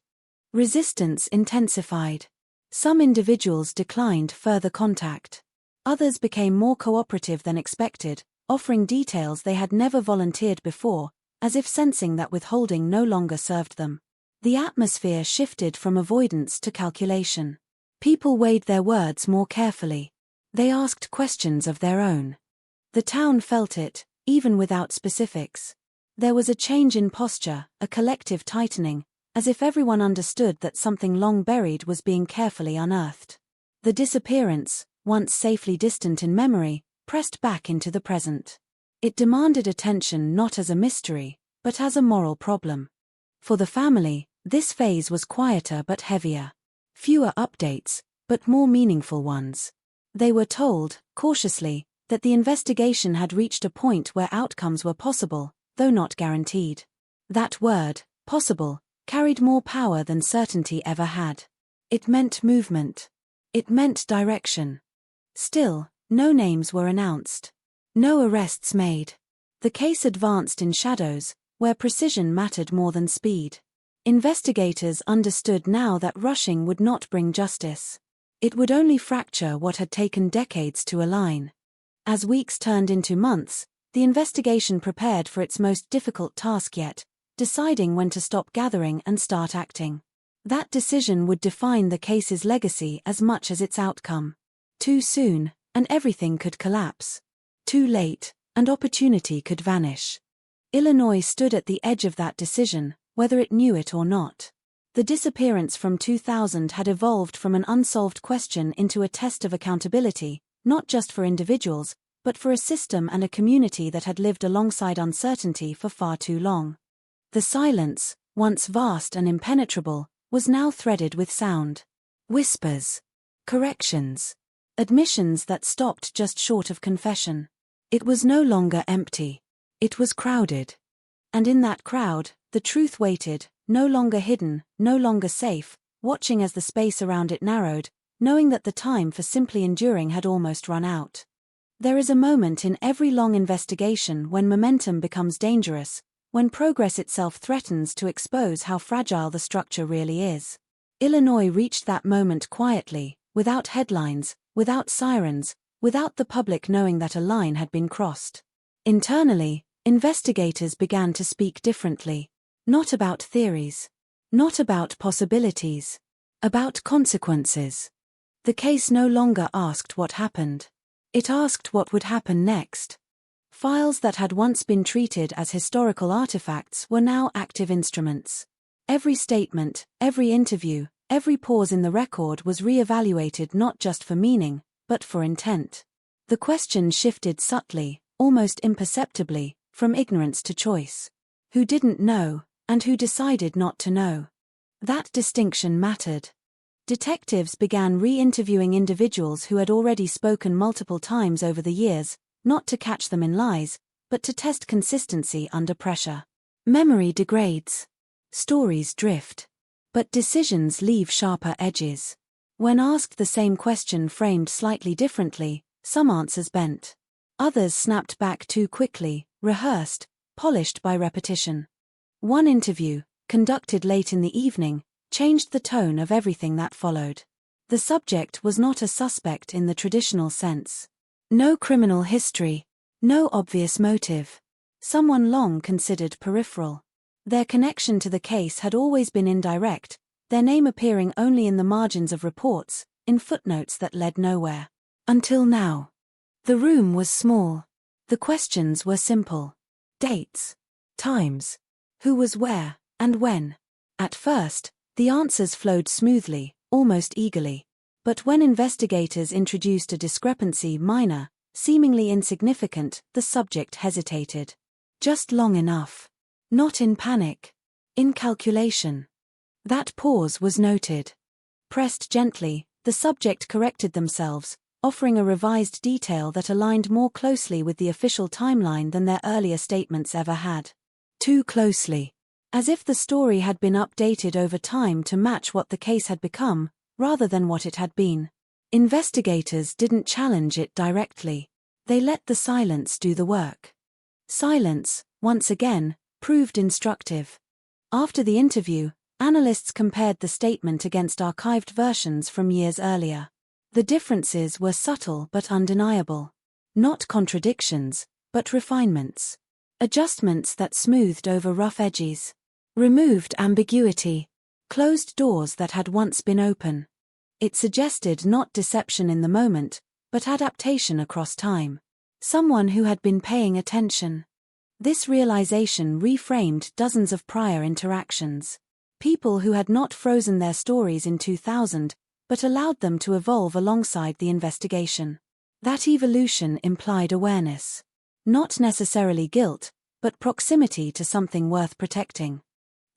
Resistance intensified. Some individuals declined further contact. Others became more cooperative than expected, offering details they had never volunteered before, as if sensing that withholding no longer served them. The atmosphere shifted from avoidance to calculation. People weighed their words more carefully. They asked questions of their own. The town felt it, even without specifics. There was a change in posture, a collective tightening, as if everyone understood that something long buried was being carefully unearthed. The disappearance, once safely distant in memory, pressed back into the present. It demanded attention not as a mystery, but as a moral problem. For the family, this phase was quieter but heavier. Fewer updates, but more meaningful ones. They were told, cautiously, that the investigation had reached a point where outcomes were possible, though not guaranteed. That word, possible, carried more power than certainty ever had. It meant movement. It meant direction. Still, no names were announced. No arrests made. The case advanced in shadows, where precision mattered more than speed. Investigators understood now that rushing would not bring justice. It would only fracture what had taken decades to align. As weeks turned into months, the investigation prepared for its most difficult task yet, deciding when to stop gathering and start acting. That decision would define the case's legacy as much as its outcome. Too soon, and everything could collapse. Too late, and opportunity could vanish. Illinois stood at the edge of that decision, whether it knew it or not. The disappearance from 2000 had evolved from an unsolved question into a test of accountability, not just for individuals, but for a system and a community that had lived alongside uncertainty for far too long. The silence, once vast and impenetrable, was now threaded with sound. Whispers. Corrections. Admissions that stopped just short of confession. It was no longer empty. It was crowded. And in that crowd, the truth waited, no longer hidden, no longer safe, watching as the space around it narrowed, knowing that the time for simply enduring had almost run out. There is a moment in every long investigation when momentum becomes dangerous, when progress itself threatens to expose how fragile the structure really is. Illinois reached that moment quietly, without headlines, without sirens, without the public knowing that a line had been crossed. Internally, investigators began to speak differently. Not about theories. Not about possibilities. About consequences. The case no longer asked what happened. It asked what would happen next. Files that had once been treated as historical artifacts were now active instruments. Every statement, every interview, every pause in the record was re-evaluated not just for meaning, but for intent. The question shifted subtly, almost imperceptibly, from ignorance to choice. Who didn't know, and who decided not to know? That distinction mattered. Detectives began re-interviewing individuals who had already spoken multiple times over the years, not to catch them in lies, but to test consistency under pressure. Memory degrades. Stories drift. But decisions leave sharper edges. When asked the same question framed slightly differently, some answers bent. Others snapped back too quickly, rehearsed, polished by repetition. One interview, conducted late in the evening, changed the tone of everything that followed. The subject was not a suspect in the traditional sense. No criminal history. No obvious motive. Someone long considered peripheral. Their connection to the case had always been indirect, their name appearing only in the margins of reports, in footnotes that led nowhere. Until now. The room was small. The questions were simple. Dates. Times. Who was where, and when. At first, the answers flowed smoothly, almost eagerly. But when investigators introduced a discrepancy minor, seemingly insignificant, the subject hesitated. Just long enough. Not in panic. In calculation. That pause was noted. Pressed gently, The subject corrected themselves, offering a revised detail that aligned more closely with the official timeline than their earlier statements ever had. Too closely. As if the story had been updated over time to match what the case had become, rather than what it had been. Investigators didn't challenge it directly. They let the silence do the work. Silence, once again, proved instructive. After the interview, analysts compared the statement against archived versions from years earlier. The differences were subtle but undeniable. Not contradictions, but refinements. Adjustments that smoothed over rough edges. Removed ambiguity. Closed doors that had once been open. It suggested not deception in the moment, but adaptation across time. Someone who had been paying attention. This realization reframed dozens of prior interactions. People who had not frozen their stories in 2000, but allowed them to evolve alongside the investigation. That evolution implied awareness. Not necessarily guilt, but proximity to something worth protecting.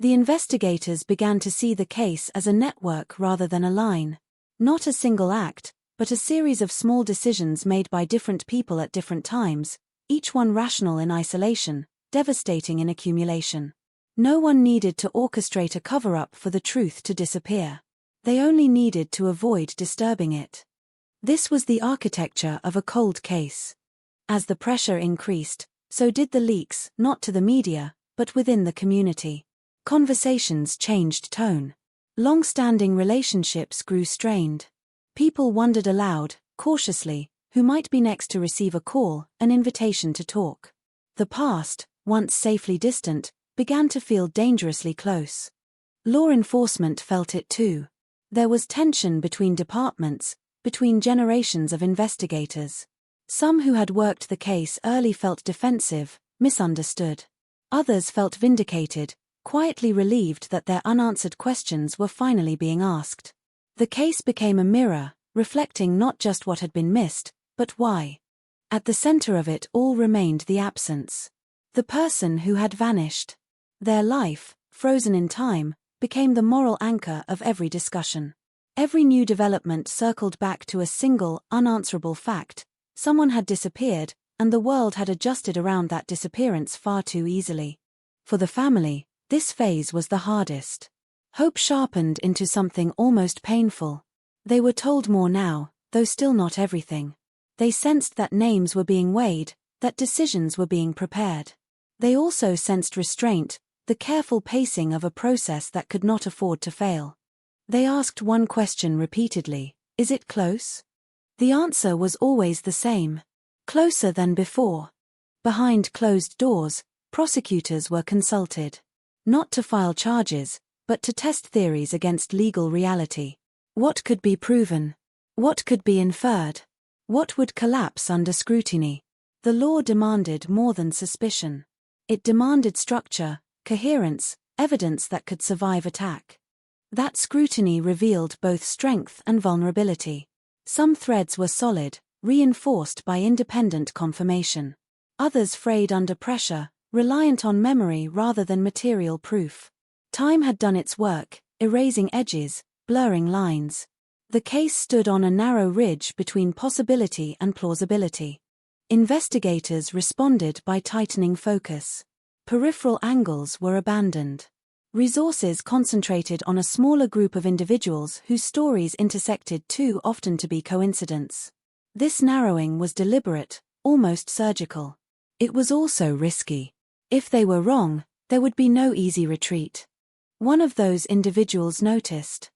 The investigators began to see the case as a network rather than a line. Not a single act, but a series of small decisions made by different people at different times, each one rational in isolation, devastating in accumulation. No one needed to orchestrate a cover-up for the truth to disappear. They only needed to avoid disturbing it. This was the architecture of a cold case. As the pressure increased, so did the leaks, not to the media, but within the community. Conversations changed tone. Long-standing relationships grew strained. People wondered aloud, cautiously, who might be next to receive a call, an invitation to talk. The past, once safely distant, began to feel dangerously close. Law enforcement felt it too. There was tension between departments, between generations of investigators. Some who had worked the case early felt defensive, misunderstood. Others felt vindicated, quietly relieved that their unanswered questions were finally being asked. The case became a mirror, reflecting not just what had been missed, but why. At the center of it all remained the absence. The person who had vanished. Their life, frozen in time, became the moral anchor of every discussion. Every new development circled back to a single, unanswerable fact: someone had disappeared, and the world had adjusted around that disappearance far too easily. For the family, this phase was the hardest. Hope sharpened into something almost painful. They were told more now, though still not everything. They sensed that names were being weighed, that decisions were being prepared. They also sensed restraint, the careful pacing of a process that could not afford to fail. They asked one question repeatedly: is it close? The answer was always the same. Closer than before. Behind closed doors, prosecutors were consulted. Not to file charges, but to test theories against legal reality. What could be proven? What could be inferred? What would collapse under scrutiny? The law demanded more than suspicion. It demanded structure, coherence, evidence that could survive attack. That scrutiny revealed both strength and vulnerability. Some threads were solid, reinforced by independent confirmation. Others frayed under pressure, reliant on memory rather than material proof. Time had done its work, erasing edges, blurring lines. The case stood on a narrow ridge between possibility and plausibility. Investigators responded by tightening focus. Peripheral angles were abandoned. Resources concentrated on a smaller group of individuals whose stories intersected too often to be coincidence. This narrowing was deliberate, almost surgical. It was also risky. If they were wrong, there would be no easy retreat. One of those individuals noticed.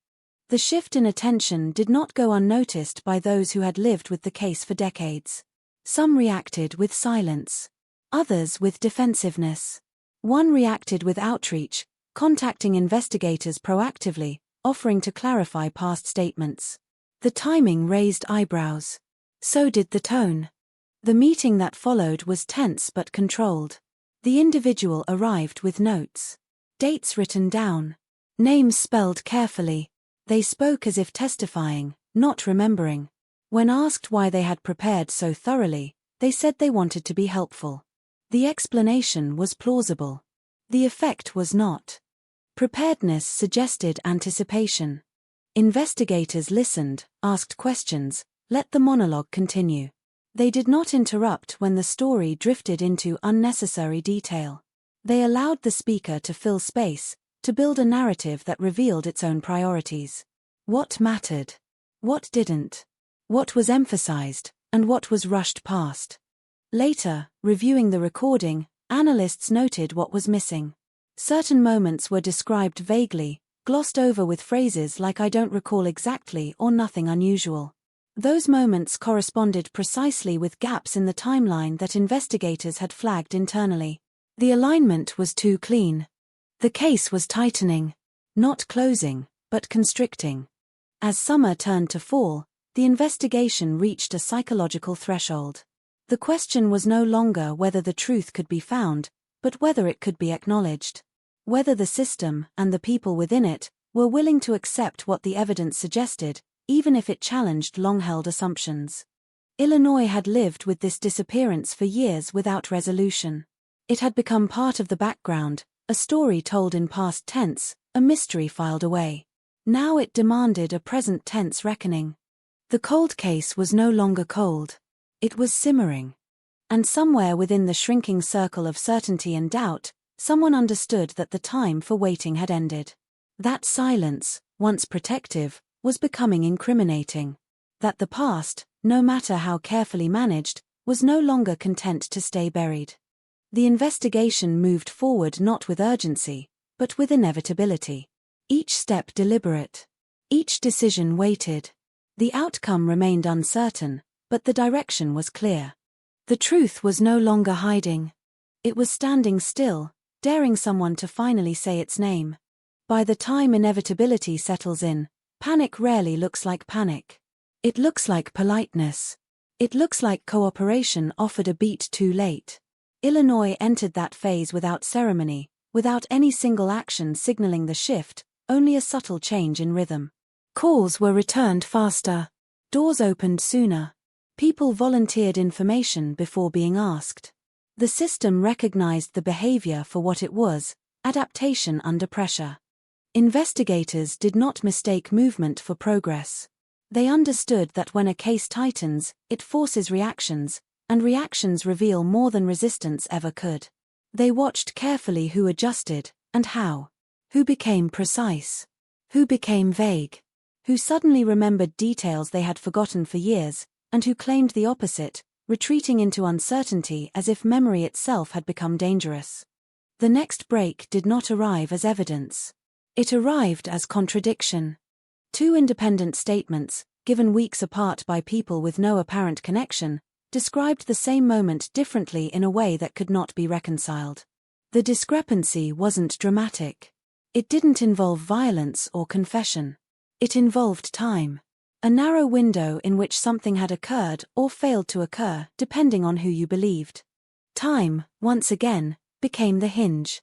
The shift in attention did not go unnoticed by those who had lived with the case for decades. Some reacted with silence. Others with defensiveness. One reacted with outreach, contacting investigators proactively, offering to clarify past statements. The timing raised eyebrows. So did the tone. The meeting that followed was tense but controlled. The individual arrived with notes. Dates written down. Names spelled carefully. They spoke as if testifying, not remembering. When asked why they had prepared so thoroughly, they said they wanted to be helpful. The explanation was plausible. The effect was not. Preparedness suggested anticipation. Investigators listened, asked questions, let the monologue continue. They did not interrupt when the story drifted into unnecessary detail. They allowed the speaker to fill space, to build a narrative that revealed its own priorities. What mattered? What didn't? What was emphasized, and what was rushed past? Later, reviewing the recording, analysts noted what was missing. Certain moments were described vaguely, glossed over with phrases like "I don't recall exactly" or "nothing unusual." Those moments corresponded precisely with gaps in the timeline that investigators had flagged internally. The alignment was too clean. The case was tightening. Not closing, but constricting. As summer turned to fall, the investigation reached a psychological threshold. The question was no longer whether the truth could be found, but whether it could be acknowledged. Whether the system, and the people within it, were willing to accept what the evidence suggested, even if it challenged long-held assumptions. Illinois had lived with this disappearance for years without resolution. It had become part of the background, a story told in past tense, a mystery filed away. Now it demanded a present tense reckoning. The cold case was no longer cold. It was simmering. And somewhere within the shrinking circle of certainty and doubt, someone understood that the time for waiting had ended. That silence, once protective, was becoming incriminating. That the past, no matter how carefully managed, was no longer content to stay buried. The investigation moved forward not with urgency, but with inevitability. Each step deliberate. Each decision weighted. The outcome remained uncertain, but the direction was clear. The truth was no longer hiding. It was standing still, daring someone to finally say its name. By the time inevitability settles in, panic rarely looks like panic. It looks like politeness. It looks like cooperation offered a beat too late. Illinois entered that phase without ceremony, without any single action signaling the shift, only a subtle change in rhythm. Calls were returned faster. Doors opened sooner. People volunteered information before being asked. The system recognized the behavior for what it was, adaptation under pressure. Investigators did not mistake movement for progress. They understood that when a case tightens, it forces reactions, and reactions reveal more than resistance ever could. They watched carefully who adjusted, and how. Who became precise. Who became vague. Who suddenly remembered details they had forgotten for years, and who claimed the opposite, retreating into uncertainty as if memory itself had become dangerous. The next break did not arrive as evidence. It arrived as contradiction. Two independent statements, given weeks apart by people with no apparent connection, described the same moment differently in a way that could not be reconciled. The discrepancy wasn't dramatic. It didn't involve violence or confession. It involved time. A narrow window in which something had occurred or failed to occur, depending on who you believed. Time, once again, became the hinge.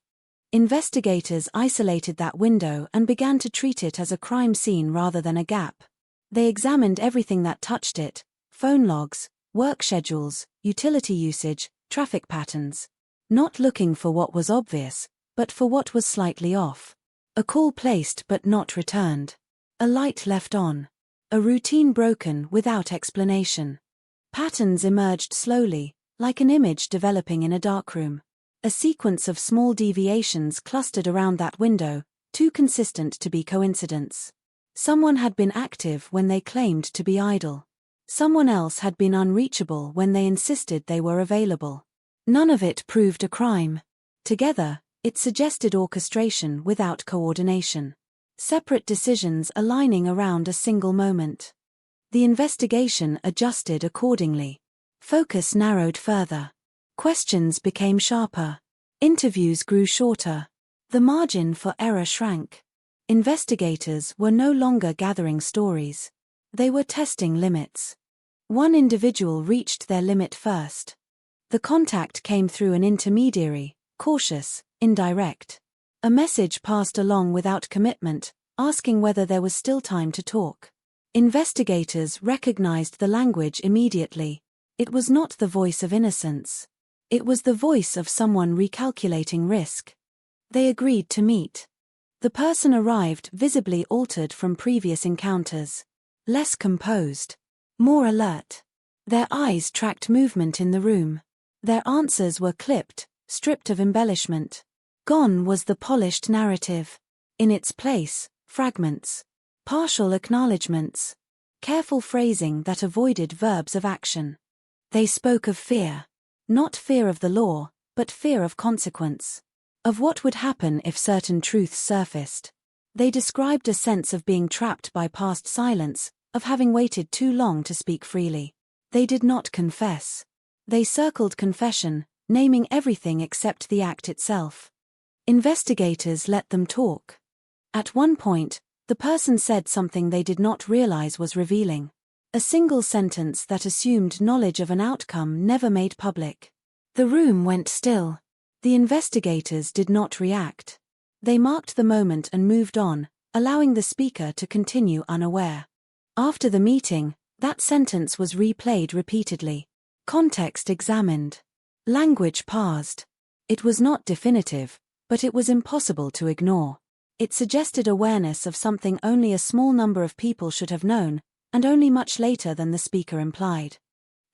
Investigators isolated that window and began to treat it as a crime scene rather than a gap. They examined everything that touched it: phone logs, work schedules, utility usage, traffic patterns. Not looking for what was obvious, but for what was slightly off. A call placed but not returned. A light left on. A routine broken without explanation. Patterns emerged slowly, like an image developing in a darkroom. A sequence of small deviations clustered around that window, too consistent to be coincidence. Someone had been active when they claimed to be idle. Someone else had been unreachable when they insisted they were available. None of it proved a crime. Together, it suggested orchestration without coordination. Separate decisions aligning around a single moment. The investigation adjusted accordingly. Focus narrowed further. Questions became sharper. Interviews grew shorter. The margin for error shrank. Investigators were no longer gathering stories. They were testing limits. One individual reached their limit first. The contact came through an intermediary, cautious, indirect. A message passed along without commitment, asking whether there was still time to talk. Investigators recognized the language immediately. It was not the voice of innocence. It was the voice of someone recalculating risk. They agreed to meet. The person arrived visibly altered from previous encounters. Less composed. More alert. Their eyes tracked movement in the room. Their answers were clipped, stripped of embellishment. Gone was the polished narrative. In its place, fragments. Partial acknowledgments. Careful phrasing that avoided verbs of action. They spoke of fear. Not fear of the law, but fear of consequence. Of what would happen if certain truths surfaced. They described a sense of being trapped by past silence, of having waited too long to speak freely. They did not confess. They circled confession, naming everything except the act itself. Investigators let them talk. At one point, the person said something they did not realize was revealing. A single sentence that assumed knowledge of an outcome never made public. The room went still. The investigators did not react. They marked the moment and moved on, allowing the speaker to continue unaware. After the meeting, that sentence was replayed repeatedly. Context examined. Language parsed. It was not definitive, but it was impossible to ignore. It suggested awareness of something only a small number of people should have known, and only much later than the speaker implied.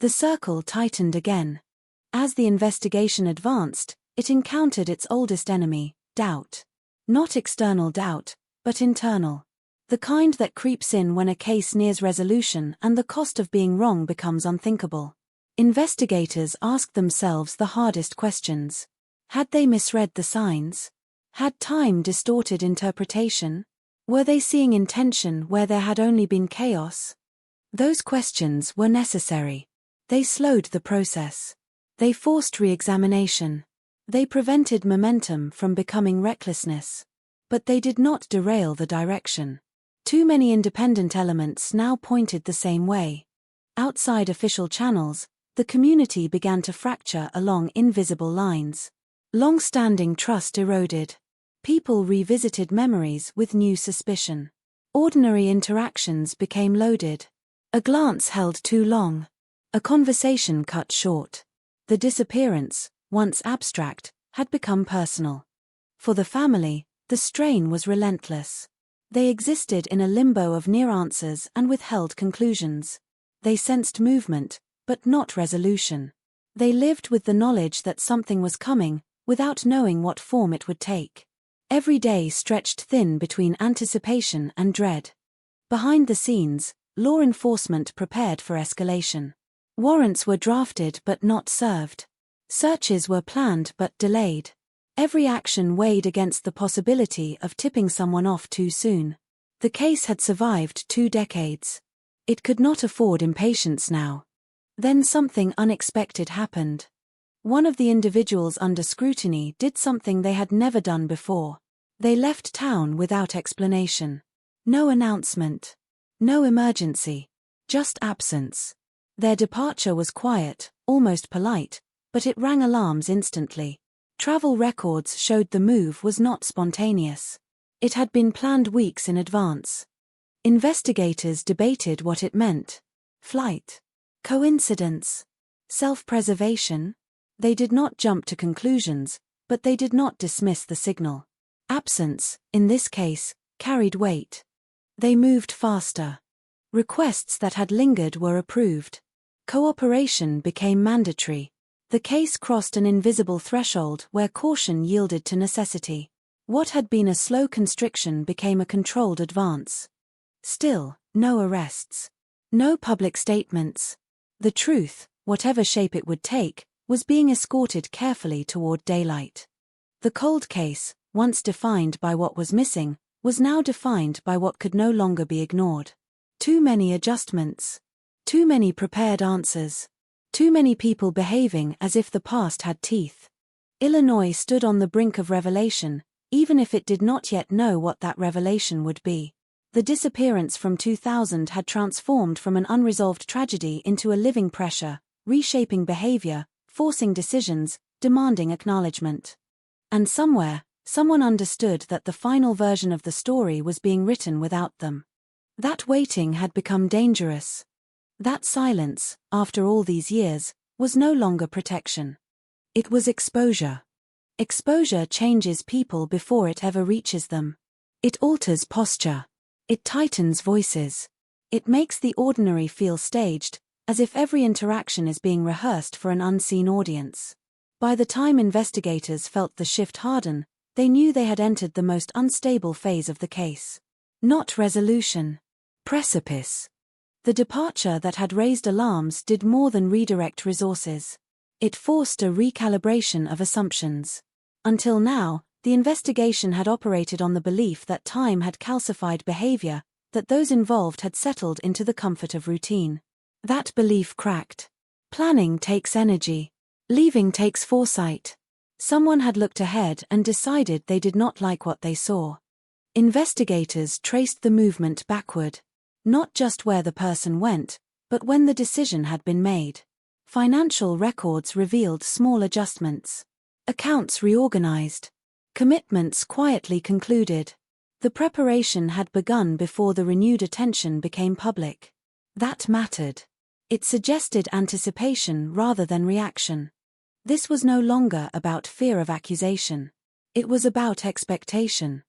The circle tightened again. As the investigation advanced, it encountered its oldest enemy, doubt. Not external doubt, but internal. The kind that creeps in when a case nears resolution and the cost of being wrong becomes unthinkable. Investigators asked themselves the hardest questions. Had they misread the signs? Had time distorted interpretation? Were they seeing intention where there had only been chaos? Those questions were necessary. They slowed the process. They forced re-examination. They prevented momentum from becoming recklessness. But they did not derail the direction. Too many independent elements now pointed the same way. Outside official channels, the community began to fracture along invisible lines. Long-standing trust eroded. People revisited memories with new suspicion. Ordinary interactions became loaded. A glance held too long. A conversation cut short. The disappearance, once abstract, had become personal. For the family, the strain was relentless. They existed in a limbo of near answers and withheld conclusions. They sensed movement, but not resolution. They lived with the knowledge that something was coming, without knowing what form it would take. Every day stretched thin between anticipation and dread. Behind the scenes, law enforcement prepared for escalation. Warrants were drafted but not served. Searches were planned but delayed. Every action weighed against the possibility of tipping someone off too soon. The case had survived 2 decades. It could not afford impatience now. Then something unexpected happened. One of the individuals under scrutiny did something they had never done before. They left town without explanation. No announcement. No emergency. Just absence. Their departure was quiet, almost polite, but it rang alarms instantly. Travel records showed the move was not spontaneous. It had been planned weeks in advance. Investigators debated what it meant. Flight. Coincidence. Self-preservation. They did not jump to conclusions, but they did not dismiss the signal. Absence, in this case, carried weight. They moved faster. Requests that had lingered were approved. Cooperation became mandatory. The case crossed an invisible threshold where caution yielded to necessity. What had been a slow constriction became a controlled advance. Still, no arrests. No public statements. The truth, whatever shape it would take, was being escorted carefully toward daylight. The cold case, once defined by what was missing, was now defined by what could no longer be ignored. Too many adjustments. Too many prepared answers. Too many people behaving as if the past had teeth. Illinois stood on the brink of revelation, even if it did not yet know what that revelation would be. The disappearance from 2000 had transformed from an unresolved tragedy into a living pressure, reshaping behavior, forcing decisions, demanding acknowledgement. And somewhere, someone understood that the final version of the story was being written without them. That waiting had become dangerous. That silence, after all these years, was no longer protection. It was exposure. Exposure changes people before it ever reaches them. It alters posture. It tightens voices. It makes the ordinary feel staged, as if every interaction is being rehearsed for an unseen audience. By the time investigators felt the shift harden, they knew they had entered the most unstable phase of the case. Not resolution. Precipice. The departure that had raised alarms did more than redirect resources. It forced a recalibration of assumptions. Until now, the investigation had operated on the belief that time had calcified behavior, that those involved had settled into the comfort of routine. That belief cracked. Planning takes energy. Leaving takes foresight. Someone had looked ahead and decided they did not like what they saw. Investigators traced the movement backward. Not just where the person went, but when the decision had been made. Financial records revealed small adjustments. Accounts reorganized. Commitments quietly concluded. The preparation had begun before the renewed attention became public. That mattered. It suggested anticipation rather than reaction. This was no longer about fear of accusation. It was about expectation.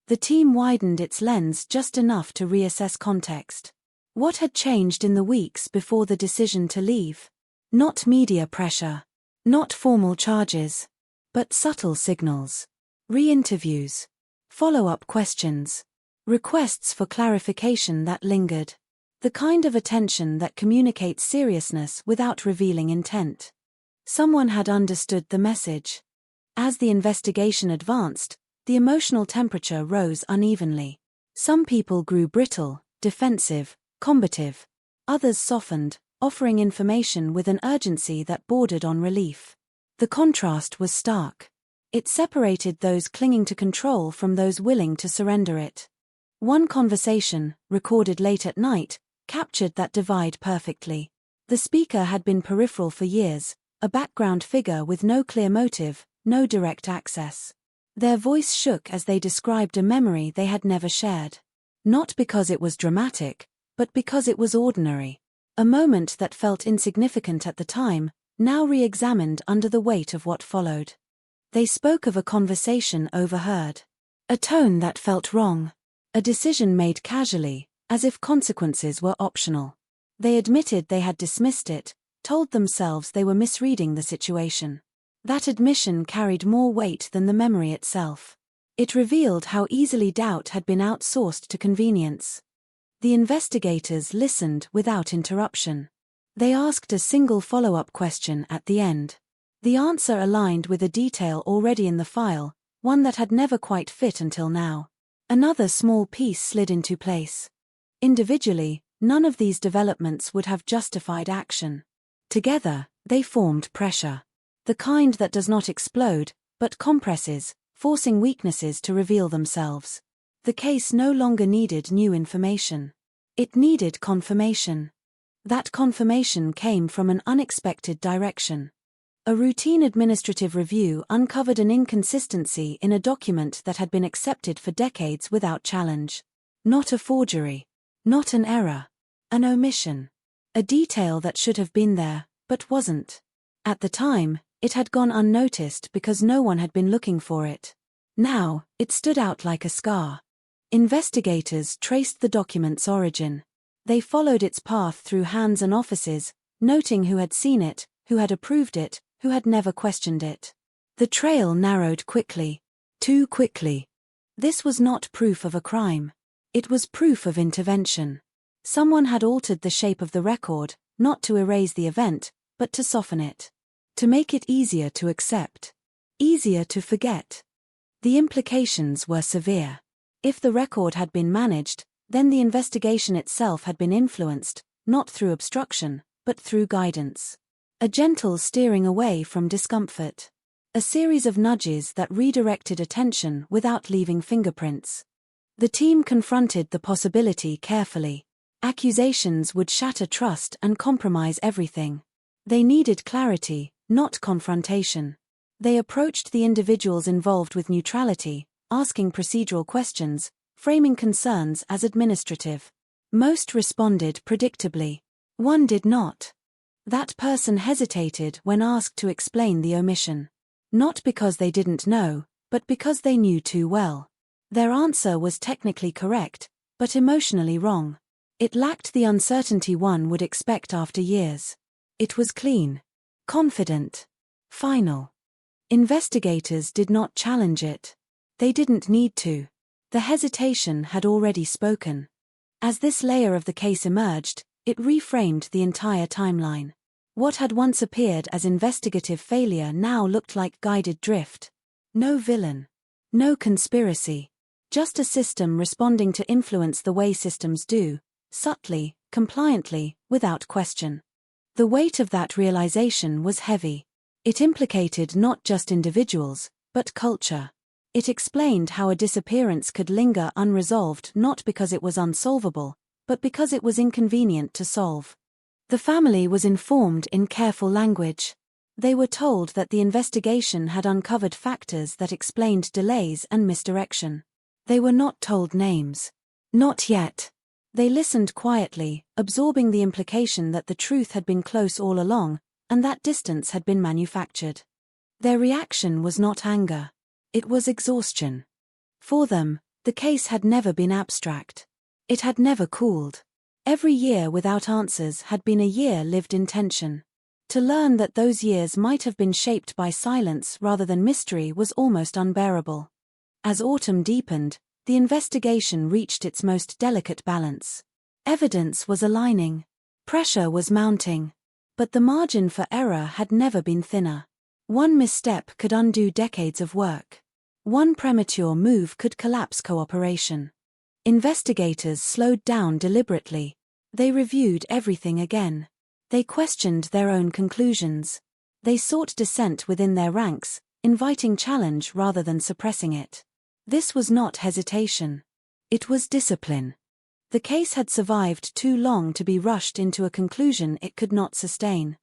The team widened its lens just enough to reassess context. What had changed in the weeks before the decision to leave? Not media pressure. Not formal charges. But subtle signals. Re-interviews. Follow-up questions. Requests for clarification that lingered. The kind of attention that communicates seriousness without revealing intent. Someone had understood the message. As the investigation advanced, the emotional temperature rose unevenly. Some people grew brittle, defensive, combative. Others softened, offering information with an urgency that bordered on relief. The contrast was stark. It separated those clinging to control from those willing to surrender it. One conversation, recorded late at night, captured that divide perfectly. The speaker had been peripheral for years, a background figure with no clear motive, no direct access. Their voice shook as they described a memory they had never shared. Not because it was dramatic, but because it was ordinary. A moment that felt insignificant at the time, now re-examined under the weight of what followed. They spoke of a conversation overheard. A tone that felt wrong. A decision made casually, as if consequences were optional. They admitted they had dismissed it, told themselves they were misreading the situation. That admission carried more weight than the memory itself. It revealed how easily doubt had been outsourced to convenience. The investigators listened without interruption. They asked a single follow-up question at the end. The answer aligned with a detail already in the file, one that had never quite fit until now. Another small piece slid into place. Individually, none of these developments would have justified action. Together, they formed pressure. The kind that does not explode, but compresses, forcing weaknesses to reveal themselves. The case no longer needed new information. It needed confirmation. That confirmation came from an unexpected direction. A routine administrative review uncovered an inconsistency in a document that had been accepted for decades without challenge. Not a forgery. Not an error. An omission. A detail that should have been there, but wasn't. At the time, it had gone unnoticed because no one had been looking for it. Now, it stood out like a scar. Investigators traced the document's origin. They followed its path through hands and offices, noting who had seen it, who had approved it, who had never questioned it. The trail narrowed quickly. Too quickly. This was not proof of a crime. It was proof of intervention. Someone had altered the shape of the record, not to erase the event, but to soften it. To make it easier to accept. Easier to forget. The implications were severe. If the record had been managed, then the investigation itself had been influenced, not through obstruction, but through guidance. A gentle steering away from discomfort. A series of nudges that redirected attention without leaving fingerprints. The team confronted the possibility carefully. Accusations would shatter trust and compromise everything. They needed clarity, not confrontation. They approached the individuals involved with neutrality, asking procedural questions, framing concerns as administrative. Most responded predictably. One did not. That person hesitated when asked to explain the omission. Not because they didn't know, but because they knew too well. Their answer was technically correct, but emotionally wrong. It lacked the uncertainty one would expect after years. It was clean, confident, final. Investigators did not challenge it. They didn't need to. The hesitation had already spoken. As this layer of the case emerged, it reframed the entire timeline. What had once appeared as investigative failure now looked like guided drift. No villain. No conspiracy. Just a system responding to influence the way systems do, subtly, compliantly, without question. The weight of that realization was heavy. It implicated not just individuals, but culture. It explained how a disappearance could linger unresolved not because it was unsolvable, but because it was inconvenient to solve. The family was informed in careful language. They were told that the investigation had uncovered factors that explained delays and misdirection. They were not told names. Not yet. They listened quietly, absorbing the implication that the truth had been close all along, and that distance had been manufactured. Their reaction was not anger. It was exhaustion. For them, the case had never been abstract. It had never cooled. Every year without answers had been a year lived in tension. To learn that those years might have been shaped by silence rather than mystery was almost unbearable. As autumn deepened, the investigation reached its most delicate balance. Evidence was aligning. Pressure was mounting. But the margin for error had never been thinner. One misstep could undo decades of work. One premature move could collapse cooperation. Investigators slowed down deliberately. They reviewed everything again. They questioned their own conclusions. They sought dissent within their ranks, inviting challenge rather than suppressing it. This was not hesitation. It was discipline. The case had survived too long to be rushed into a conclusion it could not sustain.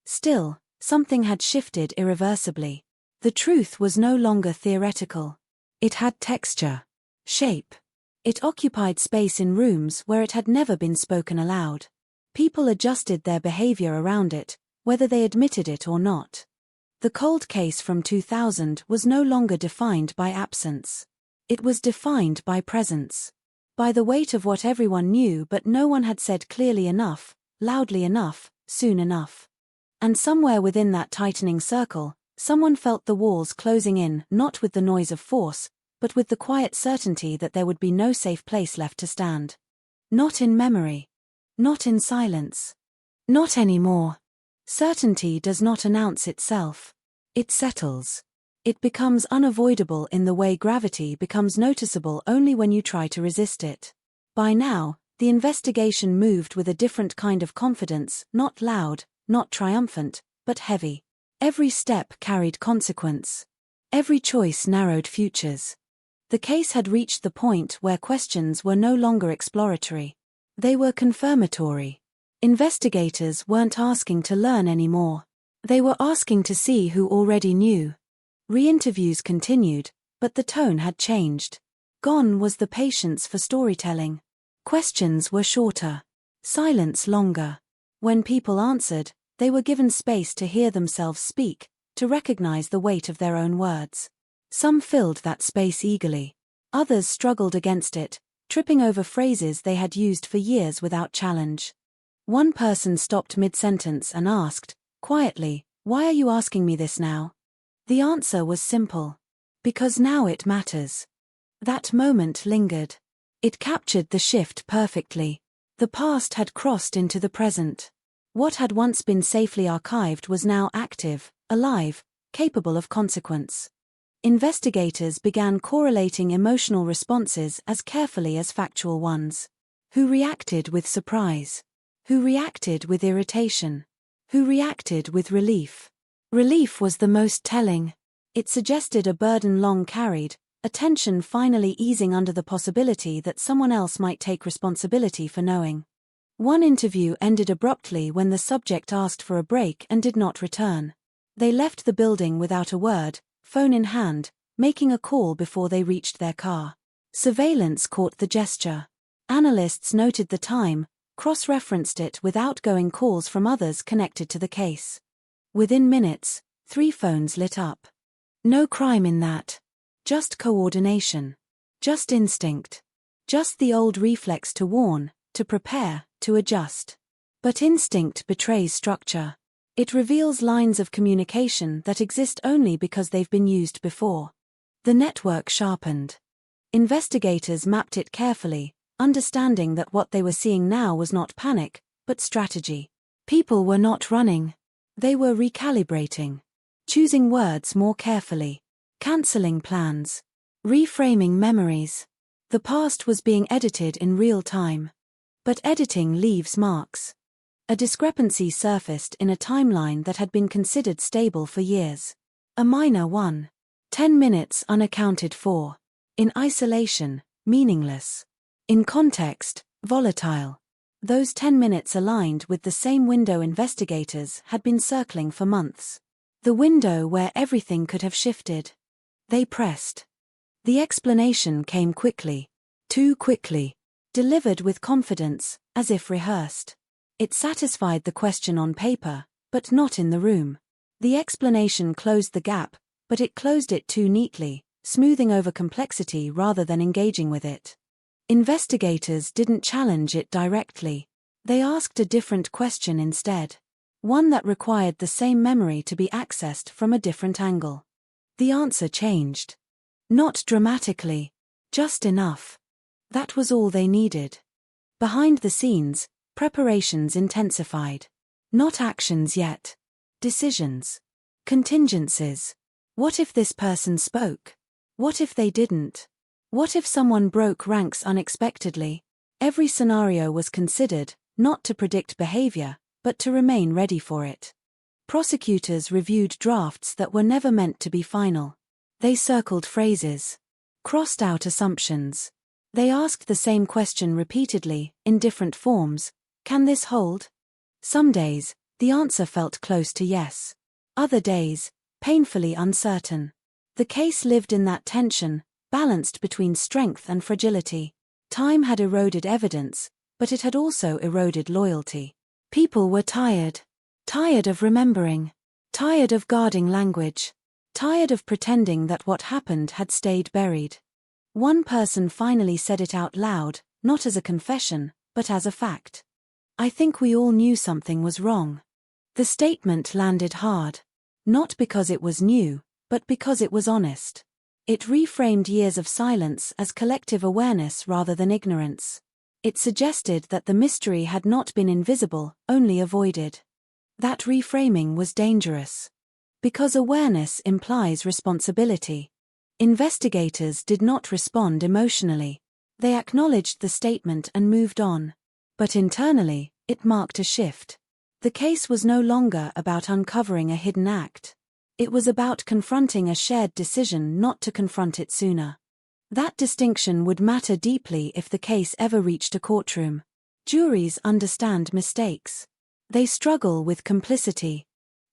Still, something had shifted irreversibly. The truth was no longer theoretical. It had texture, shape. It occupied space in rooms where it had never been spoken aloud. People adjusted their behavior around it, whether they admitted it or not. The cold case from 2000 was no longer defined by absence. It was defined by presence. By the weight of what everyone knew but no one had said clearly enough, loudly enough, soon enough. And somewhere within that tightening circle, someone felt the walls closing in, not with the noise of force, but with the quiet certainty that there would be no safe place left to stand. Not in memory. Not in silence. Not anymore. Certainty does not announce itself. It settles. It becomes unavoidable in the way gravity becomes noticeable only when you try to resist it. By now, the investigation moved with a different kind of confidence, not loud, not triumphant, but heavy. Every step carried consequence. Every choice narrowed futures. The case had reached the point where questions were no longer exploratory. They were confirmatory. Investigators weren't asking to learn anymore. They were asking to see who already knew. Re-interviews continued, but the tone had changed. Gone was the patience for storytelling. Questions were shorter. Silence longer. When people answered, they were given space to hear themselves speak, to recognize the weight of their own words. Some filled that space eagerly. Others struggled against it, tripping over phrases they had used for years without challenge. One person stopped mid-sentence and asked, quietly, "Why are you asking me this now?" The answer was simple. Because now it matters. That moment lingered. It captured the shift perfectly. The past had crossed into the present. What had once been safely archived was now active, alive, capable of consequence. Investigators began correlating emotional responses as carefully as factual ones. Who reacted with surprise? Who reacted with irritation? Who reacted with relief? Relief was the most telling. It suggested a burden long carried, a tension finally easing under the possibility that someone else might take responsibility for knowing. One interview ended abruptly when the subject asked for a break and did not return. They left the building without a word, phone in hand, making a call before they reached their car. Surveillance caught the gesture. Analysts noted the time, cross-referenced it with outgoing calls from others connected to the case. Within minutes, 3 phones lit up. No crime in that. Just coordination. Just instinct. Just the old reflex to warn, to prepare, to adjust. But instinct betrays structure. It reveals lines of communication that exist only because they've been used before. The network sharpened. Investigators mapped it carefully, understanding that what they were seeing now was not panic, but strategy. People were not running. They were recalibrating. Choosing words more carefully. Canceling plans. Reframing memories. The past was being edited in real time. But editing leaves marks. A discrepancy surfaced in a timeline that had been considered stable for years. A minor one. 10 minutes unaccounted for. In isolation, meaningless. In context, volatile. Those 10 minutes aligned with the same window investigators had been circling for months. The window where everything could have shifted. They pressed. The explanation came quickly. Too quickly. Delivered with confidence, as if rehearsed. It satisfied the question on paper, but not in the room. The explanation closed the gap, but it closed it too neatly, smoothing over complexity rather than engaging with it. Investigators didn't challenge it directly. They asked a different question instead. One that required the same memory to be accessed from a different angle. The answer changed. Not dramatically. Just enough. That was all they needed. Behind the scenes, preparations intensified. Not actions yet. Decisions. Contingencies. What if this person spoke? What if they didn't? What if someone broke ranks unexpectedly? Every scenario was considered, not to predict behavior, but to remain ready for it. Prosecutors reviewed drafts that were never meant to be final. They circled phrases. Crossed out assumptions. They asked the same question repeatedly, in different forms. Can this hold? Some days, the answer felt close to yes. Other days, painfully uncertain. The case lived in that tension, balanced between strength and fragility. Time had eroded evidence, but it had also eroded loyalty. People were tired. Tired of remembering. Tired of guarding language. Tired of pretending that what happened had stayed buried. One person finally said it out loud, not as a confession, but as a fact. I think we all knew something was wrong. The statement landed hard. Not because it was new, but because it was honest. It reframed years of silence as collective awareness rather than ignorance. It suggested that the mystery had not been invisible, only avoided. That reframing was dangerous. Because awareness implies responsibility. Investigators did not respond emotionally. They acknowledged the statement and moved on. But internally, it marked a shift. The case was no longer about uncovering a hidden act. It was about confronting a shared decision not to confront it sooner. That distinction would matter deeply if the case ever reached a courtroom. Juries understand mistakes. They struggle with complicity.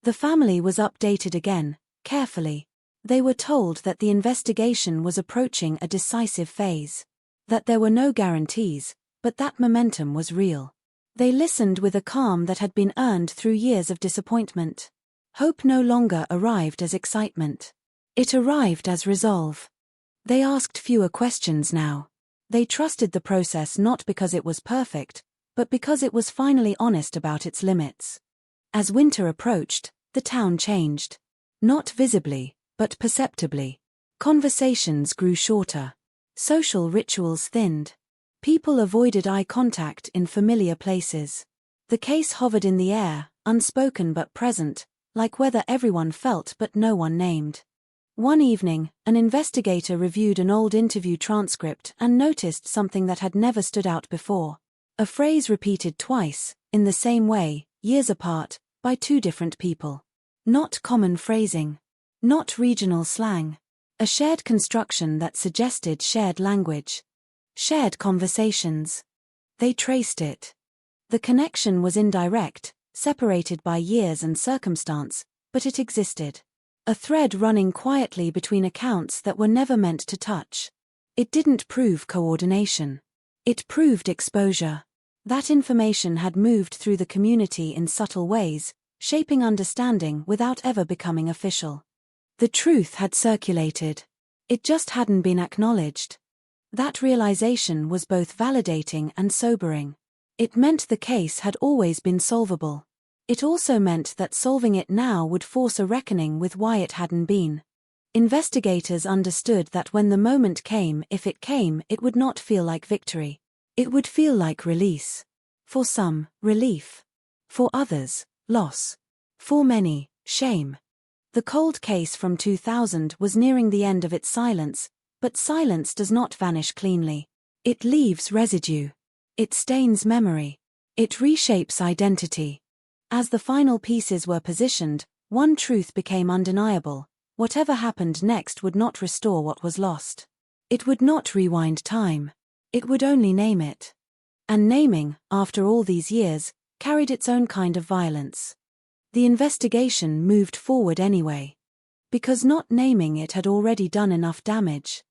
The family was updated again, carefully. They were told that the investigation was approaching a decisive phase. That there were no guarantees, but that momentum was real. They listened with a calm that had been earned through years of disappointment. Hope no longer arrived as excitement. It arrived as resolve. They asked fewer questions now. They trusted the process not because it was perfect, but because it was finally honest about its limits. As winter approached, the town changed. Not visibly, but perceptibly. Conversations grew shorter. Social rituals thinned. People avoided eye contact in familiar places. The case hovered in the air, unspoken but present, like weather everyone felt but no one named. One evening, an investigator reviewed an old interview transcript and noticed something that had never stood out before. A phrase repeated twice, in the same way, years apart, by two different people. Not common phrasing. Not regional slang. A shared construction that suggested shared language. Shared conversations. They traced it. The connection was indirect, separated by years and circumstance, but it existed. A thread running quietly between accounts that were never meant to touch. It didn't prove coordination. It proved exposure. That information had moved through the community in subtle ways, shaping understanding without ever becoming official. The truth had circulated. It just hadn't been acknowledged. That realization was both validating and sobering. It meant the case had always been solvable. It also meant that solving it now would force a reckoning with why it hadn't been. Investigators understood that when the moment came, if it came, it would not feel like victory. It would feel like release. For some, relief. For others, loss. For many, shame. The cold case from 2000 was nearing the end of its silence, but silence does not vanish cleanly. It leaves residue. It stains memory. It reshapes identity. As the final pieces were positioned, one truth became undeniable. Whatever happened next would not restore what was lost. It would not rewind time. It would only name it. And naming, after all these years, carried its own kind of violence. The investigation moved forward anyway. Because not naming it had already done enough damage.